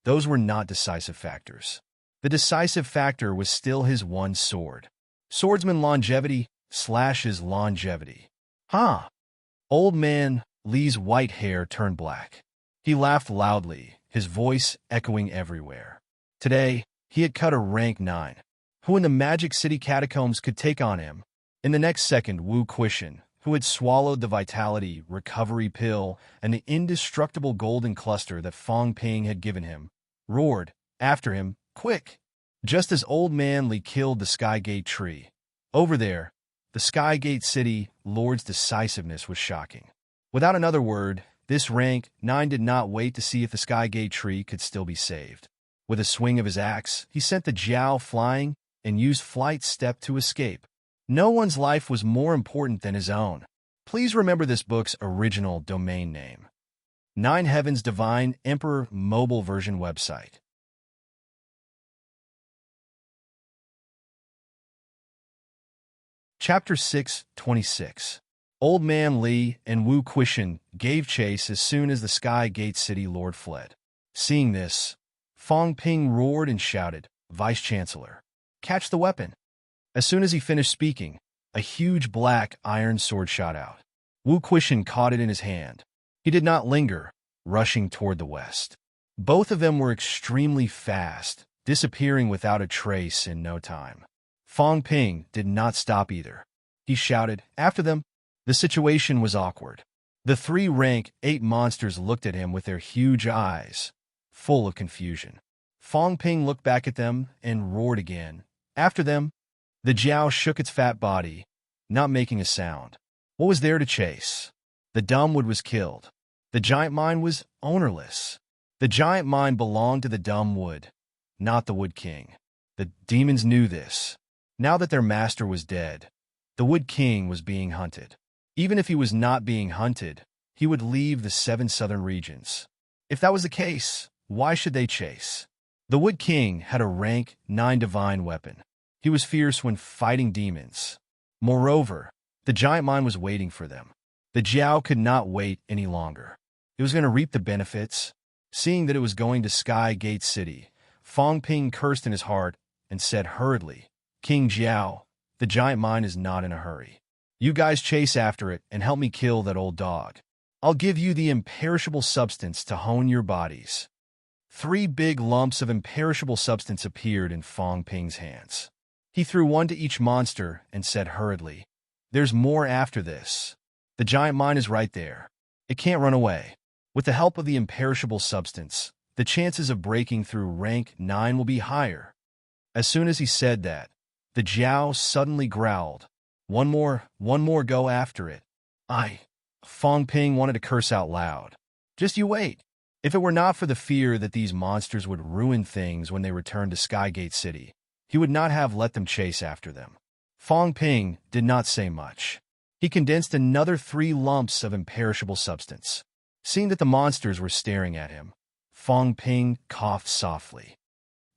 A: those were not decisive factors. The decisive factor was still his one sword. Swordsman longevity slashes longevity. Huh? Old Man Li's white hair turned black. He laughed loudly, his voice echoing everywhere. Today, he had cut a rank 9. Who in the Magic City catacombs could take on him? In the next second, Wu Quishan, who had swallowed the vitality recovery pill and the indestructible golden cluster that Fang Ping had given him, roared after him, "Quick!" Just as Old Man Li killed the Skygate tree. Over there, the Skygate City Lord's decisiveness was shocking. Without another word, this rank 9 did not wait to see if the Skygate tree could still be saved. With a swing of his axe, he sent the Jiao flying and used flight step to escape. No one's life was more important than his own. Please remember this book's original domain name. 9 Heavens Divine Emperor mobile version website. Chapter 6:26. Old Man Li and Wu Quishan gave chase as soon as the Skygate City Lord fled. Seeing this, Fang Ping roared and shouted, "Vice-Chancellor, catch the weapon!" As soon as he finished speaking, a huge black iron sword shot out. Wu Quishan caught it in his hand. He did not linger, rushing toward the west. Both of them were extremely fast, disappearing without a trace in no time. Fang Ping did not stop either. He shouted, "After them!" The situation was awkward. The 3 rank 8 monsters looked at him with their huge eyes, full of confusion. Fang Ping looked back at them and roared again, "After them!" The Jiao shook its fat body, not making a sound. What was there to chase? The Dumbwood was killed. The giant mine was ownerless. The giant mine belonged to the Dumbwood, not the Wood King. The demons knew this. Now that their master was dead, the Wood King was being hunted. Even if he was not being hunted, he would leave the 7 southern regions. If that was the case, why should they chase? The Wood King had a rank 9 divine weapon. He was fierce when fighting demons. Moreover, the giant mine was waiting for them. The Jiao could not wait any longer. It was going to reap the benefits. Seeing that it was going to Skygate City, Fang Ping cursed in his heart and said hurriedly, "King Jiao, the giant mine is not in a hurry. You guys chase after it and help me kill that old dog. I'll give you the imperishable substance to hone your bodies." 3 big lumps of imperishable substance appeared in Fong Ping's hands. He threw one to each monster and said hurriedly, "There's more after this. The giant mine is right there. It can't run away. With the help of the imperishable substance, the chances of breaking through rank 9 will be higher." As soon as he said that, the Jiao suddenly growled, one more, go after it." Fong Ping wanted to curse out loud. Just you wait. If it were not for the fear that these monsters would ruin things when they returned to Skygate City, he would not have let them chase after them. Fong Ping did not say much. He condensed another 3 lumps of imperishable substance. Seeing that the monsters were staring at him, Fong Ping coughed softly.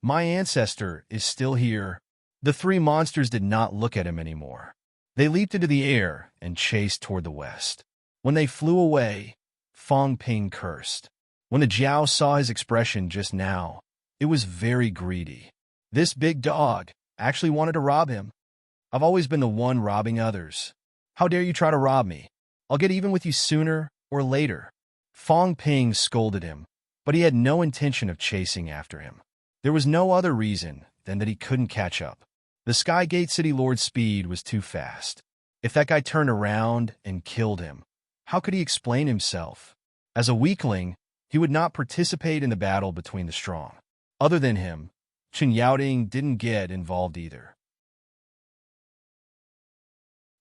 A: "My ancestor is still here." The 3 monsters did not look at him anymore. They leaped into the air and chased toward the west. When they flew away, Fong Ping cursed. When the Jiao saw his expression just now, it was very greedy. This big dog actually wanted to rob him. "I've always been the one robbing others. How dare you try to rob me? I'll get even with you sooner or later." Fong Ping scolded him, but he had no intention of chasing after him. There was no other reason than that he couldn't catch up. The Skygate City Lord's speed was too fast. If that guy turned around and killed him, how could he explain himself? As a weakling, he would not participate in the battle between the strong. Other than him, Chen Yaoding didn't get involved either.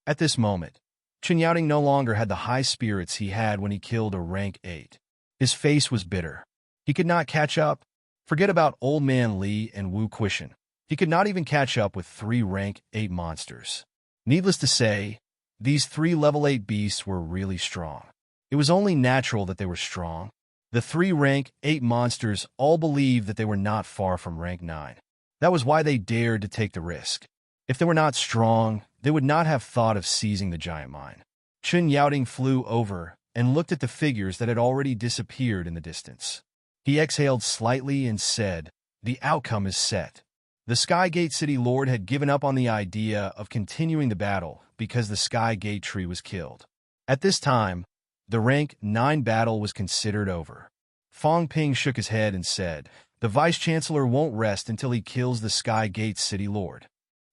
A: At this moment, Chen Yaoding no longer had the high spirits he had when he killed a rank 8. His face was bitter. He could not catch up. Forget about Old Man Li and Wu Quishan. He could not even catch up with 3 rank 8 monsters. Needless to say, these 3 level 8 beasts were really strong. It was only natural that they were strong. The 3 rank 8 monsters all believed that they were not far from rank 9. That was why they dared to take the risk. If they were not strong, they would not have thought of seizing the giant mine. Chen Yaoding flew over and looked at the figures that had already disappeared in the distance. He exhaled slightly and said, "The outcome is set." The Skygate City Lord had given up on the idea of continuing the battle because the Skygate tree was killed. At this time, the rank 9 battle was considered over. Fong Ping shook his head and said, "The Vice-Chancellor won't rest until he kills the Skygate City Lord.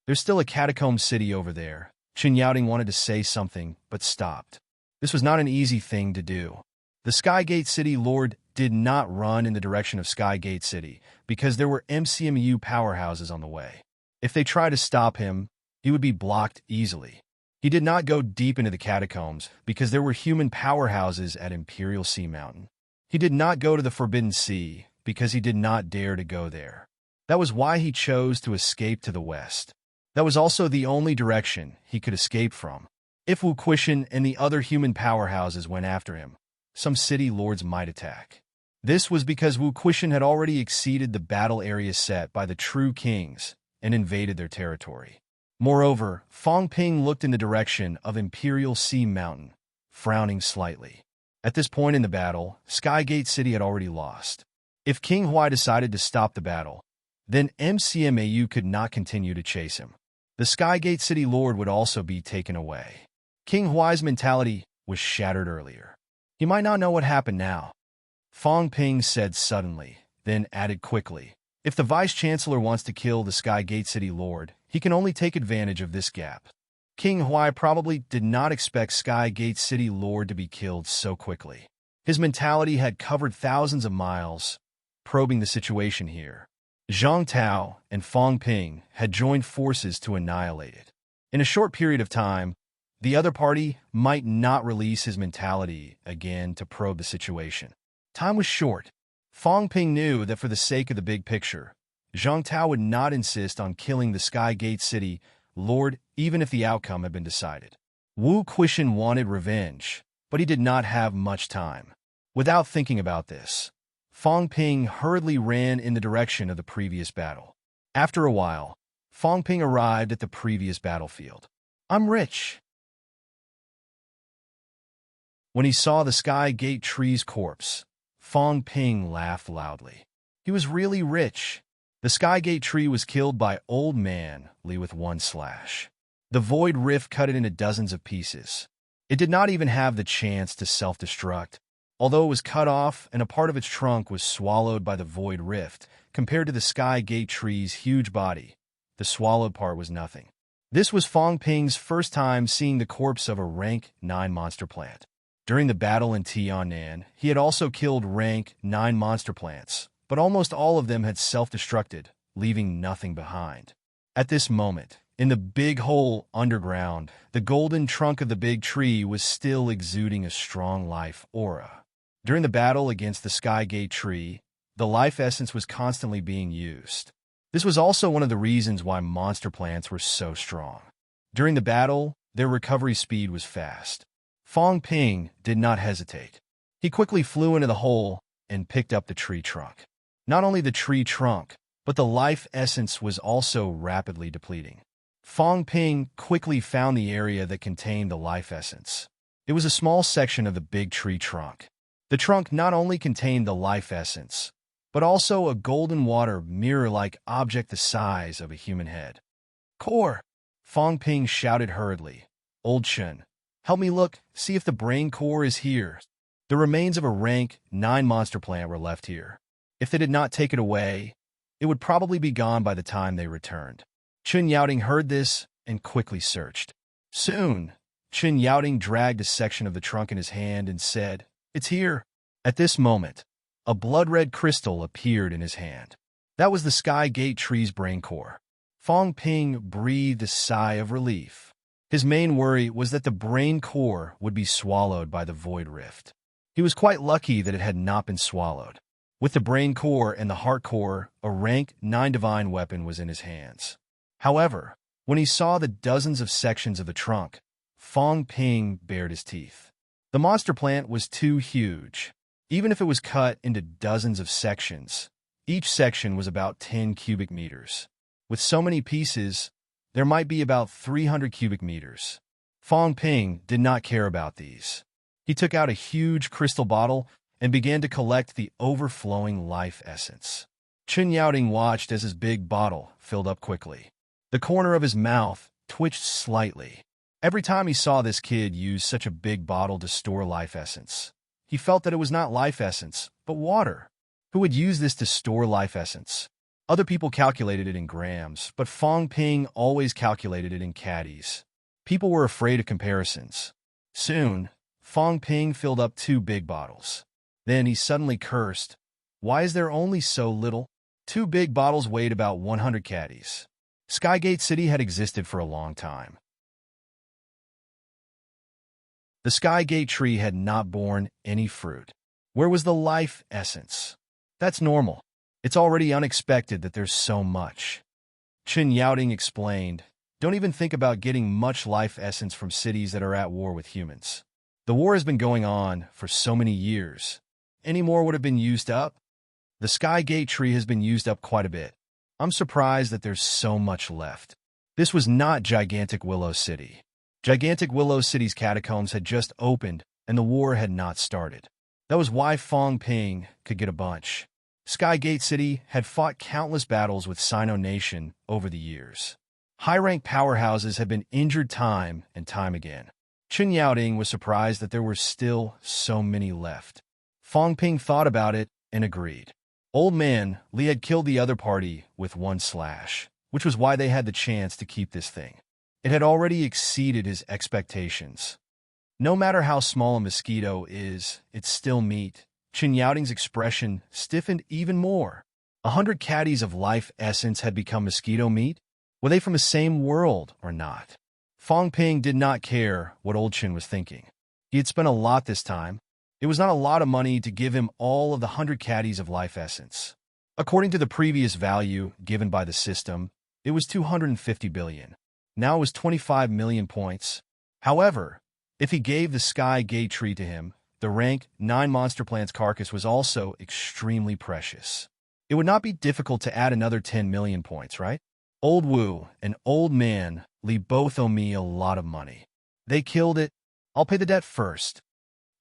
A: There's still a catacomb city over there." Chen Yaoding wanted to say something, but stopped. This was not an easy thing to do. The Skygate City Lord did not run in the direction of Skygate City because there were MCMU powerhouses on the way. If they tried to stop him, he would be blocked easily. He did not go deep into the catacombs because there were human powerhouses at Imperial Sea Mountain. He did not go to the Forbidden Sea because he did not dare to go there. That was why he chose to escape to the west. That was also the only direction he could escape from. If Wu Quishan and the other human powerhouses went after him, some city lords might attack. This was because Wu Quishan had already exceeded the battle area set by the true kings and invaded their territory. Moreover, Fong Ping looked in the direction of Imperial Sea Mountain, frowning slightly. At this point in the battle, Skygate City had already lost. If King Huai decided to stop the battle, then MCMAU could not continue to chase him. The Skygate City Lord would also be taken away. King Huai's mentality was shattered earlier. He might not know what happened now. Fong Ping said suddenly, then added quickly, "If the Vice-Chancellor wants to kill the Skygate City Lord, he can only take advantage of this gap." King Huai probably did not expect Skygate City Lord to be killed so quickly. His mentality had covered thousands of miles, probing the situation here. Zhang Tao and Fong Ping had joined forces to annihilate it. In a short period of time, the other party might not release his mentality again to probe the situation. Time was short. Fong Ping knew that for the sake of the big picture, Zhang Tao would not insist on killing the Skygate City Lord even if the outcome had been decided. Wu Quishan wanted revenge, but he did not have much time. Without thinking about this, Fong Ping hurriedly ran in the direction of the previous battle. After a while, Fong Ping arrived at the previous battlefield. "I'm rich." When he saw the Skygate tree's corpse, Fong Ping laughed loudly. He was really rich. The Skygate tree was killed by Old Man Li with 1 slash. The Void Rift cut it into dozens of pieces. It did not even have the chance to self-destruct. Although it was cut off and a part of its trunk was swallowed by the void rift, compared to the sky gate tree's huge body, the swallowed part was nothing. This was Fong Ping's first time seeing the corpse of a rank 9 monster plant. During the battle in Tiannan, he had also killed rank 9 monster plants, but almost all of them had self-destructed, leaving nothing behind. At this moment, in the big hole underground, the golden trunk of the big tree was still exuding a strong life aura. During the battle against the Sky Gate tree, the life essence was constantly being used. This was also one of the reasons why monster plants were so strong. During the battle, their recovery speed was fast. Fong Ping did not hesitate. He quickly flew into the hole and picked up the tree trunk. Not only the tree trunk, but the life essence was also rapidly depleting. Fong Ping quickly found the area that contained the life essence. It was a small section of the big tree trunk. The trunk not only contained the life essence, but also a golden water mirror-like object the size of a human head. Core! Fong Ping shouted hurriedly. Old Chen, help me look, see if the brain core is here. The remains of a rank 9 monster plant were left here. If they did not take it away, it would probably be gone by the time they returned. Chen Yaoting heard this and quickly searched. Soon, Chen Yaoting dragged a section of the trunk in his hand and said, "It's here." At this moment, a blood-red crystal appeared in his hand. That was the Sky Gate tree's brain core. Fong Ping breathed a sigh of relief. His main worry was that the brain core would be swallowed by the void rift. He was quite lucky that it had not been swallowed. With the brain core and the heart core, a rank 9 divine weapon was in his hands. However, when he saw the dozens of sections of the trunk, Fong Ping bared his teeth. The monster plant was too huge. Even if it was cut into dozens of sections, each section was about 10 cubic meters. With so many pieces, there might be about 300 cubic meters. Fong Ping did not care about these. He took out a huge crystal bottle and began to collect the overflowing life essence. Chen Yaoting watched as his big bottle filled up quickly. The corner of his mouth twitched slightly. Every time he saw this kid use such a big bottle to store life essence, he felt that it was not life essence, but water. Who would use this to store life essence? Other people calculated it in grams, but Fong Ping always calculated it in caddies. People were afraid of comparisons. Soon, Fong Ping filled up 2 big bottles. Then he suddenly cursed. Why is there only so little? 2 big bottles weighed about 100 caddies. Skygate City had existed for a long time. The Skygate tree had not borne any fruit. Where was the life essence? That's normal. It's already unexpected that there's so much. Chen Yaoting explained, don't even think about getting much life essence from cities that are at war with humans. The war has been going on for so many years. Any more would have been used up? The Skygate tree has been used up quite a bit. I'm surprised that there's so much left. This was not Gigantic Willow City. Gigantic Willow City's catacombs had just opened, and the war had not started. That was why Fong Ping could get a bunch. Skygate City had fought countless battles with Sino Nation over the years. High-rank powerhouses had been injured time and time again. Chen Yaoting was surprised that there were still so many left. Fong Ping thought about it and agreed. Old Man Li had killed the other party with 1 slash, which was why they had the chance to keep this thing. It had already exceeded his expectations. No matter how small a mosquito is, it's still meat. Chen Yaoting's expression stiffened even more. 100 caddies of life essence had become mosquito meat? Were they from the same world or not? Fong Ping did not care what Old Chen was thinking. He had spent a lot this time. It was not a lot of money to give him all of the 100 caddies of life essence. According to the previous value given by the system, it was 250 billion. Now it was 25 million points. However, if he gave the Sky Gate tree to him, the rank 9 monster plant's carcass was also extremely precious. It would not be difficult to add another 10 million points, right? Old Wu and Old Man Li both owe me a lot of money. They killed it. I'll pay the debt first.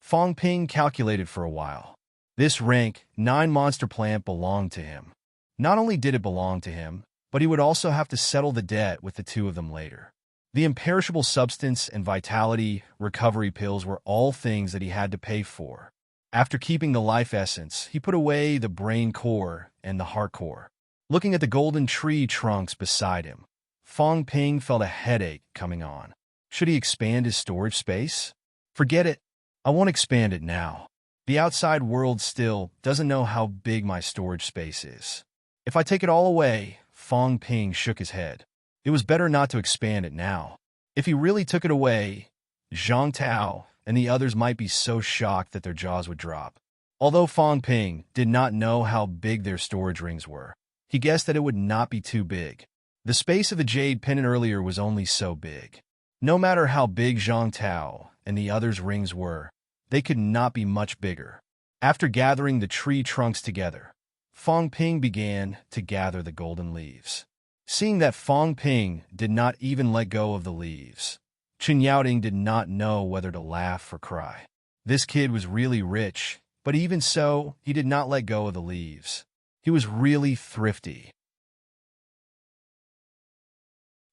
A: Fong Ping calculated for a while. This rank 9 monster plant belonged to him. Not only did it belong to him, but he would also have to settle the debt with the 2 of them later. The imperishable substance and vitality recovery pills were all things that he had to pay for. After keeping the life essence, he put away the brain core and the heart core. Looking at the golden tree trunks beside him, Fong Ping felt a headache coming on. Should he expand his storage space? Forget it. I won't expand it now. The outside world still doesn't know how big my storage space is. If I take it all away, Fong Ping shook his head. It was better not to expand it now. If he really took it away, Zhang Tao and the others might be so shocked that their jaws would drop. Although Fong Ping did not know how big their storage rings were, he guessed that it would not be too big. The space of the jade pendant earlier was only so big. No matter how big Zhang Tao and the others' rings were, they could not be much bigger. After gathering the tree trunks together, Fong Ping began to gather the golden leaves. Seeing that Fong Ping did not even let go of the leaves, Chen Yaoding did not know whether to laugh or cry. This kid was really rich, but even so, he did not let go of the leaves. He was really thrifty.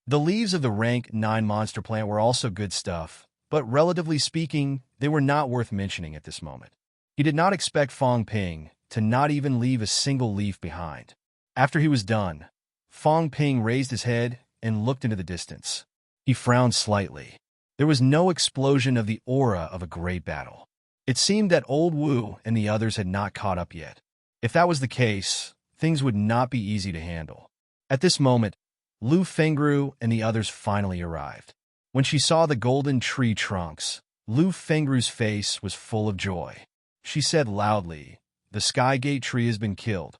A: The leaves of the rank 9 monster plant were also good stuff, but relatively speaking, they were not worth mentioning at this moment. He did not expect Fong Ping to not even leave a single leaf behind. After he was done, Fong Ping raised his head and looked into the distance. He frowned slightly. There was no explosion of the aura of a great battle. It seemed that Old Wu and the others had not caught up yet. If that was the case, things would not be easy to handle. At this moment, Lu Fengru and the others finally arrived. When she saw the golden tree trunks, Lu Fengru's face was full of joy. She said loudly, "The Sky Gate tree has been killed."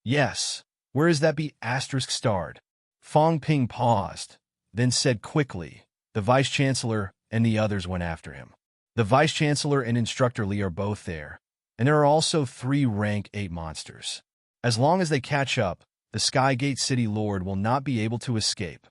A: "Yes, where is that be asterisk starred?" Fong Ping paused, then said quickly, "The Vice-Chancellor and the others went after him. The Vice-Chancellor and Instructor Li are both there, and there are also 3 rank 8 monsters. As long as they catch up, the Sky Gate City Lord will not be able to escape."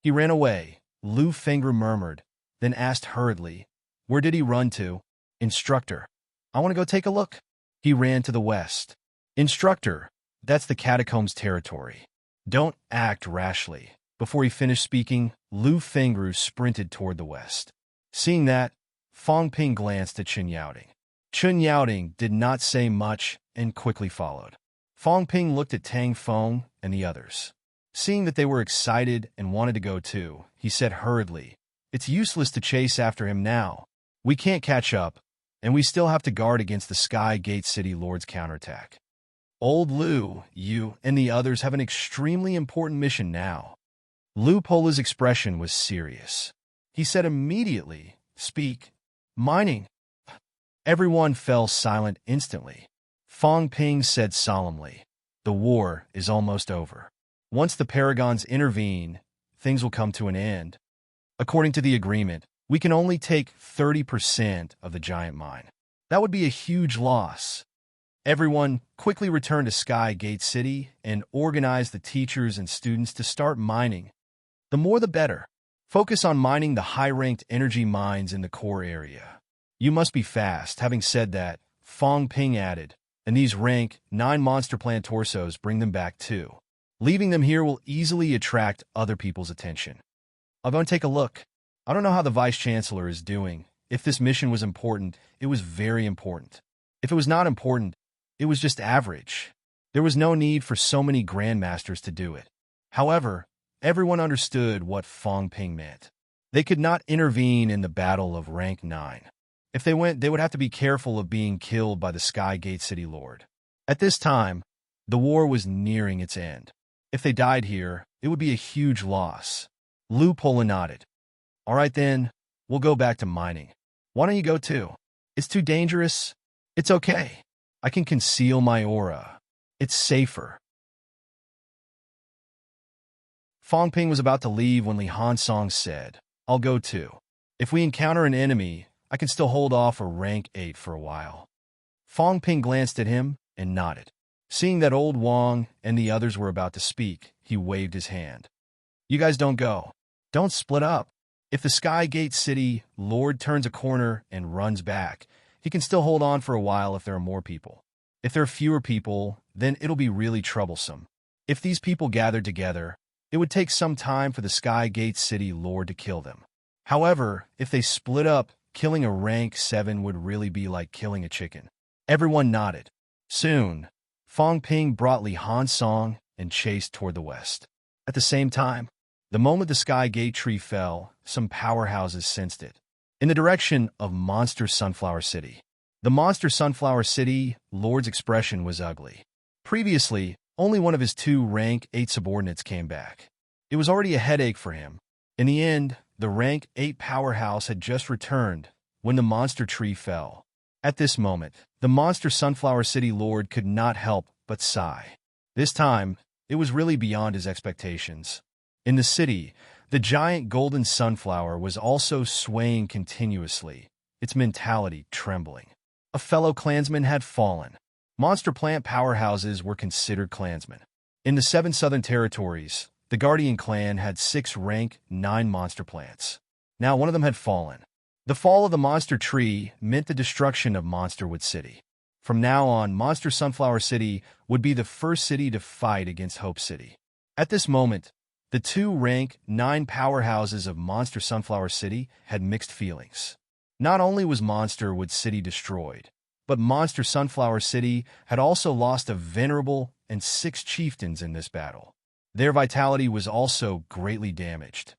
A: "He ran away," Lu Fengru murmured, then asked hurriedly, "Where did he run to?" "Instructor, I want to go take a look." "He ran to the west." "Instructor, that's the catacombs territory. Don't act rashly." Before he finished speaking, Lu Fengru sprinted toward the west. Seeing that, Fong Ping glanced at Chen Yaoding. Chen Yaoding did not say much and quickly followed. Fong Ping looked at Tang Feng and the others. Seeing that they were excited and wanted to go too, he said hurriedly, "It's useless to chase after him now. We can't catch up, and we still have to guard against the Sky Gate City Lord's counterattack. Old Lu, you, and the others have an extremely important mission now." Lu Pola's expression was serious. He said immediately, "Speak. Mining." Everyone fell silent instantly. Fong Ping said solemnly, "The war is almost over. Once the Paragons intervene, things will come to an end. According to the agreement, we can only take 30% of the giant mine. That would be a huge loss." Everyone quickly returned to Sky Gate City and organized the teachers and students to start mining. The more the better. Focus on mining the high-ranked energy mines in the core area. You must be fast. Having said that, Fong Ping added, "And these rank 9 monster plant torsos, bring them back too. Leaving them here will easily attract other people's attention." "I'll go and take a look. I don't know how the Vice-Chancellor is doing. If this mission was important, it was very important. If it was not important, it was just average. There was no need for so many grandmasters to do it." However, everyone understood what Fong Ping meant. They could not intervene in the battle of rank 9. If they went, they would have to be careful of being killed by the Sky Gate City Lord. At this time, the war was nearing its end. If they died here, it would be a huge loss. Lu Pola nodded. "All right then, we'll go back to mining. Why don't you go too? It's too dangerous." "It's okay. I can conceal my aura. It's safer." Fong Ping was about to leave when Li Hansong said, "I'll go too. If we encounter an enemy, I can still hold off a rank 8 for a while." Fong Ping glanced at him and nodded. Seeing that old Wang and the others were about to speak, he waved his hand. "You guys don't go. Don't split up. If the Sky Gate City Lord turns a corner and runs back, he can still hold on for a while if there are more people. If there are fewer people, then it'll be really troublesome. If these people gathered together, it would take some time for the Sky Gate City Lord to kill them. However, if they split up, killing a rank 7 would really be like killing a chicken. Everyone nodded. Soon, Fong Ping brought Li Han Song and chased toward the west. At the same time, the moment the Sky Gate tree fell, some powerhouses sensed it. In the direction of Monster Sunflower City. The Monster Sunflower City Lord's expression was ugly. Previously, only one of his 2 rank 8 subordinates came back. It was already a headache for him. In the end, the rank 8 powerhouse had just returned when the monster tree fell. At this moment, the Monster Sunflower City Lord could not help but sigh. This time, it was really beyond his expectations. In the city, the giant golden sunflower was also swaying continuously, its mentality trembling. A fellow clansman had fallen. Monster plant powerhouses were considered clansmen. In the 7 southern territories, the Guardian clan had 6 rank 9 monster plants. Now one of them had fallen. The fall of the monster tree meant the destruction of Monsterwood City. From now on, Monster Sunflower City would be the first city to fight against Hope City. At this moment, the 2 rank 9 powerhouses of Monster Sunflower City had mixed feelings. Not only was Monsterwood City destroyed, but Monster Sunflower City had also lost a venerable and 6 chieftains in this battle. Their vitality was also greatly damaged.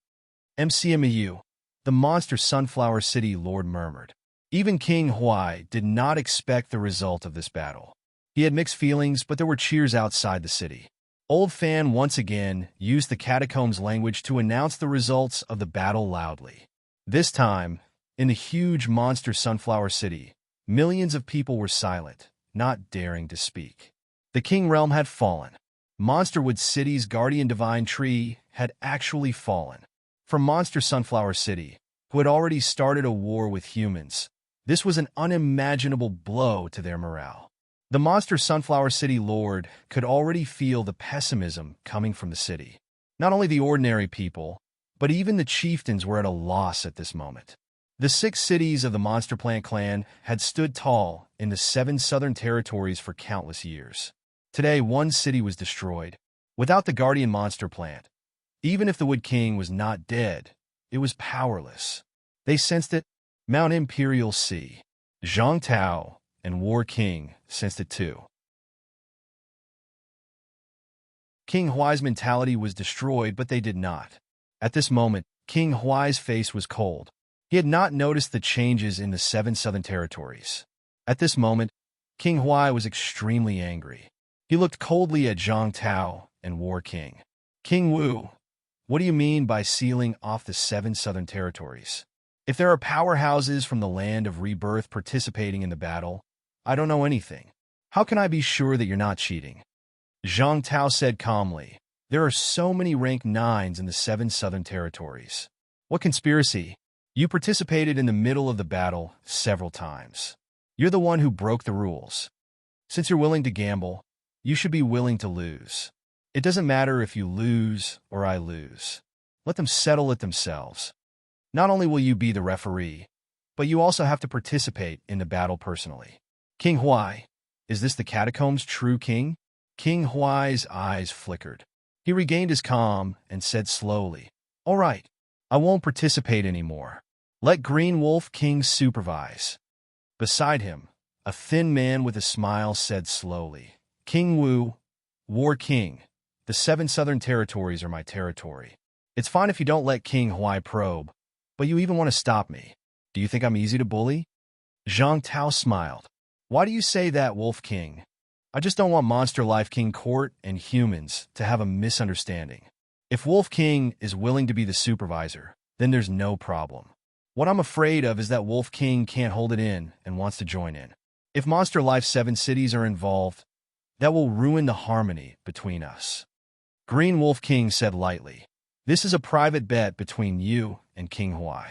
A: MCMU, the Monster Sunflower City Lord murmured. Even King Huai did not expect the result of this battle. He had mixed feelings, but there were cheers outside the city. Old Fan once again used the catacombs language to announce the results of the battle loudly. This time, in the huge Monster Sunflower City, millions of people were silent, not daring to speak. The King Realm had fallen. Monsterwood City's guardian divine tree had actually fallen. From Monster Sunflower City, who had already started a war with humans, this was an unimaginable blow to their morale. The Monster Sunflower City Lord could already feel the pessimism coming from the city. Not only the ordinary people, but even the chieftains were at a loss at this moment. The 6 cities of the Monster Plant clan had stood tall in the 7 southern territories for countless years. Today, 1 city was destroyed. Without the Guardian Monster Plant, even if the Wood King was not dead, it was powerless. They sensed it. Mount Imperial Sea, Zhang Tao, and War King sensed it too. King Huai's mentality was destroyed, but they did not. At this moment, King Huai's face was cold. He had not noticed the changes in the 7 southern territories. At this moment, King Huai was extremely angry. He looked coldly at Zhang Tao and War King. King Wu, what do you mean by sealing off the 7 southern territories? If there are powerhouses from the land of rebirth participating in the battle, I don't know anything. How can I be sure that you're not cheating? Zhang Tao said calmly. There are so many rank 9s in the 7 southern territories. What conspiracy? You participated in the middle of the battle several times. You're the one who broke the rules. Since you're willing to gamble, you should be willing to lose. It doesn't matter if you lose or I lose. Let them settle it themselves. Not only will you be the referee, but you also have to participate in the battle personally. King Huai, is this the catacombs' true king? King Huai's eyes flickered. He regained his calm and said slowly, All right, I won't participate anymore. Let Green Wolf King supervise. Beside him, a thin man with a smile said slowly, King Wu, War King, the 7 southern territories are my territory. It's fine if you don't let King Huai probe, but you even want to stop me. Do you think I'm easy to bully? Zhang Tao smiled. Why do you say that, Wolf King? I just don't want Monster Life King Court and humans to have a misunderstanding. If Wolf King is willing to be the supervisor, then there's no problem. What I'm afraid of is that Wolf King can't hold it in and wants to join in. If Monster Life 7 cities are involved, that will ruin the harmony between us. Green Wolf King said lightly, This is a private bet between you and King Huai.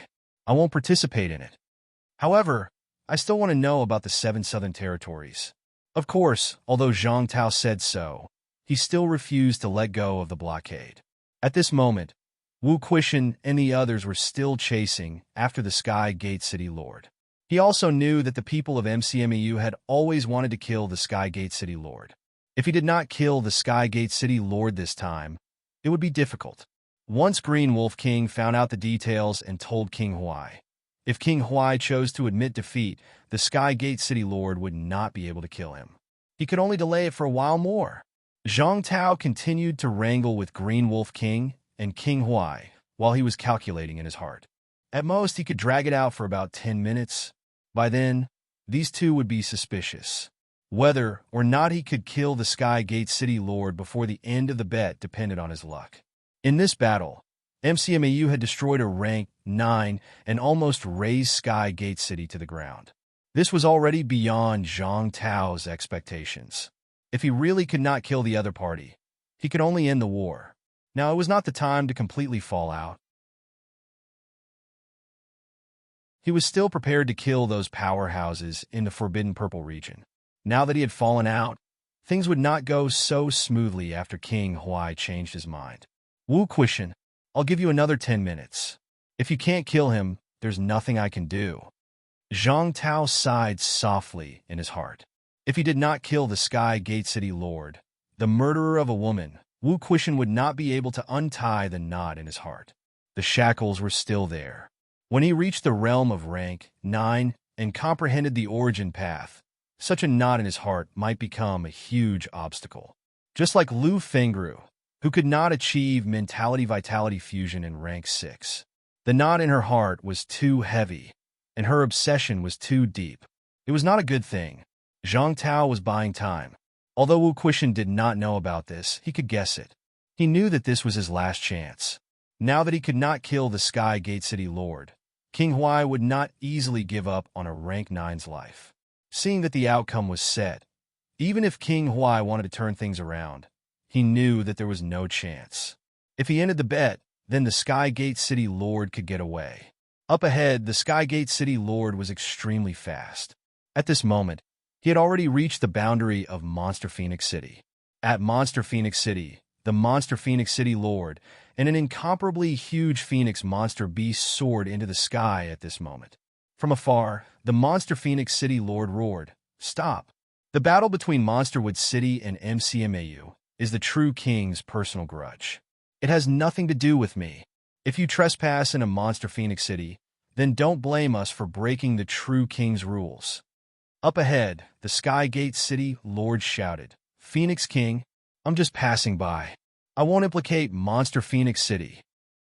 A: I won't participate in it. However, I still want to know about the 7 southern territories. Of course, although Zhang Tao said so, he still refused to let go of the blockade. At this moment, Wu Quishan and the others were still chasing after the Sky Gate City Lord. He also knew that the people of MCMEU had always wanted to kill the Sky Gate City Lord. If he did not kill the Sky Gate City Lord this time, it would be difficult. Once Green Wolf King found out the details and told King Huai, If King Huai chose to admit defeat, the Sky Gate City Lord would not be able to kill him. He could only delay it for a while more. Zhang Tao continued to wrangle with Green Wolf King and King Huai while he was calculating in his heart. At most, he could drag it out for about 10 minutes. By then, these two would be suspicious. Whether or not he could kill the Sky Gate City Lord before the end of the bet depended on his luck. In this battle, MCMAU had destroyed a rank 9 and almost razed Sky Gate City to the ground. This was already beyond Zhang Tao's expectations. If he really could not kill the other party, he could only end the war. Now, it was not the time to completely fall out. He was still prepared to kill those powerhouses in the Forbidden Purple region. Now that he had fallen out, things would not go so smoothly after King Huai changed his mind. Wu Quishan, I'll give you another 10 minutes. If you can't kill him, there's nothing I can do. Zhang Tao sighed softly in his heart. If he did not kill the Sky Gate City Lord, the murderer of a woman, Wu Quishan would not be able to untie the knot in his heart. The shackles were still there. When he reached the realm of rank 9 and comprehended the origin path, such a knot in his heart might become a huge obstacle. Just like Lu Fengru, who could not achieve mentality-vitality fusion in rank 6. The knot in her heart was too heavy, and her obsession was too deep. It was not a good thing. Zhang Tao was buying time. Although Wu Quishan did not know about this, he could guess it. He knew that this was his last chance. Now that he could not kill the Sky Gate City Lord, King Huai would not easily give up on a rank 9's life. Seeing that the outcome was set, even if King Huai wanted to turn things around, he knew that there was no chance. If he ended the bet, then the Sky Gate City Lord could get away. Up ahead, the Sky Gate City Lord was extremely fast. At this moment, he had already reached the boundary of Monster Phoenix City. At Monster Phoenix City, the Monster Phoenix City Lord and an incomparably huge phoenix monster beast soared into the sky at this moment. From afar, the Monster Phoenix City Lord roared, "Stop!" The battle between Monsterwood City and MCMAU is the true king's personal grudge. It has nothing to do with me. If you trespass in a Monster Phoenix City, then don't blame us for breaking the true king's rules. Up ahead, the Sky Gate City Lord shouted, "Phoenix King, I'm just passing by. I won't implicate Monster Phoenix City."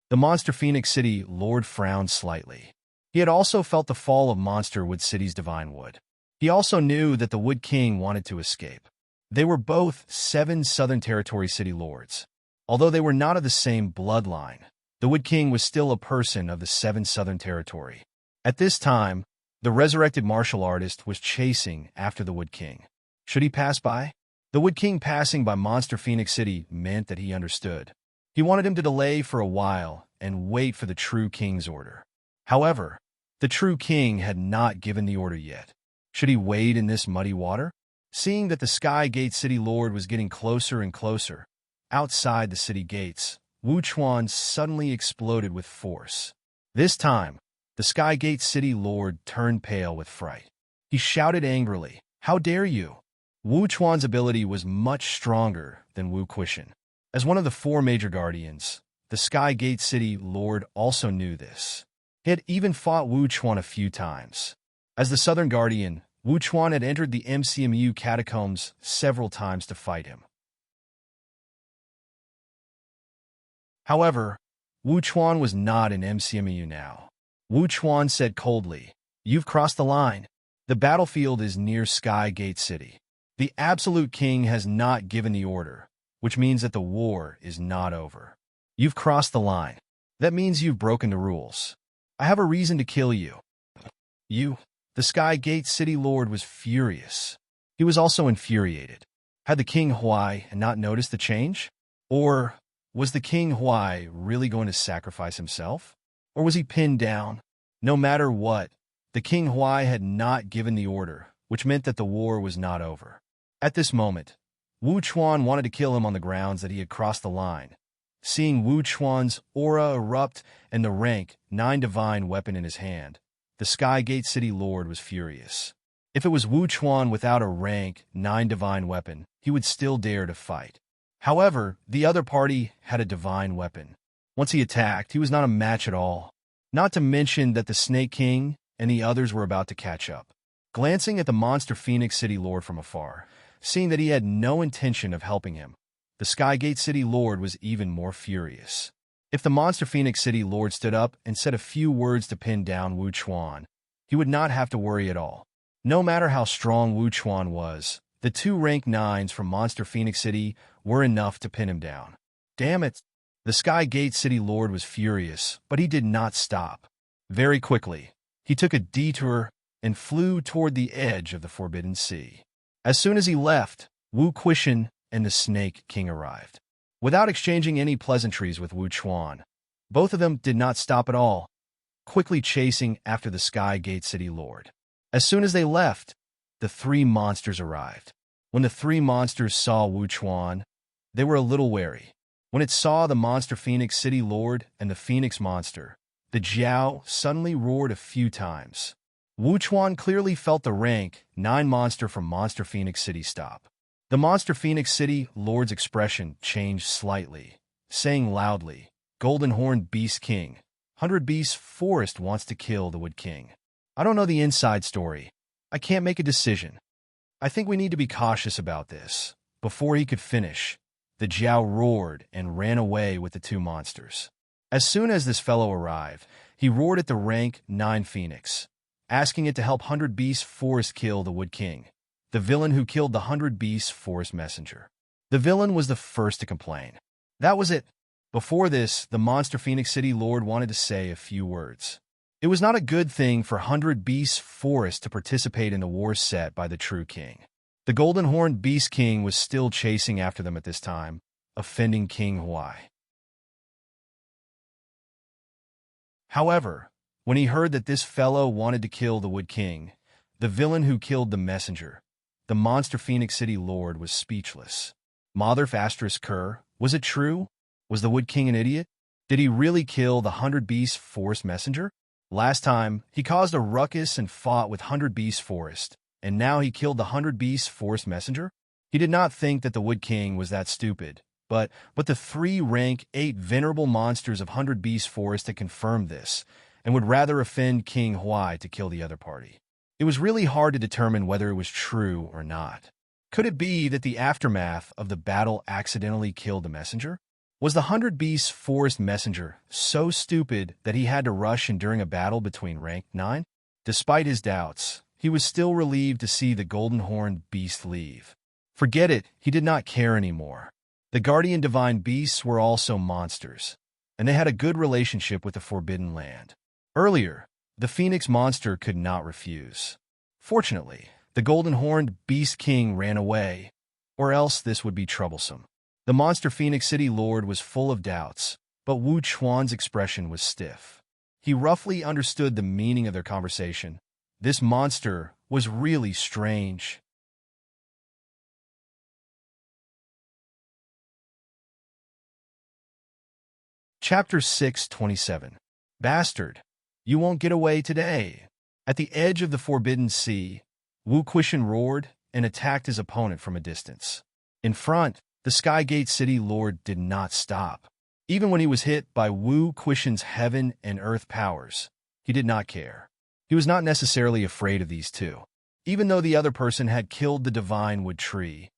A: The Monster Phoenix City Lord frowned slightly. He had also felt the fall of Monsterwood City's Divine Wood. He also knew that the Wood King wanted to escape. They were both 7 Southern Territory City Lords. Although they were not of the same bloodline, the Wood King was still a person of the 7 Southern Territory. At this time, the resurrected martial artist was chasing after the Wood King. Should he pass by? The Wood King passing by Monster Phoenix City meant that he understood. He wanted him to delay for a while and wait for the true king's order. However, the true king had not given the order yet. Should he wade in this muddy water? Seeing that the Sky Gate City Lord was getting closer and closer, outside the city gates, Wu Chuan suddenly exploded with force. This time, the Sky Gate City Lord turned pale with fright. He shouted angrily, "How dare you!" Wu Chuan's ability was much stronger than Wu Quishan. As one of the 4 major guardians, the Sky Gate City Lord also knew this. He had even fought Wu Chuan a few times. As the Southern Guardian, Wu Chuan had entered the MCMU catacombs several times to fight him. However, Wu Chuan was not in MCMU now. Wu Chuan said coldly, "You've crossed the line. The battlefield is near Sky Gate City. The Absolute King has not given the order, which means that the war is not over. You've crossed the line. That means you've broken the rules. I have a reason to kill you." The Sky Gate City Lord was furious. He was also infuriated. Had the King Huai not noticed the change? Or was the King Huai really going to sacrifice himself? Or was he pinned down? No matter what, the King Huai had not given the order, which meant that the war was not over. At this moment, Wu Chuan wanted to kill him on the grounds that he had crossed the line. Seeing Wu Chuan's aura erupt and the rank 9 divine weapon in his hand, the Sky Gate City Lord was furious. If it was Wu Chuan without a rank 9 divine weapon, he would still dare to fight. However, the other party had a divine weapon. Once he attacked, he was not a match at all. Not to mention that the Snake King and the others were about to catch up. Glancing at the monster Phoenix City Lord from afar, seeing that he had no intention of helping him, the Skygate City Lord was even more furious. If the monster Phoenix City Lord stood up and said a few words to pin down Wu Chuan, he would not have to worry at all. No matter how strong Wu Chuan was, the 2 rank 9s from Monster Phoenix City were enough to pin him down. Damn it! The Skygate City Lord was furious, but he did not stop. Very quickly, he took a detour and flew toward the edge of the Forbidden Sea. As soon as he left, Wu Quishan and the Snake King arrived. Without exchanging any pleasantries with Wu Chuan, both of them did not stop at all, quickly chasing after the Skygate City Lord. As soon as they left, the 3 monsters arrived. When the 3 monsters saw Wu Chuan, they were a little wary. When it saw the monster Phoenix City Lord and the Phoenix Monster, the Jiao suddenly roared a few times. Wu Chuan clearly felt the rank 9 monster from Monster Phoenix City stop. The Monster Phoenix City Lord's expression changed slightly, saying loudly, "Golden Horned Beast King, 100 Beast Forest wants to kill the Wood King. I don't know the inside story. I can't make a decision. I think we need to be cautious about this." Before he could finish, the Jiao roared and ran away with the 2 monsters. As soon as this fellow arrived, he roared at the rank 9 Phoenix, asking it to help 100 Beast Forest kill the Wood King, the villain who killed the 100 Beast Forest messenger. The villain was the first to complain. That was it. Before this, the Monster Phoenix City Lord wanted to say a few words. It was not a good thing for 100 Beast Forest to participate in the war set by the true king. The Golden Horned Beast King was still chasing after them at this time, offending King Huai. However, when he heard that this fellow wanted to kill the Wood King, the villain who killed the messenger, the Monster Phoenix City Lord was speechless. Motherf asterisk Kerr, was it true? Was the Wood King an idiot? Did he really kill the 100 Beast Forest messenger? Last time, he caused a ruckus and fought with 100 Beast Forest, and now he killed the 100 Beast Forest messenger? He did not think that the Wood King was that stupid, but the 3 rank 8 venerable monsters of 100 Beast Forest had confirmed this, and would rather offend King Huai to kill the other party. It was really hard to determine whether it was true or not. Could it be that the aftermath of the battle accidentally killed the messenger? Was the 100 Beast Forest messenger so stupid that he had to rush during a battle between rank 9? Despite his doubts, he was still relieved to see the Golden Horned Beast leave. Forget it, he did not care anymore. The Guardian Divine Beasts were also monsters, and they had a good relationship with the Forbidden Land. Earlier, the Phoenix Monster could not refuse. Fortunately, the Golden Horned Beast King ran away, or else this would be troublesome. The Monster Phoenix City Lord was full of doubts, but Wu Chuan's expression was stiff. He roughly understood the meaning of their conversation. This monster was really strange. Chapter 6:27. Bastard, you won't get away today. At the edge of the Forbidden Sea, Wu Quishan roared and attacked his opponent from a distance. In front, the Skygate City Lord did not stop. Even when he was hit by Wu Quishan's heaven and earth powers, he did not care. He was not necessarily afraid of these 2. Even though the other person had killed the Divine Wood Tree,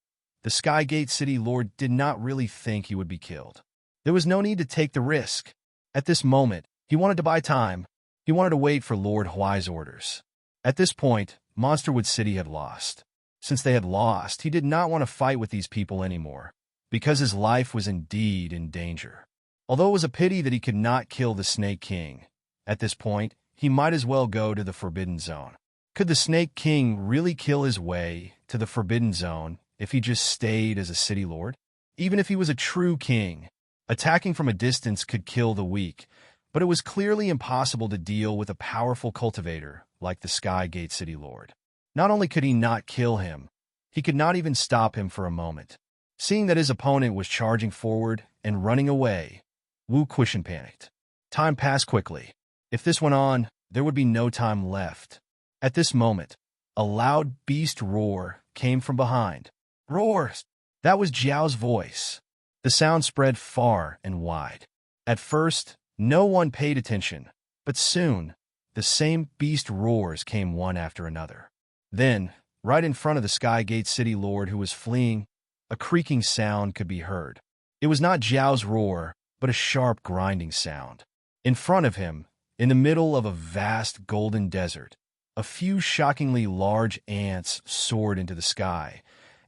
A: the Skygate City Lord did not really think he would be killed. There was no need to take the risk. At this moment, he wanted to buy time. He wanted to wait for Lord Huai's orders. At this point, Monsterwood City had lost. Since they had lost, he did not want to fight with these people anymore, because his life was indeed in danger. Although it was a pity that he could not kill the Snake King, at this point, he might as well go to the Forbidden Zone. Could the Snake King really kill his way to the Forbidden Zone if he just stayed as a city lord? Even if he was a true king, attacking from a distance could kill the weak, but it was clearly impossible to deal with a powerful cultivator like the Skygate City Lord. Not only could he not kill him, he could not even stop him for a moment. Seeing that his opponent was charging forward and running away, Wu Quishan panicked. Time passed quickly. If this went on, there would be no time left. At this moment, a loud beast roar came from behind. Roars! That was Jiao's voice. The sound spread far and wide. At first, no one paid attention, But soon, the same beast roars came one after another. Then, right in front of the Sky Gate City Lord who was fleeing, a creaking sound could be heard. It was not Zhao's roar, but a sharp grinding sound. In front of him, in the middle of a vast golden desert, a few shockingly large ants soared into the sky,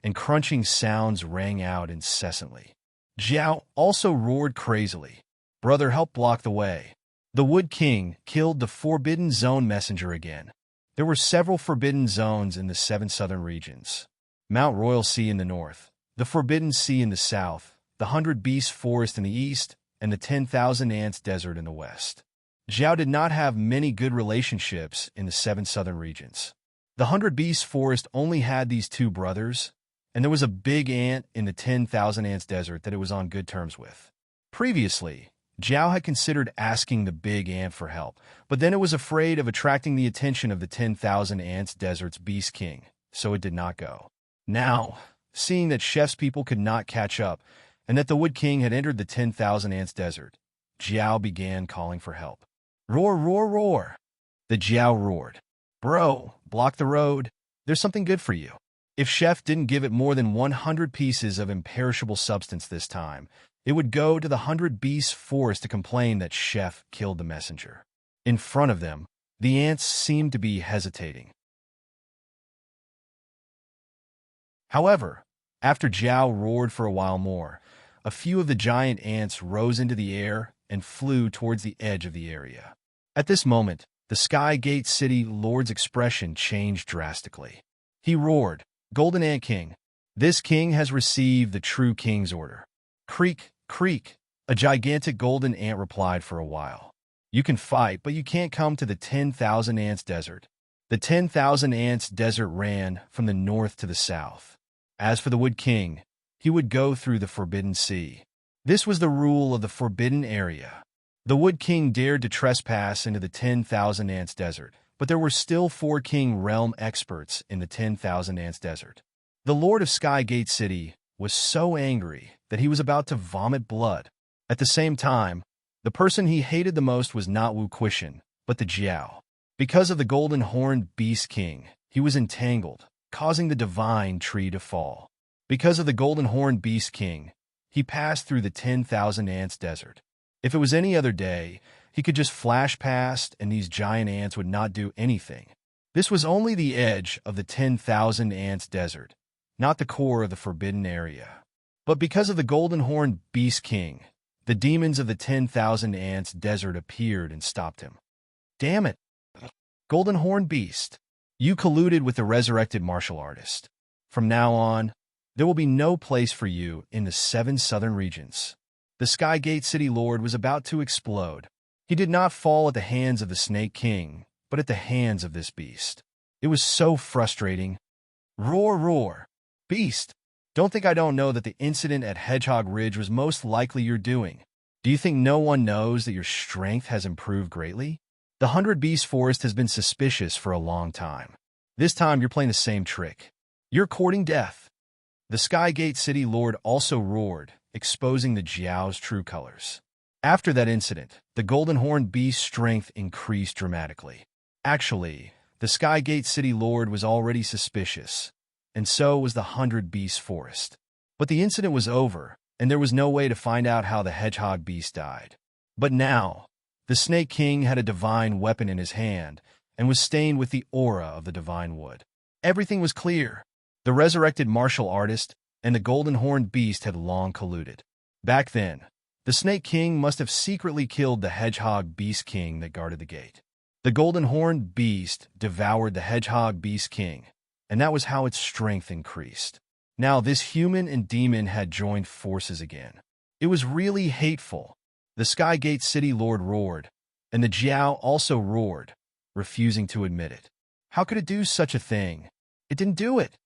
A: and crunching sounds rang out incessantly. Zhao also roared crazily. "Brother, help block the way." The Wood King killed the Forbidden Zone messenger again. There were several Forbidden Zones in the 7 southern regions. Mount Royal Sea in the north, the Forbidden Sea in the south, the 100 Beasts Forest in the east, and the 10,000 Ants Desert in the west. Zhao did not have many good relationships in the 7 southern regions. The 100 Beasts Forest only had these 2 brothers, and there was a big ant in the 10,000 Ants Desert that it was on good terms with. Previously, Zhao had considered asking the big ant for help, but then it was afraid of attracting the attention of the 10,000 Ants Desert's Beast King, so it did not go. Now, seeing that Chef's people could not catch up, and that the Wood King had entered the 10,000 Ants Desert, Zhao began calling for help. "Roar, roar, roar!" The Zhao roared. "Bro, block the road. There's something good for you." If Chef didn't give it more than 100 pieces of imperishable substance this time, it would go to the 100 Beasts Forest to complain that Chef killed the messenger. In front of them, the ants seemed to be hesitating. However, after Zhao roared for a while more, a few of the giant ants rose into the air and flew towards the edge of the area. At this moment, the Sky Gate City Lord's expression changed drastically. He roared, "Golden Ant King, this king has received the true king's order." Creak, creak, a gigantic golden ant replied for a while. "You can fight, but you can't come to the 10,000 Ants Desert." The 10,000 Ants Desert ran from the north to the south. As for the Wood King, he would go through the Forbidden Sea. This was the rule of the Forbidden Area. The Wood King dared to trespass into the 10,000 Ants Desert, but there were still 4 King Realm experts in the 10,000 Ants Desert. The Lord of Sky Gate City was so angry that he was about to vomit blood. At the same time, the person he hated the most was not Wu Quishan, but the Jiao. Because of the Golden Horned Beast King, he was entangled, causing the divine tree to fall. Because of the Golden Horned Beast King, he passed through the 10,000 Ants Desert. If it was any other day, he could just flash past and these giant ants would not do anything. This was only the edge of the 10,000 Ants Desert, not the core of the Forbidden Area. But because of the Golden Horned Beast King, the demons of the 10,000 Ants Desert appeared and stopped him. "Damn it! Golden Horned Beast, you colluded with the resurrected martial artist. From now on, there will be no place for you in the 7 southern regions." The Sky Gate City Lord was about to explode. He did not fall at the hands of the Snake King, but at the hands of this beast. It was so frustrating. "Roar, roar! Beast, don't think I don't know that the incident at Hedgehog Ridge was most likely your doing. Do you think no one knows that your strength has improved greatly? The 100 Beast Forest has been suspicious for a long time. This time you're playing the same trick. You're courting death." The Sky Gate City Lord also roared, exposing the Jiao's true colors. After that incident, the Golden Horned Beast's strength increased dramatically. Actually, the Sky Gate City Lord was already suspicious, and so was the 100 Beast Forest. But the incident was over, and there was no way to find out how the Hedgehog Beast died. But now, the Snake King had a divine weapon in his hand and was stained with the aura of the divine wood. Everything was clear. The resurrected martial artist and the Golden Horned Beast had long colluded. Back then, the Snake King must have secretly killed the Hedgehog Beast King that guarded the gate. The Golden Horned Beast devoured the Hedgehog Beast King, and that was how its strength increased. Now this human and demon had joined forces again. It was really hateful. The Sky Gate City Lord roared, and the Jiao also roared, refusing to admit it. How could it do such a thing? It didn't do it.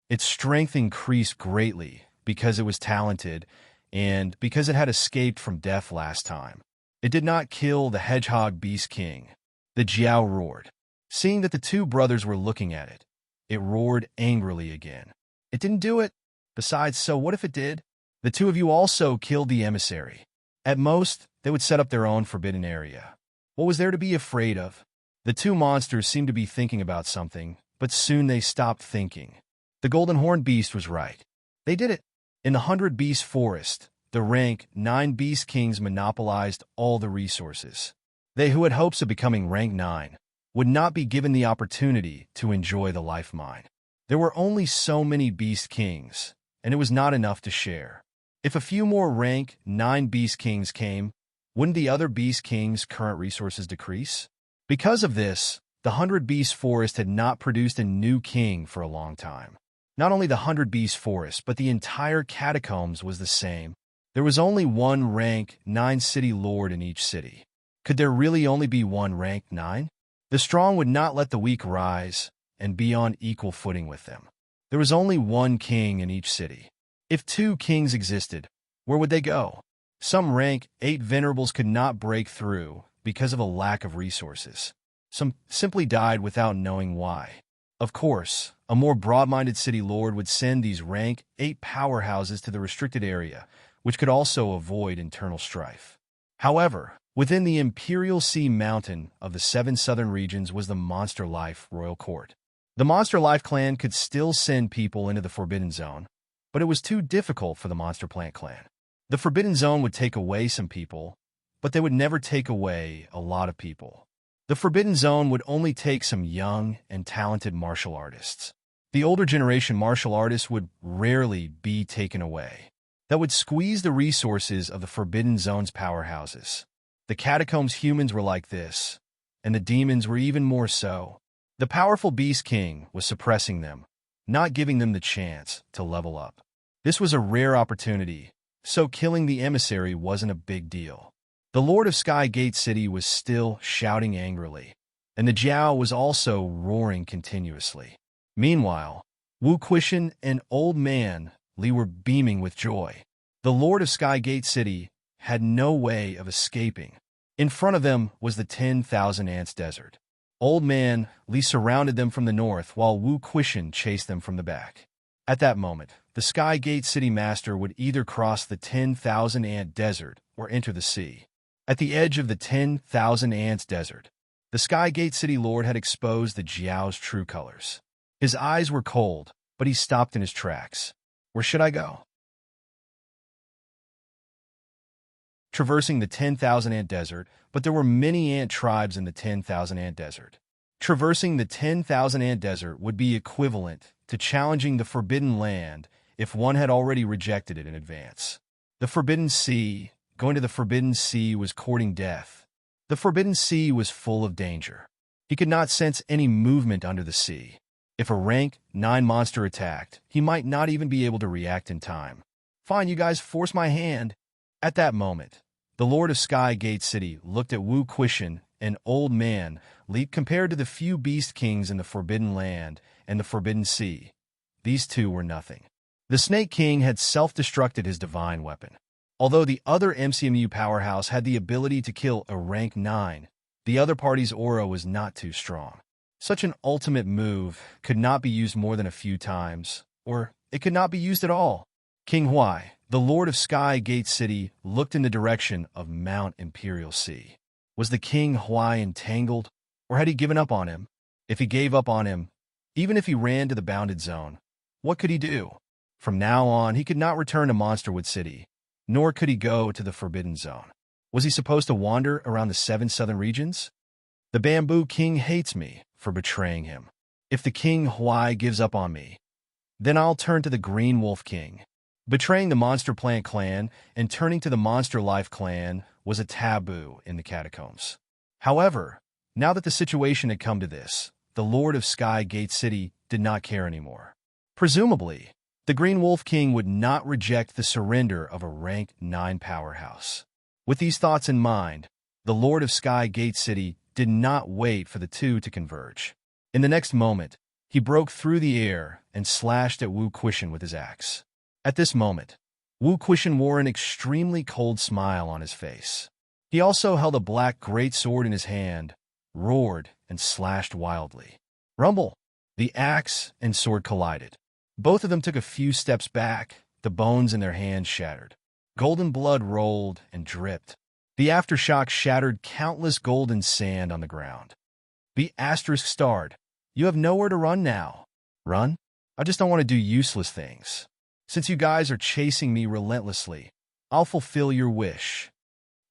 A: Its strength increased greatly because it was talented and because it had escaped from death last time. It did not kill the Hedgehog Beast King. The Jiao roared. Seeing that the 2 brothers were looking at it, it roared angrily again. It didn't do it. Besides, so what if it did? The 2 of you also killed the emissary. At most, they would set up their own forbidden area. What was there to be afraid of? The two monsters seemed to be thinking about something, but soon they stopped thinking. The golden horned beast was right. They did it. In the 100-beast forest, the rank 9 beast kings monopolized all the resources. They who had hopes of becoming rank 9 would not be given the opportunity to enjoy the life mine. There were only so many beast kings, and it was not enough to share. If a few more rank 9 beast kings came, wouldn't the other beast kings' current resources decrease? Because of this, the 100-beast forest had not produced a new king for a long time. Not only the 100-beast forest, but the entire catacombs was the same. There was only one rank 9 city lord in each city. Could there really only be one rank 9? The strong would not let the weak rise and be on equal footing with them. There was only one king in each city. If 2 kings existed, where would they go? Some rank 8 venerables could not break through because of a lack of resources. Some simply died without knowing why. Of course, a more broad-minded city lord would send these rank 8 powerhouses to the restricted area, which could also avoid internal strife. However, within the Imperial Sea Mountain of the 7 southern regions was the Monster Life Royal Court. The Monster Life clan could still send people into the Forbidden Zone, but it was too difficult for the Monster Plant clan. The Forbidden Zone would take away some people, but they would never take away a lot of people. The Forbidden Zone would only take some young and talented martial artists. The older generation martial artists would rarely be taken away. That would squeeze the resources of the Forbidden Zone's powerhouses. The catacombs humans were like this, and the demons were even more so. The powerful Beast King was suppressing them, not giving them the chance to level up. This was a rare opportunity, so killing the emissary wasn't a big deal. The Lord of Sky Gate City was still shouting angrily, and the Jiao was also roaring continuously. Meanwhile, Wu Quishan and Old Man Li were beaming with joy. The Lord of Sky Gate City had no way of escaping. In front of them was the 10,000 Ants Desert. Old Man Li surrounded them from the north while Wu Quishan chased them from the back. At that moment, the Sky Gate City Master would either cross the 10,000 Ant Desert or enter the sea. At the edge of the 10,000 Ants Desert, the Sky Gate City Lord had exposed the Jiao's true colors. His eyes were cold, but he stopped in his tracks. Where should I go? Traversing the 10,000 Ant Desert, but there were many ant tribes in the 10,000 Ant Desert. Traversing the 10,000 Ant Desert would be equivalent to challenging the Forbidden Land if one had already rejected it in advance. The Forbidden Sea, going to the Forbidden Sea was courting death. The Forbidden Sea was full of danger. He could not sense any movement under the sea. If a rank 9 monster attacked, he might not even be able to react in time. Fine, you guys, force my hand. At that moment, the Lord of Sky Gate City looked at Wu Quishan, an old man, Li. Compared to the few beast kings in the Forbidden Land and the Forbidden Sea, these two were nothing. The Snake King had self-destructed his divine weapon. Although the other MCMU powerhouse had the ability to kill a rank 9, the other party's aura was not too strong. Such an ultimate move could not be used more than a few times, or it could not be used at all. King Huai, the Lord of Sky Gate City, looked in the direction of Mount Imperial Sea. Was the King Huai entangled, or had he given up on him? If he gave up on him, even if he ran to the bounded zone, what could he do? From now on, he could not return to Monsterwood City, nor could he go to the Forbidden Zone. Was he supposed to wander around the 7 southern regions? The Bamboo King hates me for betraying him. If the King Huai gives up on me, then I'll turn to the Green Wolf King. Betraying the Monster Plant clan and turning to the Monster Life clan was a taboo in the catacombs. However, now that the situation had come to this, the Lord of Sky Gate City did not care anymore. Presumably, the Green Wolf King would not reject the surrender of a rank 9 powerhouse. With these thoughts in mind, the Lord of Sky Gate City did not wait for the two to converge. In the next moment, he broke through the air and slashed at Wu Quishan with his axe. At this moment, Wu Quishan wore an extremely cold smile on his face. He also held a black greatsword in his hand, roared, and slashed wildly. Rumble! The axe and sword collided. Both of them took a few steps back, the bones in their hands shattered. Golden blood rolled and dripped. The aftershock shattered countless golden sand on the ground. The asterisk starred. You have nowhere to run now. Run? I just don't want to do useless things. Since you guys are chasing me relentlessly, I'll fulfill your wish.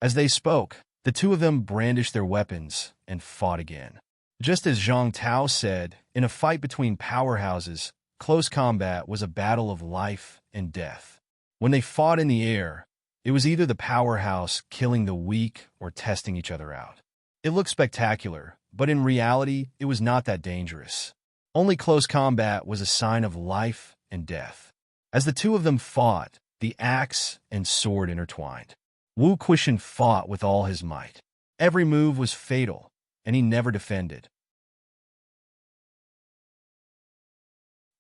A: As they spoke, the two of them brandished their weapons and fought again. Just as Zhang Tao said, in a fight between powerhouses, close combat was a battle of life and death. When they fought in the air, it was either the powerhouse killing the weak or testing each other out. It looked spectacular, but in reality, it was not that dangerous. Only close combat was a sign of life and death. As the two of them fought, the axe and sword intertwined. Wu Quishan fought with all his might. Every move was fatal, and he never defended.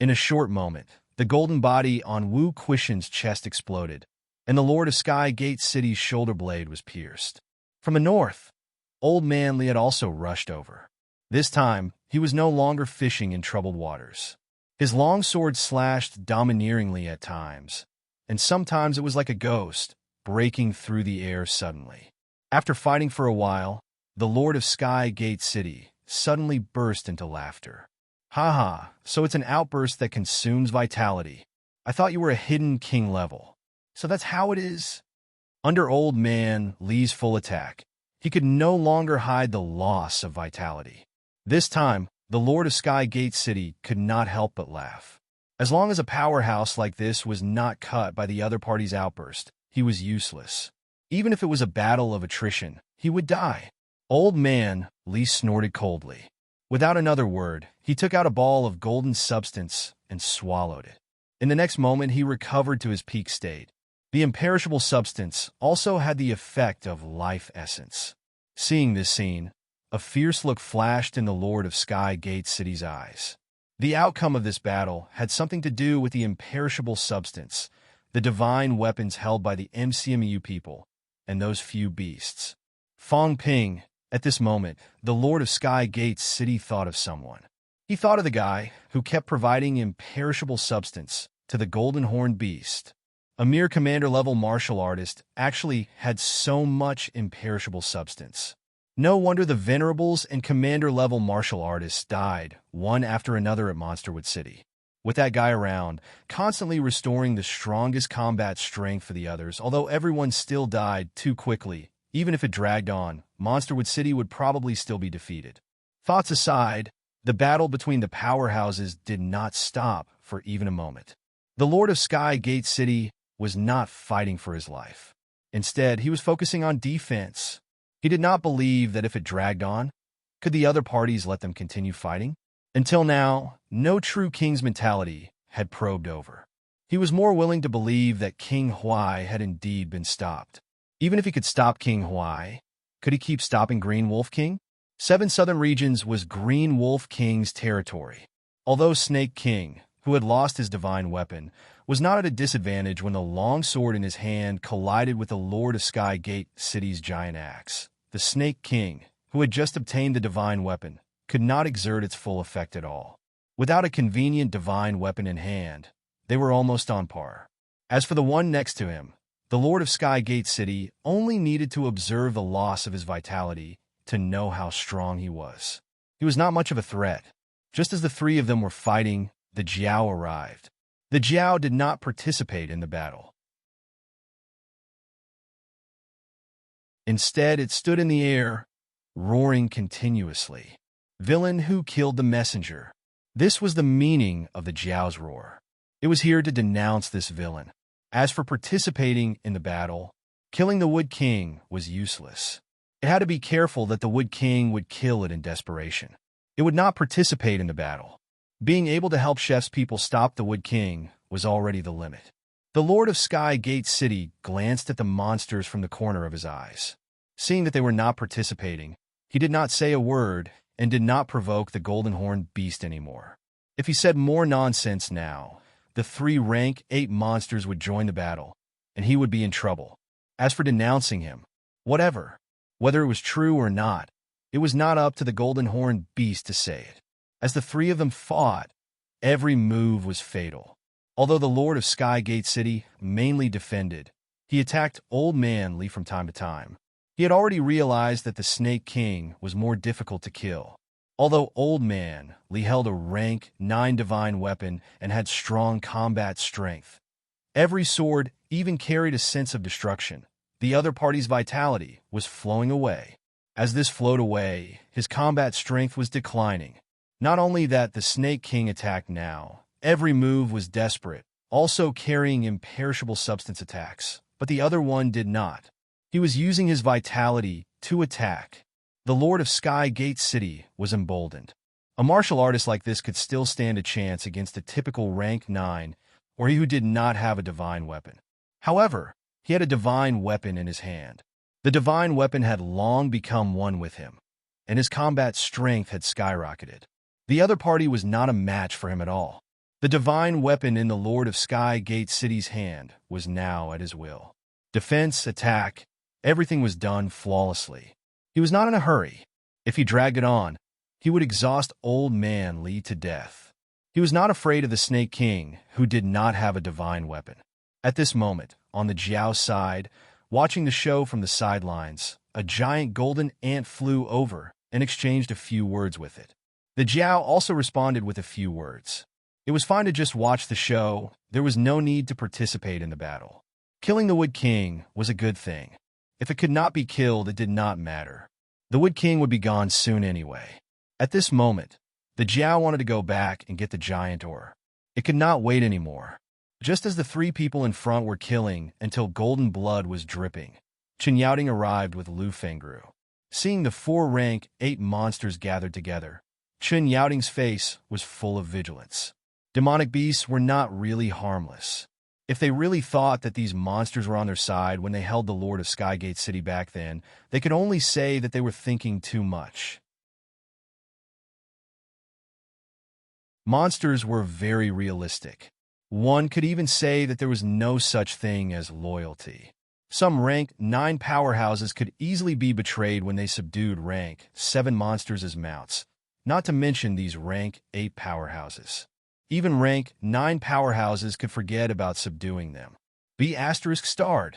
A: In a short moment, the golden body on Wu Quishan's chest exploded, and the Lord of Sky Gate City's shoulder blade was pierced. From the north, Old Man Li had also rushed over. This time, he was no longer fishing in troubled waters. His long sword slashed domineeringly at times, and sometimes it was like a ghost, breaking through the air suddenly. After fighting for a while, the Lord of Sky Gate City suddenly burst into laughter. Haha, so it's an outburst that consumes vitality. I thought you were a hidden king level. So that's how it is? Under Old Man Li's full attack, he could no longer hide the loss of vitality. This time, the Lord of Sky Gate City could not help but laugh. As long as a powerhouse like this was not cut by the other party's outburst, he was useless. Even if it was a battle of attrition, he would die. Old Man Li snorted coldly. Without another word, he took out a ball of golden substance and swallowed it. In the next moment, he recovered to his peak state. The imperishable substance also had the effect of life essence. Seeing this scene, a fierce look flashed in the Lord of Sky Gate City's eyes. The outcome of this battle had something to do with the imperishable substance, the divine weapons held by the MCMU people, and those few beasts. Fong Ping, at this moment, the Lord of Sky Gate City thought of someone. He thought of the guy who kept providing imperishable substance to the Golden Horned Beast. A mere commander-level martial artist actually had so much imperishable substance. No wonder the venerables and commander-level martial artists died, one after another at Monsterwood City. With that guy around, constantly restoring the strongest combat strength for the others, although everyone still died too quickly, even if it dragged on, Monsterwood City would probably still be defeated. Thoughts aside, the battle between the powerhouses did not stop for even a moment. The Lord of Sky Gate City was not fighting for his life. Instead, he was focusing on defense. He did not believe that if it dragged on, could the other parties let them continue fighting? Until now, no true king's mentality had probed over. He was more willing to believe that King Huai had indeed been stopped. Even if he could stop King Huai, could he keep stopping Green Wolf King? 7 Southern Regions was Green Wolf King's territory. Although Snake King, who had lost his divine weapon, was not at a disadvantage when the long sword in his hand collided with the Lord of Sky Gate City's giant axe. The Snake King, who had just obtained the divine weapon, could not exert its full effect at all. Without a convenient divine weapon in hand, they were almost on par. As for the one next to him, the Lord of Sky Gate City only needed to observe the loss of his vitality to know how strong he was. He was not much of a threat. Just as the three of them were fighting, the Jiao arrived. The Jiao did not participate in the battle. Instead, it stood in the air, roaring continuously. Villain who killed the messenger. This was the meaning of the Jiao's roar. It was here to denounce this villain. As for participating in the battle, killing the Wood King was useless. It had to be careful that the Wood King would kill it in desperation. It would not participate in the battle. Being able to help Chef's people stop the Wood King was already the limit. The Lord of Sky Gate City glanced at the monsters from the corner of his eyes. Seeing that they were not participating, he did not say a word and did not provoke the Golden Horned Beast anymore. If he said more nonsense now, the 3 rank 8 monsters would join the battle, and he would be in trouble. As for denouncing him, whatever. Whether it was true or not, it was not up to the Golden Horned Beast to say it. As the 3 of them fought, every move was fatal. Although the Lord of Sky Gate City mainly defended, He attacked Old Man Li from time to time. He had already realized that the Snake King was more difficult to kill. Although Old Man Li held a rank 9 divine weapon and had strong combat strength, every sword even carried a sense of destruction. The other party's vitality was flowing away. As this flowed away, his combat strength was declining. Not only that, the Snake King attacked now. Every move was desperate, also carrying imperishable substance attacks, but the other one did not. He was using his vitality to attack. The Lord of Sky Gate City was emboldened. A martial artist like this could still stand a chance against a typical rank 9, or he who did not have a divine weapon. However, he had a divine weapon in his hand. The divine weapon had long become one with him, and his combat strength had skyrocketed. The other party was not a match for him at all. The divine weapon in the Lord of Sky Gate City's hand was now at his will. Defense, attack, everything was done flawlessly. He was not in a hurry. If he dragged it on, he would exhaust Old Man Li to death. He was not afraid of the Snake King, who did not have a divine weapon. At this moment, on the Jiao side, watching the show from the sidelines, a giant golden ant flew over and exchanged a few words with it. The Jiao also responded with a few words. It was fine to just watch the show. There was no need to participate in the battle. Killing the Wood King was a good thing. If it could not be killed, it did not matter. The Wood King would be gone soon anyway. At this moment, the Jiao wanted to go back and get the giant ore. It could not wait anymore. Just as the 3 people in front were killing until golden blood was dripping, Chen Yaoting arrived with Lu Fengru. Seeing the 4 rank 8 monsters gathered together, Chen Yaoting's face was full of vigilance. Demonic beasts were not really harmless. If they really thought that these monsters were on their side when they held the Lord of Skygate City back then, they could only say that they were thinking too much. Monsters were very realistic. One could even say that there was no such thing as loyalty. Some rank 9 powerhouses could easily be betrayed when they subdued rank 7 monsters as mounts, not to mention these rank 8 powerhouses. Even rank 9 powerhouses could forget about subduing them. B** starred.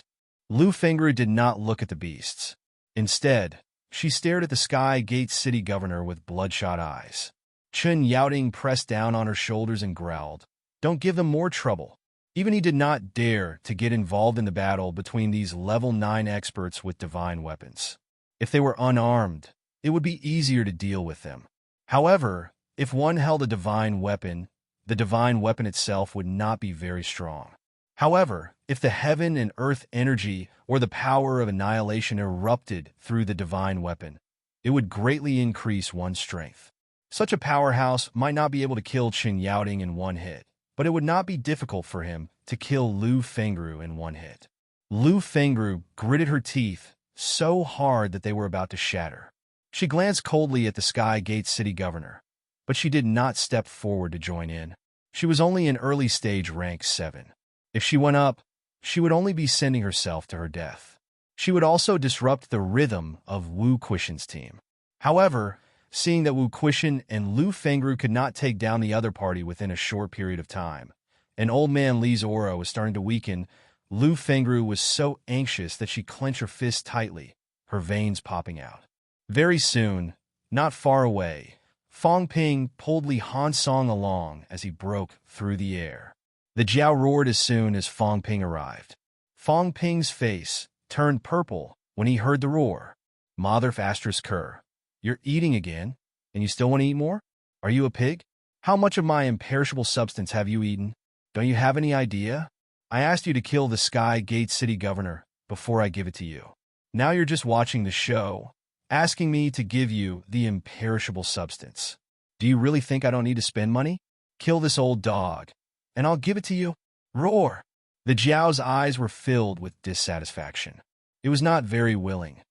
A: Lu Fengru did not look at the beasts. Instead, she stared at the Sky Gate City governor with bloodshot eyes. Chen Yaoting pressed down on her shoulders and growled, "Don't give them more trouble." Even he did not dare to get involved in the battle between these level 9 experts with divine weapons. If they were unarmed, it would be easier to deal with them. However, if one held a divine weapon, the divine weapon itself would not be very strong. However, if the heaven and earth energy or the power of annihilation erupted through the divine weapon, it would greatly increase one's strength. Such a powerhouse might not be able to kill Chen Yaoting in one hit, but it would not be difficult for him to kill Lu Fengru in one hit. Lu Fengru gritted her teeth so hard that they were about to shatter. She glanced coldly at the Sky Gate City governor, but she did not step forward to join in. She was only in early stage rank 7. If she went up, she would only be sending herself to her death. She would also disrupt the rhythm of Wu Quishan's team. However, seeing that Wu Quishan and Lu Fengru could not take down the other party within a short period of time, and Old Man Li's aura was starting to weaken, Lu Fengru was so anxious that she clenched her fist tightly, her veins popping out. Very soon, not far away, Fong Ping pulled Li Hansong along as he broke through the air. The Jiao roared as soon as Fong Ping arrived. Fong Ping's face turned purple when he heard the roar. Mother Kerr, you're eating again, and you still want to eat more? Are you a pig? How much of my imperishable substance have you eaten? Don't you have any idea? I asked you to kill the Sky Gate City governor before I give it to you. Now you're just watching the show, asking me to give you the imperishable substance. Do you really think I don't need to spend money? Kill this old dog, and I'll give it to you. Roar! The Jiao's eyes were filled with dissatisfaction. It was not very willing.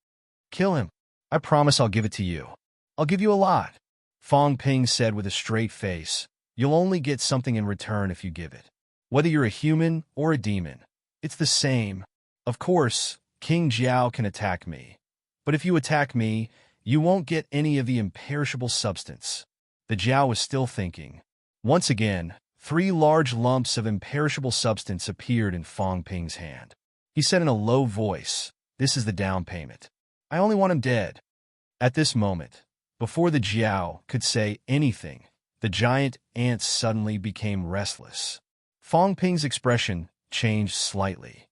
A: Kill him. I promise I'll give it to you. I'll give you a lot. Fong Ping said with a straight face. You'll only get something in return if you give it. Whether you're a human or a demon, it's the same. Of course, King Jiao can attack me. But if you attack me, you won't get any of the imperishable substance. The Jiao was still thinking. Once again, 3 large lumps of imperishable substance appeared in Fong Ping's hand. He said in a low voice, "This is the down payment. I only want him dead." At this moment, before the Jiao could say anything, the giant ant suddenly became restless. Fong Ping's expression changed slightly.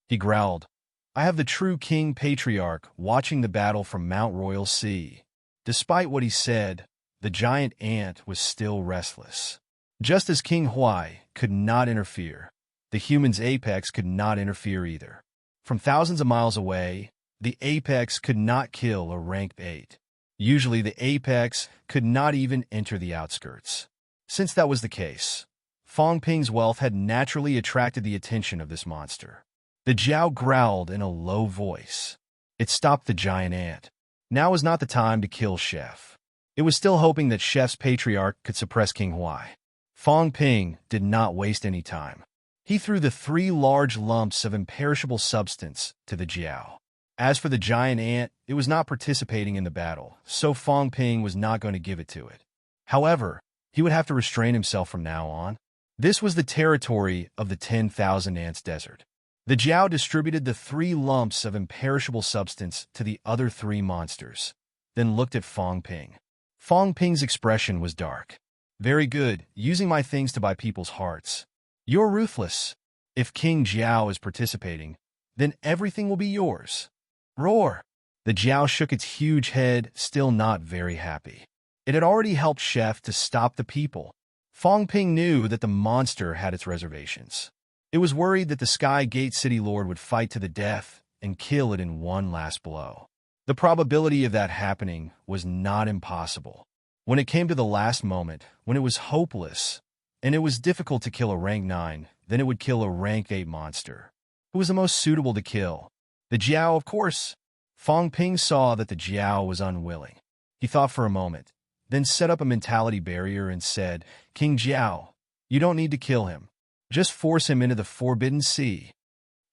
A: He growled, "I have the true king patriarch watching the battle from Mount Royal Sea." Despite what he said, the giant ant was still restless. Just as King Huai could not interfere, the human's apex could not interfere either. From thousands of miles away, the apex could not kill a rank 8. Usually the apex could not even enter the outskirts. Since that was the case, Fong Ping's wealth had naturally attracted the attention of this monster. The Jiao growled in a low voice. It stopped the giant ant. Now was not the time to kill Chef. It was still hoping that Chef's patriarch could suppress King Huai. Fong Ping did not waste any time. He threw the 3 large lumps of imperishable substance to the Jiao. As for the giant ant, it was not participating in the battle, so Fong Ping was not going to give it to it. However, he would have to restrain himself from now on. This was the territory of the 10,000 Ants Desert. The Jiao distributed the 3 lumps of imperishable substance to the other 3 monsters, then looked at Fong Ping. Fong Ping's expression was dark. "Very good, using my things to buy people's hearts. You're ruthless. If King Jiao is participating, then everything will be yours." Roar! The Jiao shook its huge head, still not very happy. It had already helped Chef to stop the people. Fong Ping knew that the monster had its reservations. It was worried that the Sky Gate City Lord would fight to the death and kill it in one last blow. The probability of that happening was not impossible. When it came to the last moment, when it was hopeless, and it was difficult to kill a rank 9, then it would kill a rank 8 monster. Who was the most suitable to kill? The Jiao, of course. Fong Ping saw that the Jiao was unwilling. He thought for a moment, then set up a mentality barrier and said, "King Jiao, you don't need to kill him. Just force him into the Forbidden Sea."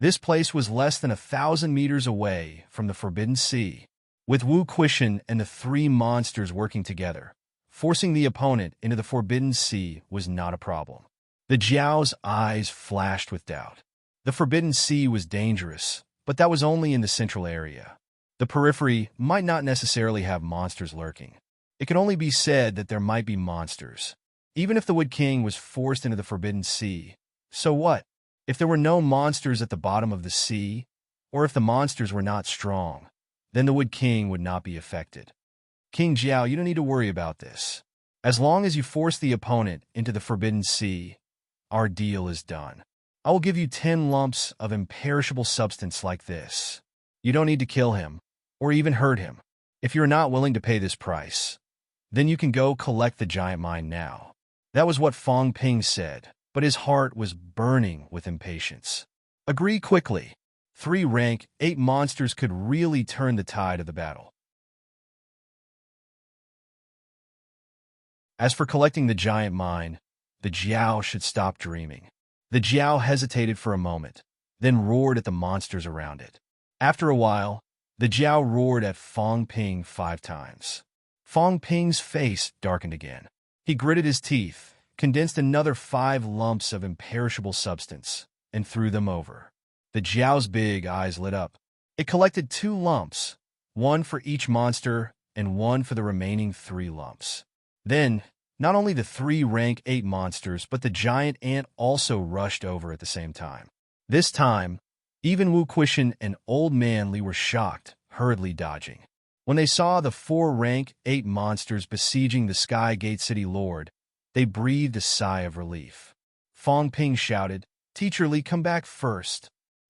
A: This place was less than 1,000 meters away from the Forbidden Sea. With Wu Quishan and the 3 monsters working together, forcing the opponent into the Forbidden Sea was not a problem. The Jiao's eyes flashed with doubt. The Forbidden Sea was dangerous, but that was only in the central area. The periphery might not necessarily have monsters lurking. It could only be said that there might be monsters. Even if the Wood King was forced into the Forbidden Sea, so what? If there were no monsters at the bottom of the sea, or if the monsters were not strong, then the Wood King would not be affected. "King Jiao, you don't need to worry about this. As long as you force the opponent into the Forbidden Sea, our deal is done. I will give you 10 lumps of imperishable substance like this. You don't need to kill him, or even hurt him. If you're not willing to pay this price, then you can go collect the giant mine now." That was what Fong Ping said, but his heart was burning with impatience. Agree quickly. 3 rank 8 monsters could really turn the tide of the battle. As for collecting the giant mine, the Jiao should stop dreaming. The Jiao hesitated for a moment, then roared at the monsters around it. After a while, the Jiao roared at Fong Ping 5 times. Fong Ping's face darkened again. He gritted his teeth, condensed another 5 lumps of imperishable substance, and threw them over. The Jiao's big eyes lit up. It collected 2 lumps, 1 for each monster and 1 for the remaining 3 lumps. Then, not only the 3 rank 8 monsters, but the giant ant also rushed over at the same time. This time, even Wu Quishan and Old Man Li were shocked, hurriedly dodging. When they saw the 4 rank 8 monsters besieging the Sky Gate City Lord, they breathed a sigh of relief. Fong Ping shouted, "Teacher Li, come back first."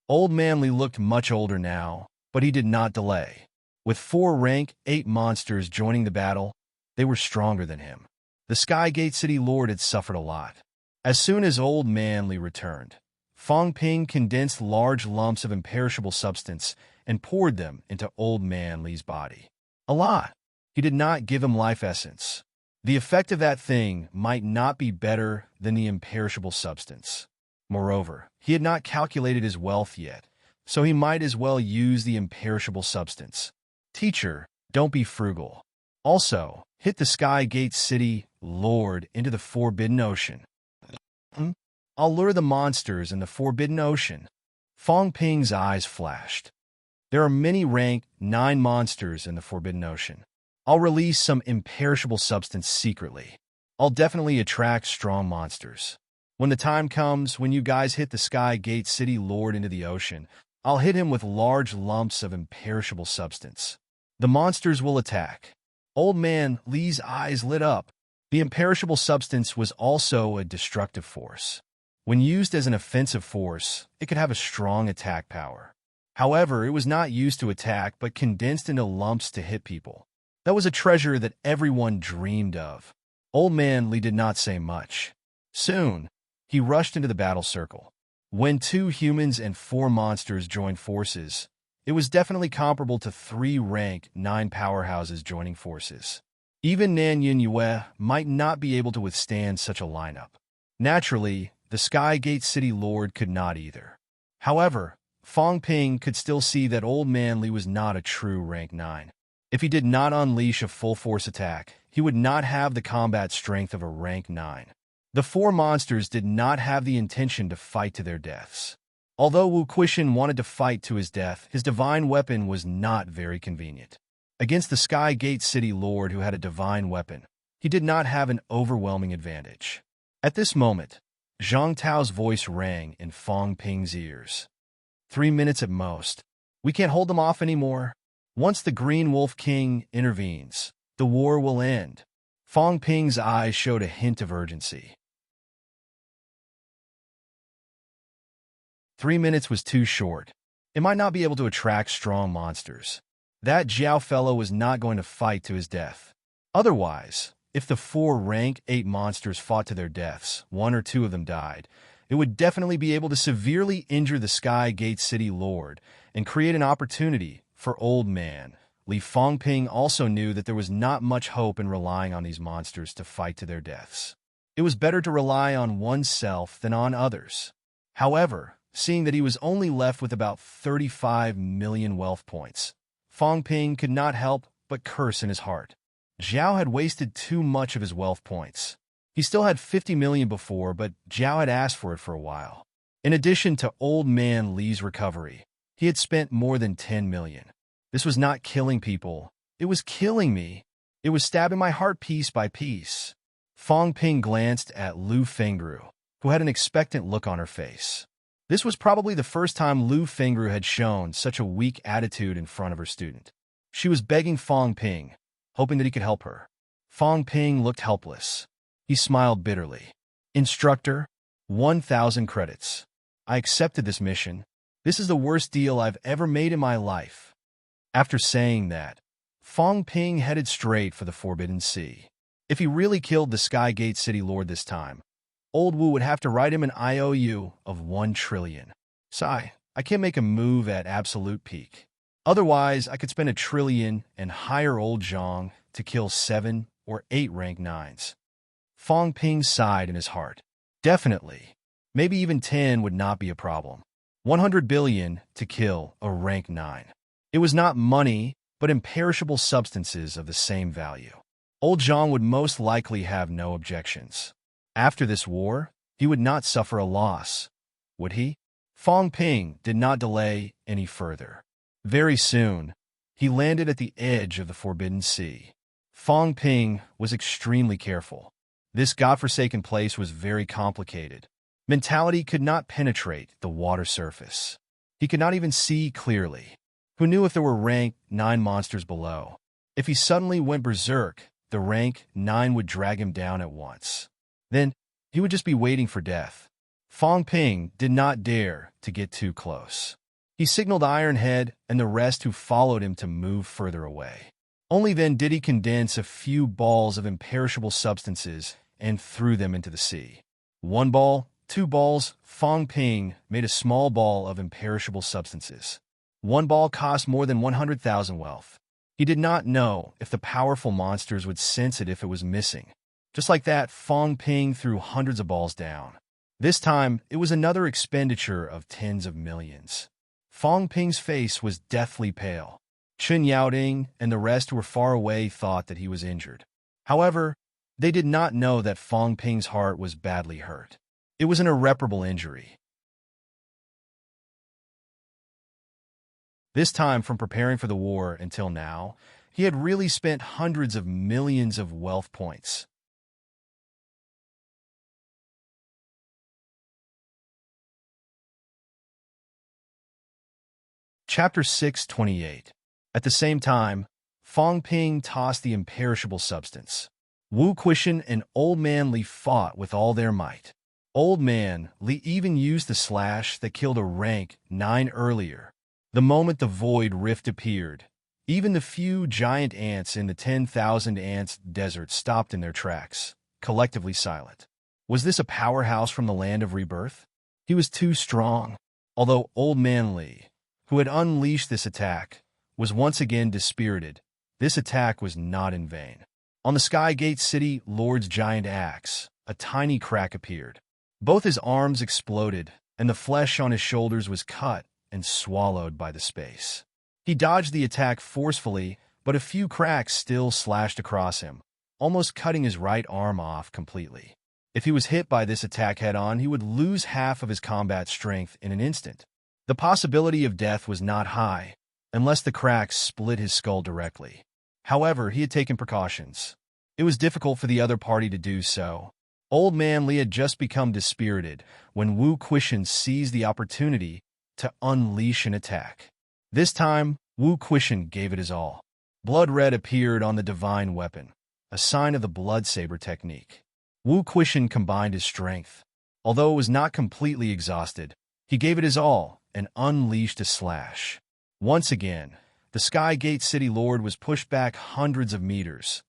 A: Old Man Li looked much older now, but he did not delay. With 4 rank 8 monsters joining the battle, they were stronger than him. The Sky Gate City Lord had suffered a lot. As soon as Old Man Li returned, Fong Ping condensed large lumps of imperishable substance and poured them into Old Man Li's body. A lot. He did not give him life essence. The effect of that thing might not be better than the imperishable substance. Moreover, he had not calculated his wealth yet, so he might as well use the imperishable substance. "Teacher, don't be frugal. Also, hit the Sky Gate City Lord into the Forbidden Ocean." I'll lure the monsters in the forbidden ocean. Fong Ping's eyes flashed. There are many rank 9 monsters in the forbidden ocean. I'll release some imperishable substance secretly. I'll definitely attract strong monsters. When the time comes, when you guys hit the Sky Gate City Lord into the ocean, I'll hit him with large lumps of imperishable substance. The monsters will attack. Old Man Li's eyes lit up. The imperishable substance was also a destructive force. When used as an offensive force, it could have a strong attack power. However, it was not used to attack but condensed into lumps to hit people. That was a treasure that everyone dreamed of. Old Man Li did not say much. Soon, he rushed into the battle circle. When 2 humans and 4 monsters joined forces, it was definitely comparable to 3 rank 9 powerhouses joining forces. Even Nan Yin Yue might not be able to withstand such a lineup. Naturally, the Sky Gate City Lord could not either. However, Fong Ping could still see that Old Man Li was not a true rank 9. If he did not unleash a full-force attack, he would not have the combat strength of a rank 9. The 4 monsters did not have the intention to fight to their deaths. Although Wu Quishan wanted to fight to his death, his divine weapon was not very convenient. Against the Sky Gate City Lord who had a divine weapon, he did not have an overwhelming advantage. At this moment, Zhang Tao's voice rang in Fong Ping's ears. 3 minutes at most. We can't hold them off anymore. Once the Green Wolf King intervenes, the war will end. Fong Ping's eyes showed a hint of urgency. 3 minutes was too short. It might not be able to attract strong monsters. That Jiao fellow was not going to fight to his death. Otherwise, if the 4 rank 8 monsters fought to their deaths, 1 or 2 of them died, it would definitely be able to severely injure the Sky Gate City Lord and create an opportunity for Old Man Li. Fong Ping also knew that there was not much hope in relying on these monsters to fight to their deaths. It was better to rely on oneself than on others. However, seeing that he was only left with about 35 million wealth points, Fong Ping could not help but curse in his heart. Zhao had wasted too much of his wealth points. He still had 50 million before, but Zhao had asked for it for a while. In addition to Old Man Li's recovery, he had spent more than 10 million. This was not killing people. It was killing me. It was stabbing my heart piece by piece. Fong Ping glanced at Lu Fengru, who had an expectant look on her face. This was probably the first time Lu Fengru had shown such a weak attitude in front of her student. She was begging Fong Ping, hoping that he could help her. Fong Ping looked helpless. He smiled bitterly. Instructor, 1,000 credits. I accepted this mission. This is the worst deal I've ever made in my life. After saying that, Fong Ping headed straight for the Forbidden Sea. If he really killed the Sky Gate City Lord this time, Old Wu would have to write him an IOU of 1 trillion. Sigh, I can't make a move at absolute peak. Otherwise, I could spend 1 trillion and hire old Zhang to kill 7 or 8 rank 9s. Fong Ping sighed in his heart. Definitely. Maybe even 10 would not be a problem. 100 billion to kill a rank 9. It was not money, but imperishable substances of the same value. Old Zhang would most likely have no objections. After this war, he would not suffer a loss, would he? Fong Ping did not delay any further. Very soon, he landed at the edge of the Forbidden Sea. Fong Ping was extremely careful. This godforsaken place was very complicated. Mentality could not penetrate the water surface. He could not even see clearly. Who knew if there were rank 9 monsters below? If he suddenly went berserk, the rank 9 would drag him down at once. Then, he would just be waiting for death. Fong Ping did not dare to get too close. He signaled Ironhead and the rest who followed him to move further away. Only then did he condense a few balls of imperishable substances and threw them into the sea. 1 ball, 2 balls, Fong Ping made a small ball of imperishable substances. 1 ball cost more than 100,000 wealth. He did not know if the powerful monsters would sense it if it was missing. Just like that, Fong Ping threw hundreds of balls down. This time, it was another expenditure of tens of millions. Fong Ping's face was deathly pale. Chen Yaoding and the rest who were far away thought that he was injured. However, they did not know that Fong Ping's heart was badly hurt. It was an irreparable injury. This time, from preparing for the war until now, he had really spent hundreds of millions of wealth points. Chapter 628. At the same time, Fong Ping tossed the imperishable substance. Wu Quishan and Old Man Li fought with all their might. Old Man Li even used the slash that killed a rank 9 earlier. The moment the void rift appeared, even the few giant ants in the 10,000 ants desert stopped in their tracks, collectively silent. Was this a powerhouse from the land of rebirth? He was too strong. Although Old Man Li, who had unleashed this attack, was once again dispirited, this attack was not in vain. On the Sky Gate City Lord's giant axe, a tiny crack appeared. Both his arms exploded, and the flesh on his shoulders was cut and swallowed by the space. He dodged the attack forcefully, but a few cracks still slashed across him, almost cutting his right arm off completely. If he was hit by this attack head-on, he would lose half of his combat strength in an instant. The possibility of death was not high, unless the cracks split his skull directly. However, he had taken precautions. It was difficult for the other party to do so. Old Man Li had just become dispirited when Wu Quishan seized the opportunity to unleash an attack. This time, Wu Quishan gave it his all. Blood red appeared on the divine weapon, a sign of the blood saber technique. Wu Quishan combined his strength. Although it was not completely exhausted, he gave it his all and unleashed a slash. Once again, the Sky Gate City Lord was pushed back hundreds of meters,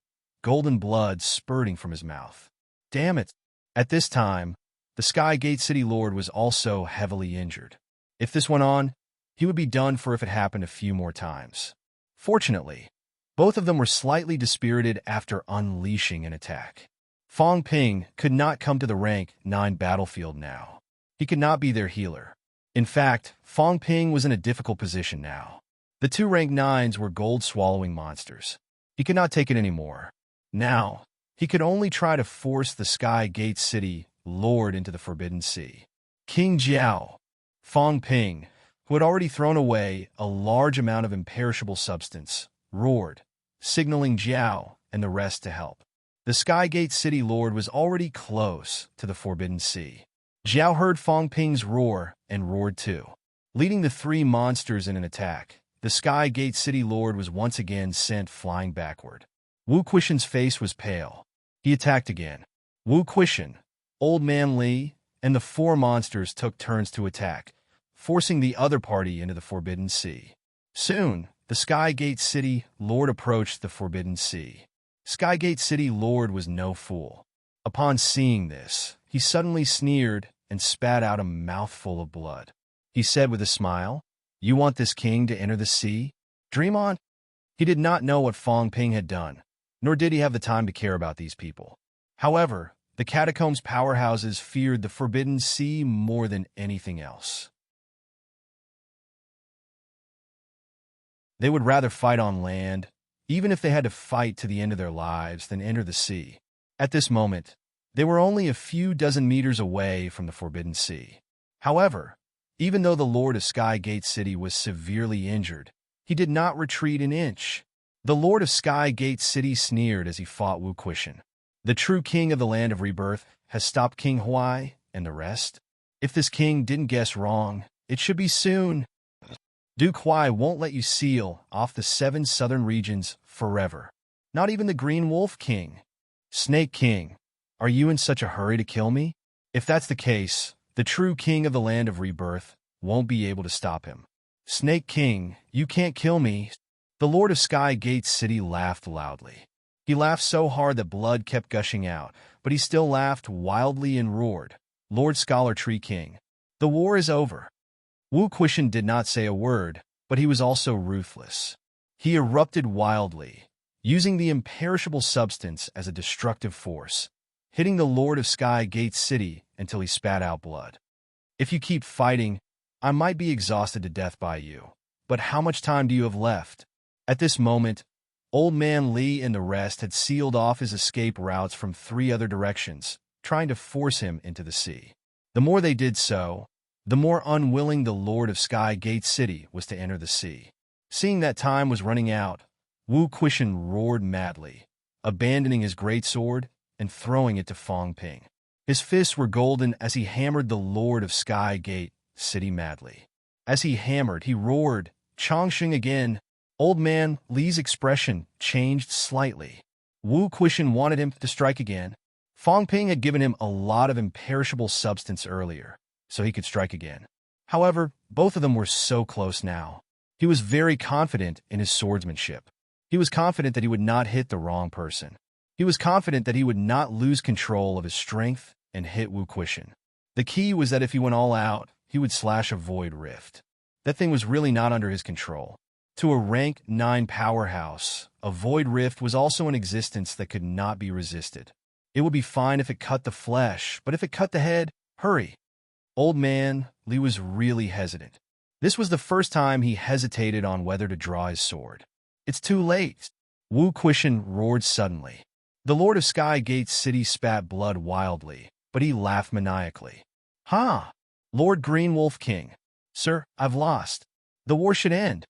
A: golden blood spurting from his mouth. Damn it! At this time, the Sky Gate City Lord was also heavily injured. If this went on, he would be done for if it happened a few more times. Fortunately, both of them were slightly dispirited after unleashing an attack. Fong Ping could not come to the rank 9 battlefield now. He could not be their healer. In fact, Fong Ping was in a difficult position now. The 2 rank 9s were gold-swallowing monsters. He could not take it anymore. Now, he could only try to force the Sky Gate City Lord into the Forbidden Sea. King Jiao, Fong Ping, who had already thrown away a large amount of imperishable substance, roared, signaling Jiao and the rest to help. The Sky Gate City Lord was already close to the Forbidden Sea. Jiao heard Fong Ping's roar and roared too. Leading the 3 monsters in an attack, the Sky Gate City Lord was once again sent flying backward. Wu Quishan's face was pale. He attacked again. Wu Quishan, Old Man Li, and the 4 monsters took turns to attack, forcing the other party into the Forbidden Sea. Soon, the Sky Gate City Lord approached the Forbidden Sea. Sky Gate City Lord was no fool. Upon seeing this, he suddenly sneered and spat out a mouthful of blood. He said with a smile, "You want this king to enter the sea? Dream on." He did not know what Fong Ping had done, nor did he have the time to care about these people. However, the catacombs powerhouses feared the Forbidden Sea more than anything else. They would rather fight on land, even if they had to fight to the end of their lives, than enter the sea. At this moment, they were only a few dozen meters away from the Forbidden Sea. However, even though the Lord of Sky Gate City was severely injured, he did not retreat an inch. The Lord of Sky Gate City sneered as he fought Wu Quishan. The true king of the land of rebirth has stopped King Huai and the rest. If this king didn't guess wrong, it should be soon. Duke Huai won't let you seal off the 7 southern regions forever. Not even the Green Wolf King. Snake King, are you in such a hurry to kill me? If that's the case, the true king of the land of rebirth won't be able to stop him. Snake King, you can't kill me. The Lord of Sky Gate City laughed loudly. He laughed so hard that blood kept gushing out, but he still laughed wildly and roared, "Lord Scholar Tree King, the war is over." Wu Quishan did not say a word, but he was also ruthless. He erupted wildly, using the imperishable substance as a destructive force, hitting the Lord of Sky Gate City until he spat out blood. "If you keep fighting, I might be exhausted to death by you, but how much time do you have left?" At this moment, Old Man Li and the rest had sealed off his escape routes from 3 other directions, trying to force him into the sea. The more they did so, the more unwilling the Lord of Sky Gate City was to enter the sea. Seeing that time was running out, Wu Quishan roared madly, abandoning his great sword and throwing it to Fong Ping. His fists were golden as he hammered the Lord of Sky Gate City madly. As he hammered, he roared, "Chongqing again!" Old Man Li's expression changed slightly. Wu Quishan wanted him to strike again. Fong Ping had given him a lot of imperishable substance earlier, so he could strike again. However, both of them were so close now. He was very confident in his swordsmanship. He was confident that he would not hit the wrong person. He was confident that he would not lose control of his strength and hit Wu Quishan. The key was that if he went all out, he would slash a void rift. That thing was really not under his control. To a rank 9 powerhouse, a void rift was also in existence that could not be resisted. It would be fine if it cut the flesh, but if it cut the head, hurry. Old Man Li was really hesitant. This was the first time he hesitated on whether to draw his sword. It's too late. Wu Quishan roared suddenly. The Lord of Sky Gate City spat blood wildly, but he laughed maniacally. "Ha! Lord Green Wolf King. Sir, I've lost. The war should end."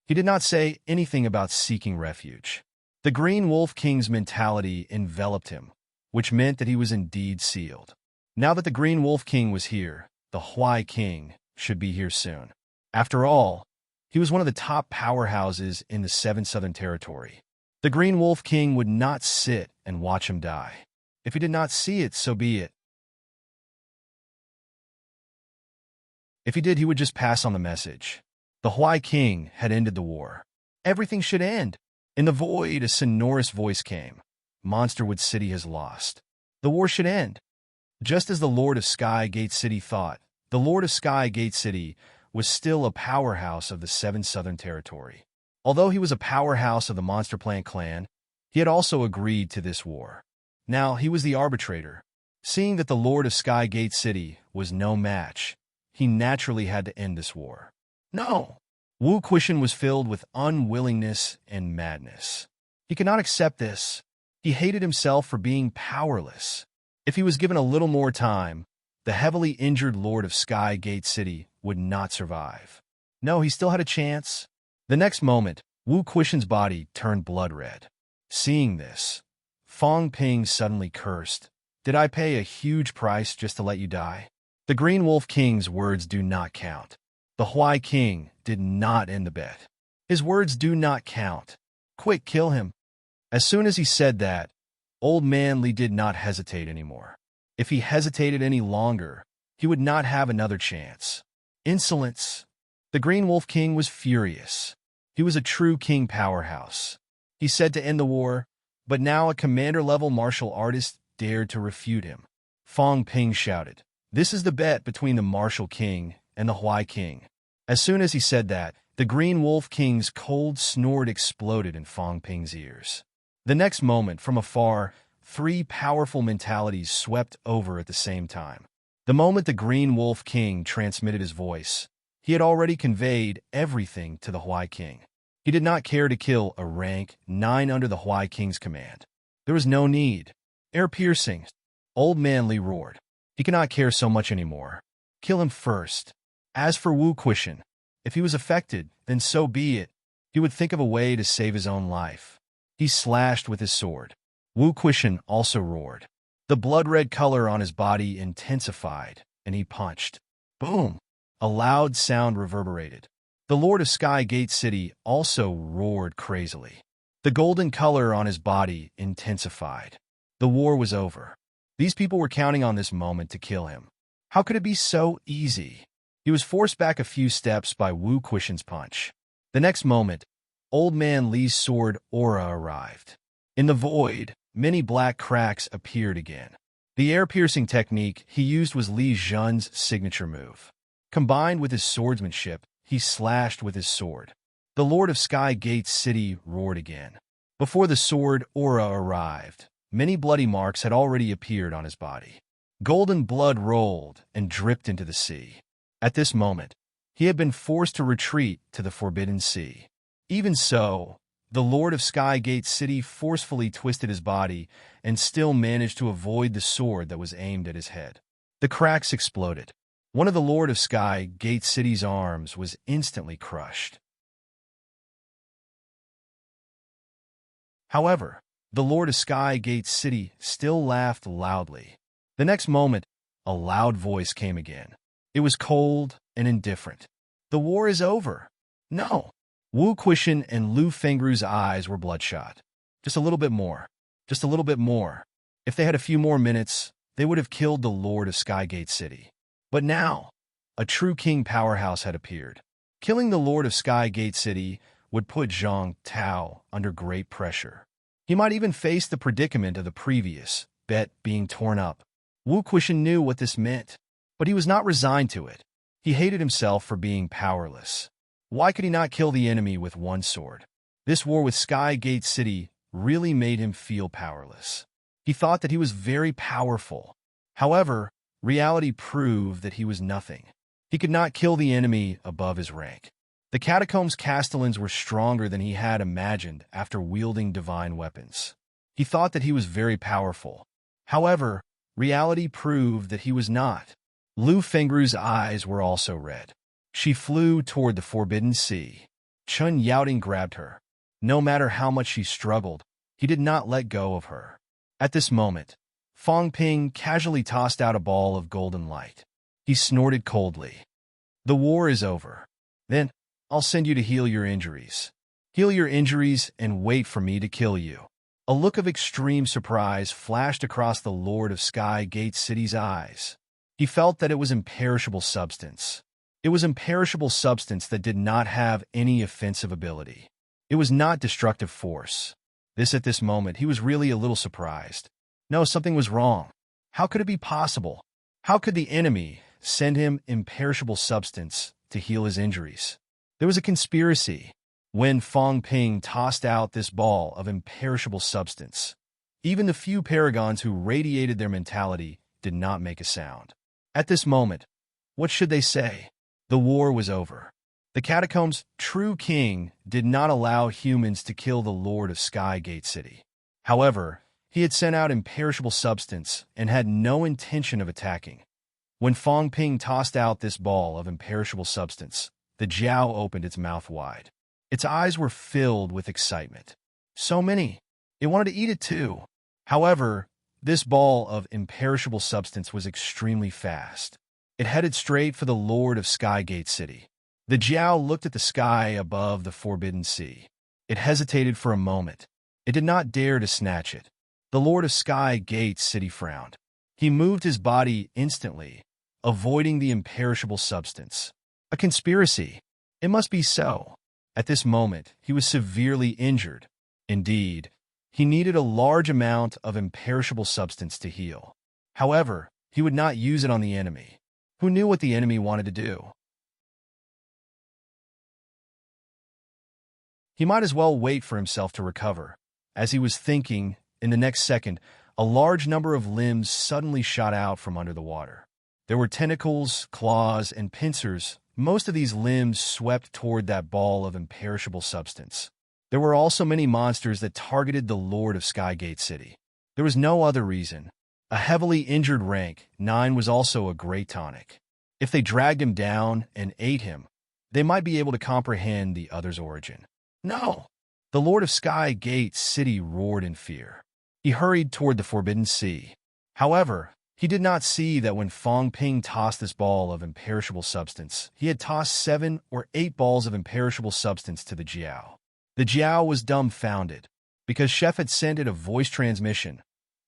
A: He did not say anything about seeking refuge. The Green Wolf King's mentality enveloped him, which meant that he was indeed sealed. Now that the Green Wolf King was here, the Huai King should be here soon. After all, he was one of the top powerhouses in the 7 Southern Territory. The Green Wolf King would not sit and watch him die. If he did not see it, so be it. If he did, he would just pass on the message. The Huai King had ended the war. Everything should end. In the void, a sonorous voice came. Monsterwood City has lost. The war should end. Just as the Lord of Sky Gate City thought, the Lord of Sky Gate City was still a powerhouse of the 7 Southern Territory. Although he was a powerhouse of the Monster Plant clan, he had also agreed to this war. Now he was the arbitrator. Seeing that the Lord of Sky Gate City was no match, he naturally had to end this war. No! Wu Quishan was filled with unwillingness and madness. He could not accept this. He hated himself for being powerless. If he was given a little more time, the heavily injured Lord of Sky Gate City would not survive. No, he still had a chance. The next moment, Wu Quishan's body turned blood red. Seeing this, Fong Ping suddenly cursed. "Did I pay a huge price just to let you die?" The Green Wolf King's words do not count. The Huai King did not end the bet. His words do not count. Quick, kill him. As soon as he said that, Old Man Li did not hesitate anymore. If he hesitated any longer, he would not have another chance. Insolence. The Green Wolf King was furious. He was a true king powerhouse. He said to end the war, but now a commander-level martial artist dared to refute him. Fong Ping shouted, "This is the bet between the Martial King and the Huai King." As soon as he said that, the Green Wolf King's cold snort exploded in Fong Ping's ears. The next moment, from afar, 3 powerful mentalities swept over at the same time. The moment the Green Wolf King transmitted his voice, he had already conveyed everything to the Huai King. He did not care to kill a rank 9 under the Huai King's command. There was no need. Ear-piercing. Old Man Li roared. He cannot care so much anymore. Kill him first. As for Wu Quishan, if he was affected, then so be it. He would think of a way to save his own life. He slashed with his sword. Wu Quishan also roared. The blood-red color on his body intensified, and he punched. Boom! A loud sound reverberated. The Lord of Sky Gate City also roared crazily. The golden color on his body intensified. The war was over. These people were counting on this moment to kill him. How could it be so easy? He was forced back a few steps by Wu Quishan's punch. The next moment, Old Man Li's sword aura arrived. In the void, many black cracks appeared again. The air-piercing technique he used was Li Zhen's signature move. Combined with his swordsmanship, he slashed with his sword. The Lord of Sky Gate City roared again. Before the sword aura arrived, many bloody marks had already appeared on his body. Golden blood rolled and dripped into the sea. At this moment, he had been forced to retreat to the Forbidden Sea. Even so, the Lord of Sky Gate City forcefully twisted his body and still managed to avoid the sword that was aimed at his head. The cracks exploded. One of the Lord of Sky Gate City's arms was instantly crushed. However, the Lord of Sky Gate City still laughed loudly. The next moment, a loud voice came again. It was cold and indifferent. The war is over. No. Wu Quishan and Lu Fengru's eyes were bloodshot. Just a little bit more. Just a little bit more. If they had a few more minutes, they would have killed the Lord of Skygate City. But now, a true king powerhouse had appeared. Killing the Lord of Skygate City would put Zhang Tao under great pressure. He might even face the predicament of the previous bet being torn up. Wu Quishan knew what this meant, but he was not resigned to it. He hated himself for being powerless. Why could he not kill the enemy with one sword? This war with Skygate City really made him feel powerless. He thought that he was very powerful. However, reality proved that he was nothing. He could not kill the enemy above his rank. The Catacombs Castellans were stronger than he had imagined after wielding divine weapons. He thought that he was very powerful. However, reality proved that he was not. Lu Fengru's eyes were also red. She flew toward the Forbidden Sea. Chun Yaoting grabbed her. No matter how much she struggled, he did not let go of her. At this moment, Fong Ping casually tossed out a ball of golden light. He snorted coldly. The war is over. Then, I'll send you to heal your injuries. Heal your injuries and wait for me to kill you. A look of extreme surprise flashed across the Lord of Sky Gate City's eyes. He felt that it was imperishable substance. It was imperishable substance that did not have any offensive ability. It was not destructive force. At this moment, he was really a little surprised. No, something was wrong. How could it be possible? How could the enemy send him imperishable substance to heal his injuries? There was a conspiracy. When Fong Ping tossed out this ball of imperishable substance, even the few paragons who radiated their mentality did not make a sound. At this moment, what should they say? The war was over. The Catacombs' true king did not allow humans to kill the Lord of Skygate City. However, he had sent out imperishable substance and had no intention of attacking. When Fong Ping tossed out this ball of imperishable substance, the Jiao opened its mouth wide. Its eyes were filled with excitement. So many. It wanted to eat it too. However, this ball of imperishable substance was extremely fast. It headed straight for the Lord of Skygate City. The Jiao looked at the sky above the Forbidden Sea. It hesitated for a moment. It did not dare to snatch it. The Lord of Skygate City frowned. He moved his body instantly, avoiding the imperishable substance. A conspiracy. It must be so. At this moment, he was severely injured. Indeed, he needed a large amount of imperishable substance to heal. However, he would not use it on the enemy. Who knew what the enemy wanted to do? He might as well wait for himself to recover. As he was thinking, in the next second, a large number of limbs suddenly shot out from under the water. There were tentacles, claws, and pincers. Most of these limbs swept toward that ball of imperishable substance. There were also many monsters that targeted the Lord of Skygate City. There was no other reason. A heavily injured rank 9 was also a great tonic. If they dragged him down and ate him, they might be able to comprehend the other's origin. No! The Lord of Skygate City roared in fear. He hurried toward the Forbidden Sea. However, he did not see that when Fong Ping tossed this ball of imperishable substance, he had tossed 7 or 8 balls of imperishable substance to the Jiao. The Jiao was dumbfounded, because Chef had sent it a voice transmission,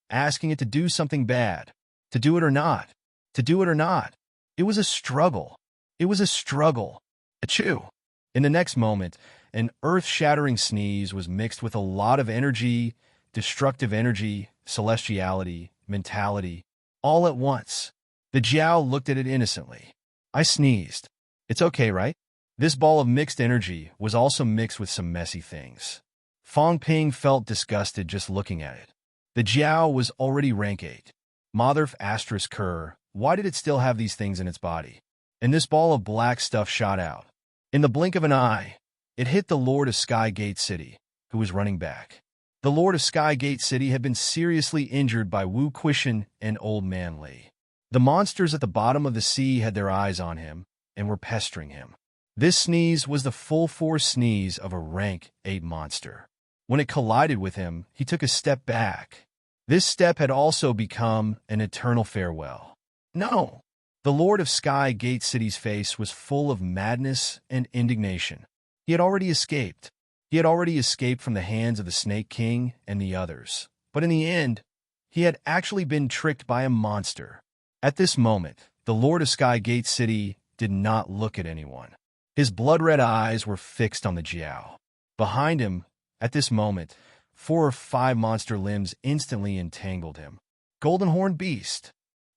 A: asking it to do something bad. To do it or not. To do it or not. It was a struggle. It was a struggle. Achoo! In the next moment, an earth-shattering sneeze was mixed with a lot of energy, destructive energy, celestiality, mentality, all at once. The Jiao looked at it innocently. I sneezed. It's okay, right? This ball of mixed energy was also mixed with some messy things. Fong Ping felt disgusted just looking at it. The Jiao was already rank 8. Motherf asterisk Kerr, why did it still have these things in its body? And this ball of black stuff shot out. In the blink of an eye, it hit the Lord of Skygate City, who was running back. The Lord of Skygate City had been seriously injured by Wu Quishan and Old Man Li. The monsters at the bottom of the sea had their eyes on him and were pestering him. This sneeze was the full-force sneeze of a rank 8 monster. When it collided with him, he took a step back. This step had also become an eternal farewell. No! The Lord of Sky Gate City's face was full of madness and indignation. He had already escaped. He had already escaped from the hands of the Snake King and the others. But in the end, he had actually been tricked by a monster. At this moment, the Lord of Sky Gate City did not look at anyone. His blood-red eyes were fixed on the Jiao. Behind him, at this moment, 4 or 5 monster limbs instantly entangled him. Golden Horned Beast.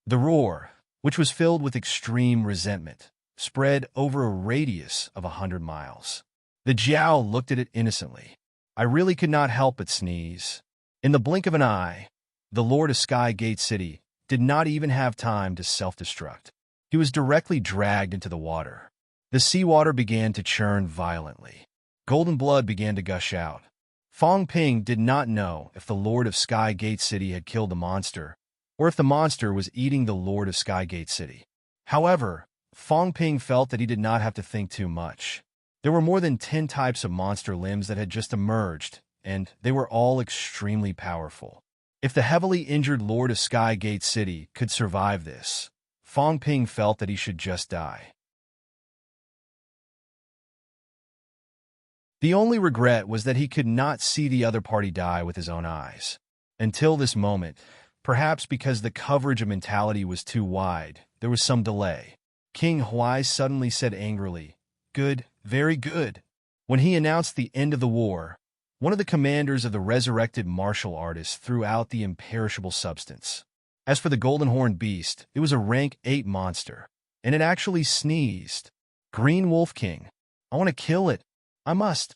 A: The roar, which was filled with extreme resentment, spread over a radius of 100 miles. The Jiao looked at it innocently. I really could not help but sneeze. In the blink of an eye, the Lord of Sky Gate City did not even have time to self-destruct. He was directly dragged into the water. The seawater began to churn violently. Golden blood began to gush out. Fong Ping did not know if the Lord of Sky Gate City had killed the monster, or if the monster was eating the Lord of Sky Gate City. However, Fong Ping felt that he did not have to think too much. There were more than 10 types of monster limbs that had just emerged, and they were all extremely powerful. If the heavily injured Lord of Sky Gate City could survive this, Fong Ping felt that he should just die. The only regret was that he could not see the other party die with his own eyes. Until this moment, perhaps because the coverage of mentality was too wide, there was some delay. King Huai suddenly said angrily, "Good, very good." When he announced the end of the war, one of the commanders of the resurrected martial artists threw out the imperishable substance. As for the Golden Horned Beast, it was a rank 8 monster, and it actually sneezed. Green Wolf King. I want to kill it. I must.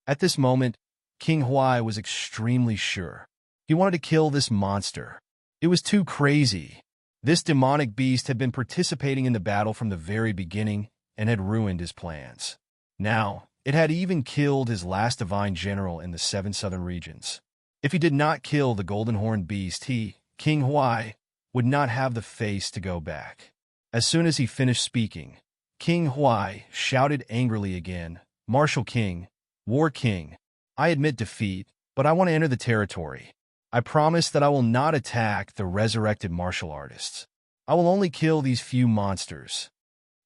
A: At this moment, King Huai was extremely sure. He wanted to kill this monster. It was too crazy. This demonic beast had been participating in the battle from the very beginning and had ruined his plans. Now, it had even killed his last divine general in the 7 southern regions. If he did not kill the Golden Horned Beast, he, King Huai, would not have the face to go back. As soon as he finished speaking, King Huai shouted angrily again, "Martial King, War King, I admit defeat, but I want to enter the territory. I promise that I will not attack the resurrected martial artists. I will only kill these few monsters."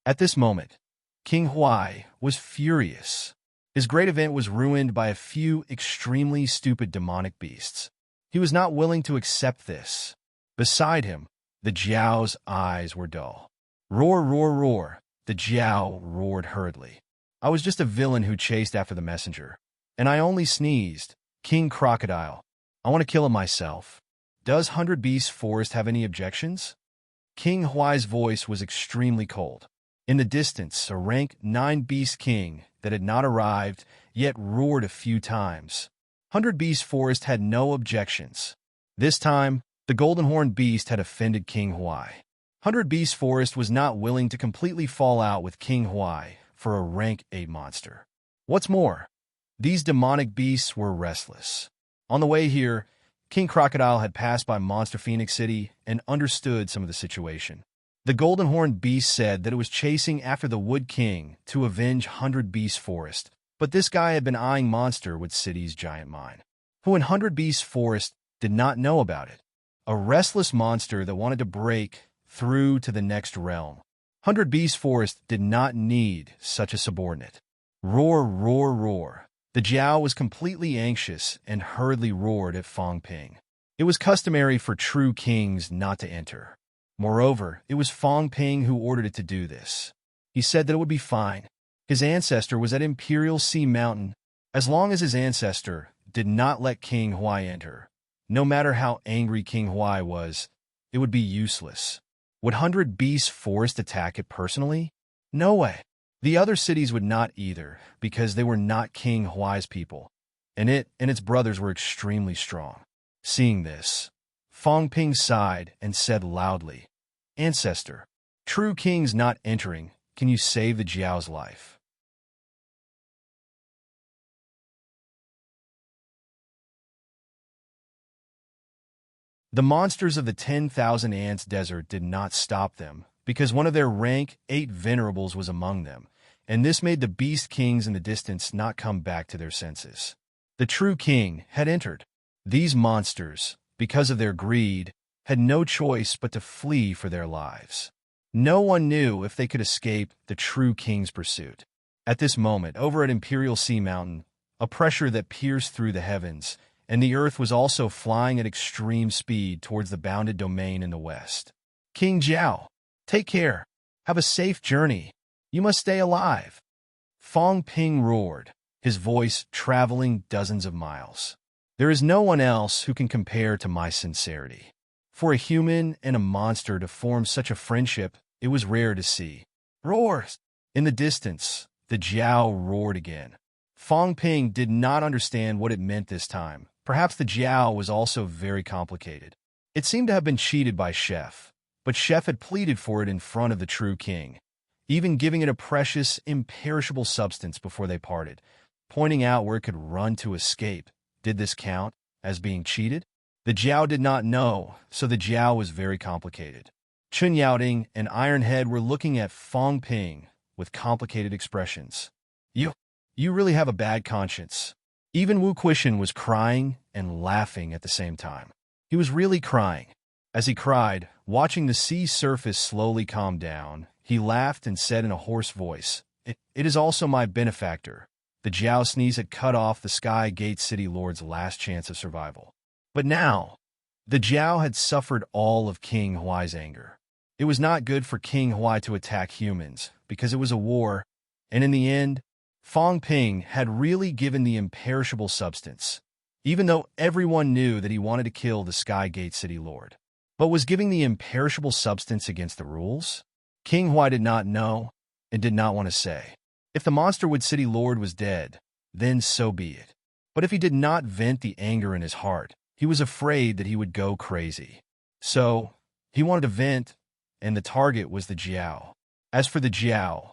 A: At this moment, King Huai was furious. His great event was ruined by a few extremely stupid demonic beasts. He was not willing to accept this. Beside him, the Jiao's eyes were dull. Roar, roar, roar, the Jiao roared hurriedly. I was just a villain who chased after the messenger. And I only sneezed. King Crocodile. I want to kill him myself. Does 100 Beast Forest have any objections? King Huai's voice was extremely cold. In the distance, a rank 9 Beast King that had not arrived, yet roared a few times. 100 Beast Forest had no objections. This time, the Golden Horned Beast had offended King Huai. 100 Beast Forest was not willing to completely fall out with King Huai for a rank 8 monster. What's more, these demonic beasts were restless. On the way here, King Crocodile had passed by Monster Phoenix City and understood some of the situation. The Golden Horned Beast said that it was chasing after the Wood King to avenge 100 Beast Forest, but this guy had been eyeing Monster with City's giant mine, who in 100 Beast Forest did not know about it. A restless monster that wanted to break through to the next realm. 100 Beast Forest did not need such a subordinate. Roar, roar, roar. The Jiao was completely anxious and hurriedly roared at Fong Ping. It was customary for true kings not to enter. Moreover, it was Fong Ping who ordered it to do this. He said that it would be fine. His ancestor was at Imperial Sea Mountain. As long as his ancestor did not let King Huai enter, no matter how angry King Huai was, it would be useless. Would 100 Beast Forest attack it personally? No way. The other cities would not either, because they were not King Huai's people, and it and its brothers were extremely strong. Seeing this, Fong Ping sighed and said loudly, "Ancestor, true kings not entering, can you save the Jiao's life?" The monsters of the 10,000 Ants Desert did not stop them, because one of their rank 8 venerables was among them, and this made the beast kings in the distance not come back to their senses. The true king had entered. These monsters, because of their greed, had no choice but to flee for their lives. No one knew if they could escape the true king's pursuit. At this moment, over at Imperial Sea Mountain, a pressure that pierced through the heavens, and the earth was also flying at extreme speed towards the bounded domain in the west. King Zhao, take care. Have a safe journey. You must stay alive. Fong Ping roared, his voice traveling dozens of miles. There is no one else who can compare to my sincerity. For a human and a monster to form such a friendship, it was rare to see. Roars! In the distance, the Jiao roared again. Fong Ping did not understand what it meant this time. Perhaps the Jiao was also very complicated. It seemed to have been cheated by Chef, but Chef had pleaded for it in front of the true king, even giving it a precious, imperishable substance before they parted, pointing out where it could run to escape. Did this count as being cheated? The Jiao did not know, so the Jiao was very complicated. Chun Yaoding and Ironhead were looking at Fong Ping with complicated expressions. You really have a bad conscience. Even Wu Quishan was crying and laughing at the same time. He was really crying. As he cried, watching the sea surface slowly calm down, he laughed and said in a hoarse voice, It is also my benefactor. The Jiao sneeze had cut off the Sky Gate City Lord's last chance of survival. But now, the Jiao had suffered all of King Huai's anger. It was not good for King Huai to attack humans, because it was a war, and in the end, Fong Ping had really given the imperishable substance, even though everyone knew that he wanted to kill the Sky Gate City Lord. But was giving the imperishable substance against the rules? King Huai did not know, and did not want to say. If the Monsterwood City Lord was dead, then so be it. But if he did not vent the anger in his heart, he was afraid that he would go crazy. So, he wanted to vent, and the target was the Jiao. As for the Jiao,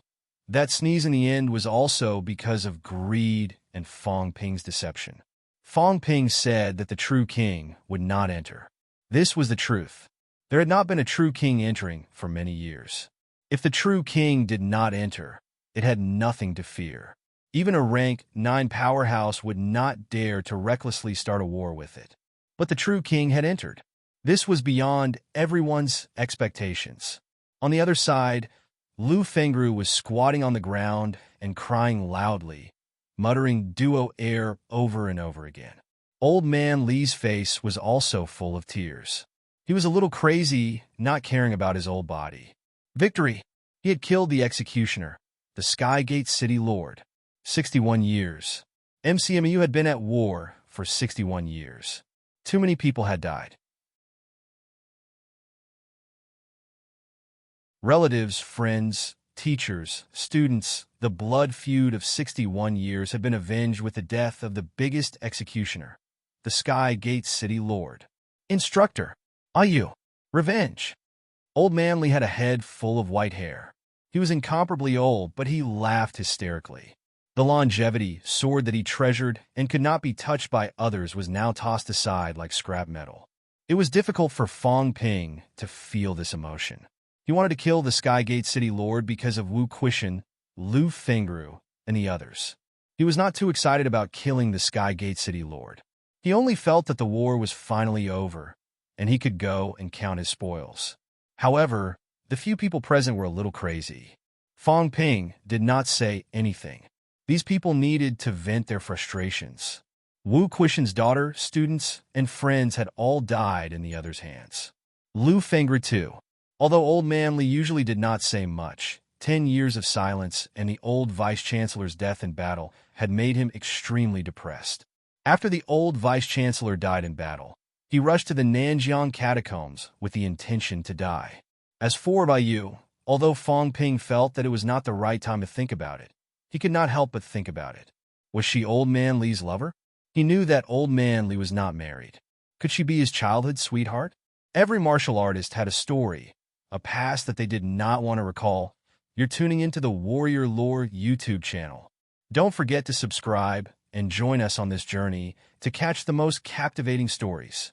A: that sneeze in the end was also because of greed and Fong Ping's deception. Fong Ping said that the true king would not enter. This was the truth. There had not been a true king entering for many years. If the true king did not enter, it had nothing to fear. Even a rank 9 powerhouse would not dare to recklessly start a war with it. But the true king had entered. This was beyond everyone's expectations. On the other side, Lu Fengru was squatting on the ground and crying loudly, muttering duo air over and over again. Old man Li's face was also full of tears. He was a little crazy, not caring about his old body. Victory! He had killed the executioner, the Sky Gate City Lord. 61 years. MCMU had been at war for 61 years. Too many people had died. Relatives, friends, teachers, students, the blood feud of 61 years had been avenged with the death of the biggest executioner, the Sky Gate City Lord. Instructor, Ayu, revenge. Old man Li had a head full of white hair. He was incomparably old, but he laughed hysterically. The longevity, sword that he treasured and could not be touched by others was now tossed aside like scrap metal. It was difficult for Fong Ping to feel this emotion. He wanted to kill the Sky Gate City Lord because of Wu Quishan, Lu Fengru, and the others. He was not too excited about killing the Sky Gate City Lord. He only felt that the war was finally over, and he could go and count his spoils. However, the few people present were a little crazy. Fong Ping did not say anything. These people needed to vent their frustrations. Wu Quishan's daughter, students, and friends had all died in the others' hands. Lu Fengru too. Although Old Man Li usually did not say much, 10 years of silence and the old vice-chancellor's death in battle had made him extremely depressed. After the old vice-chancellor died in battle, he rushed to the Nanjiang catacombs with the intention to die. As for Baiyu, although Fong Ping felt that it was not the right time to think about it, he could not help but think about it. Was she Old Man Li's lover? He knew that Old Man Li was not married. Could she be his childhood sweetheart? Every martial artist had a story, a past that they did not want to recall. You're tuning into the Warrior Lore YouTube channel. Don't forget to subscribe and join us on this journey to catch the most captivating stories.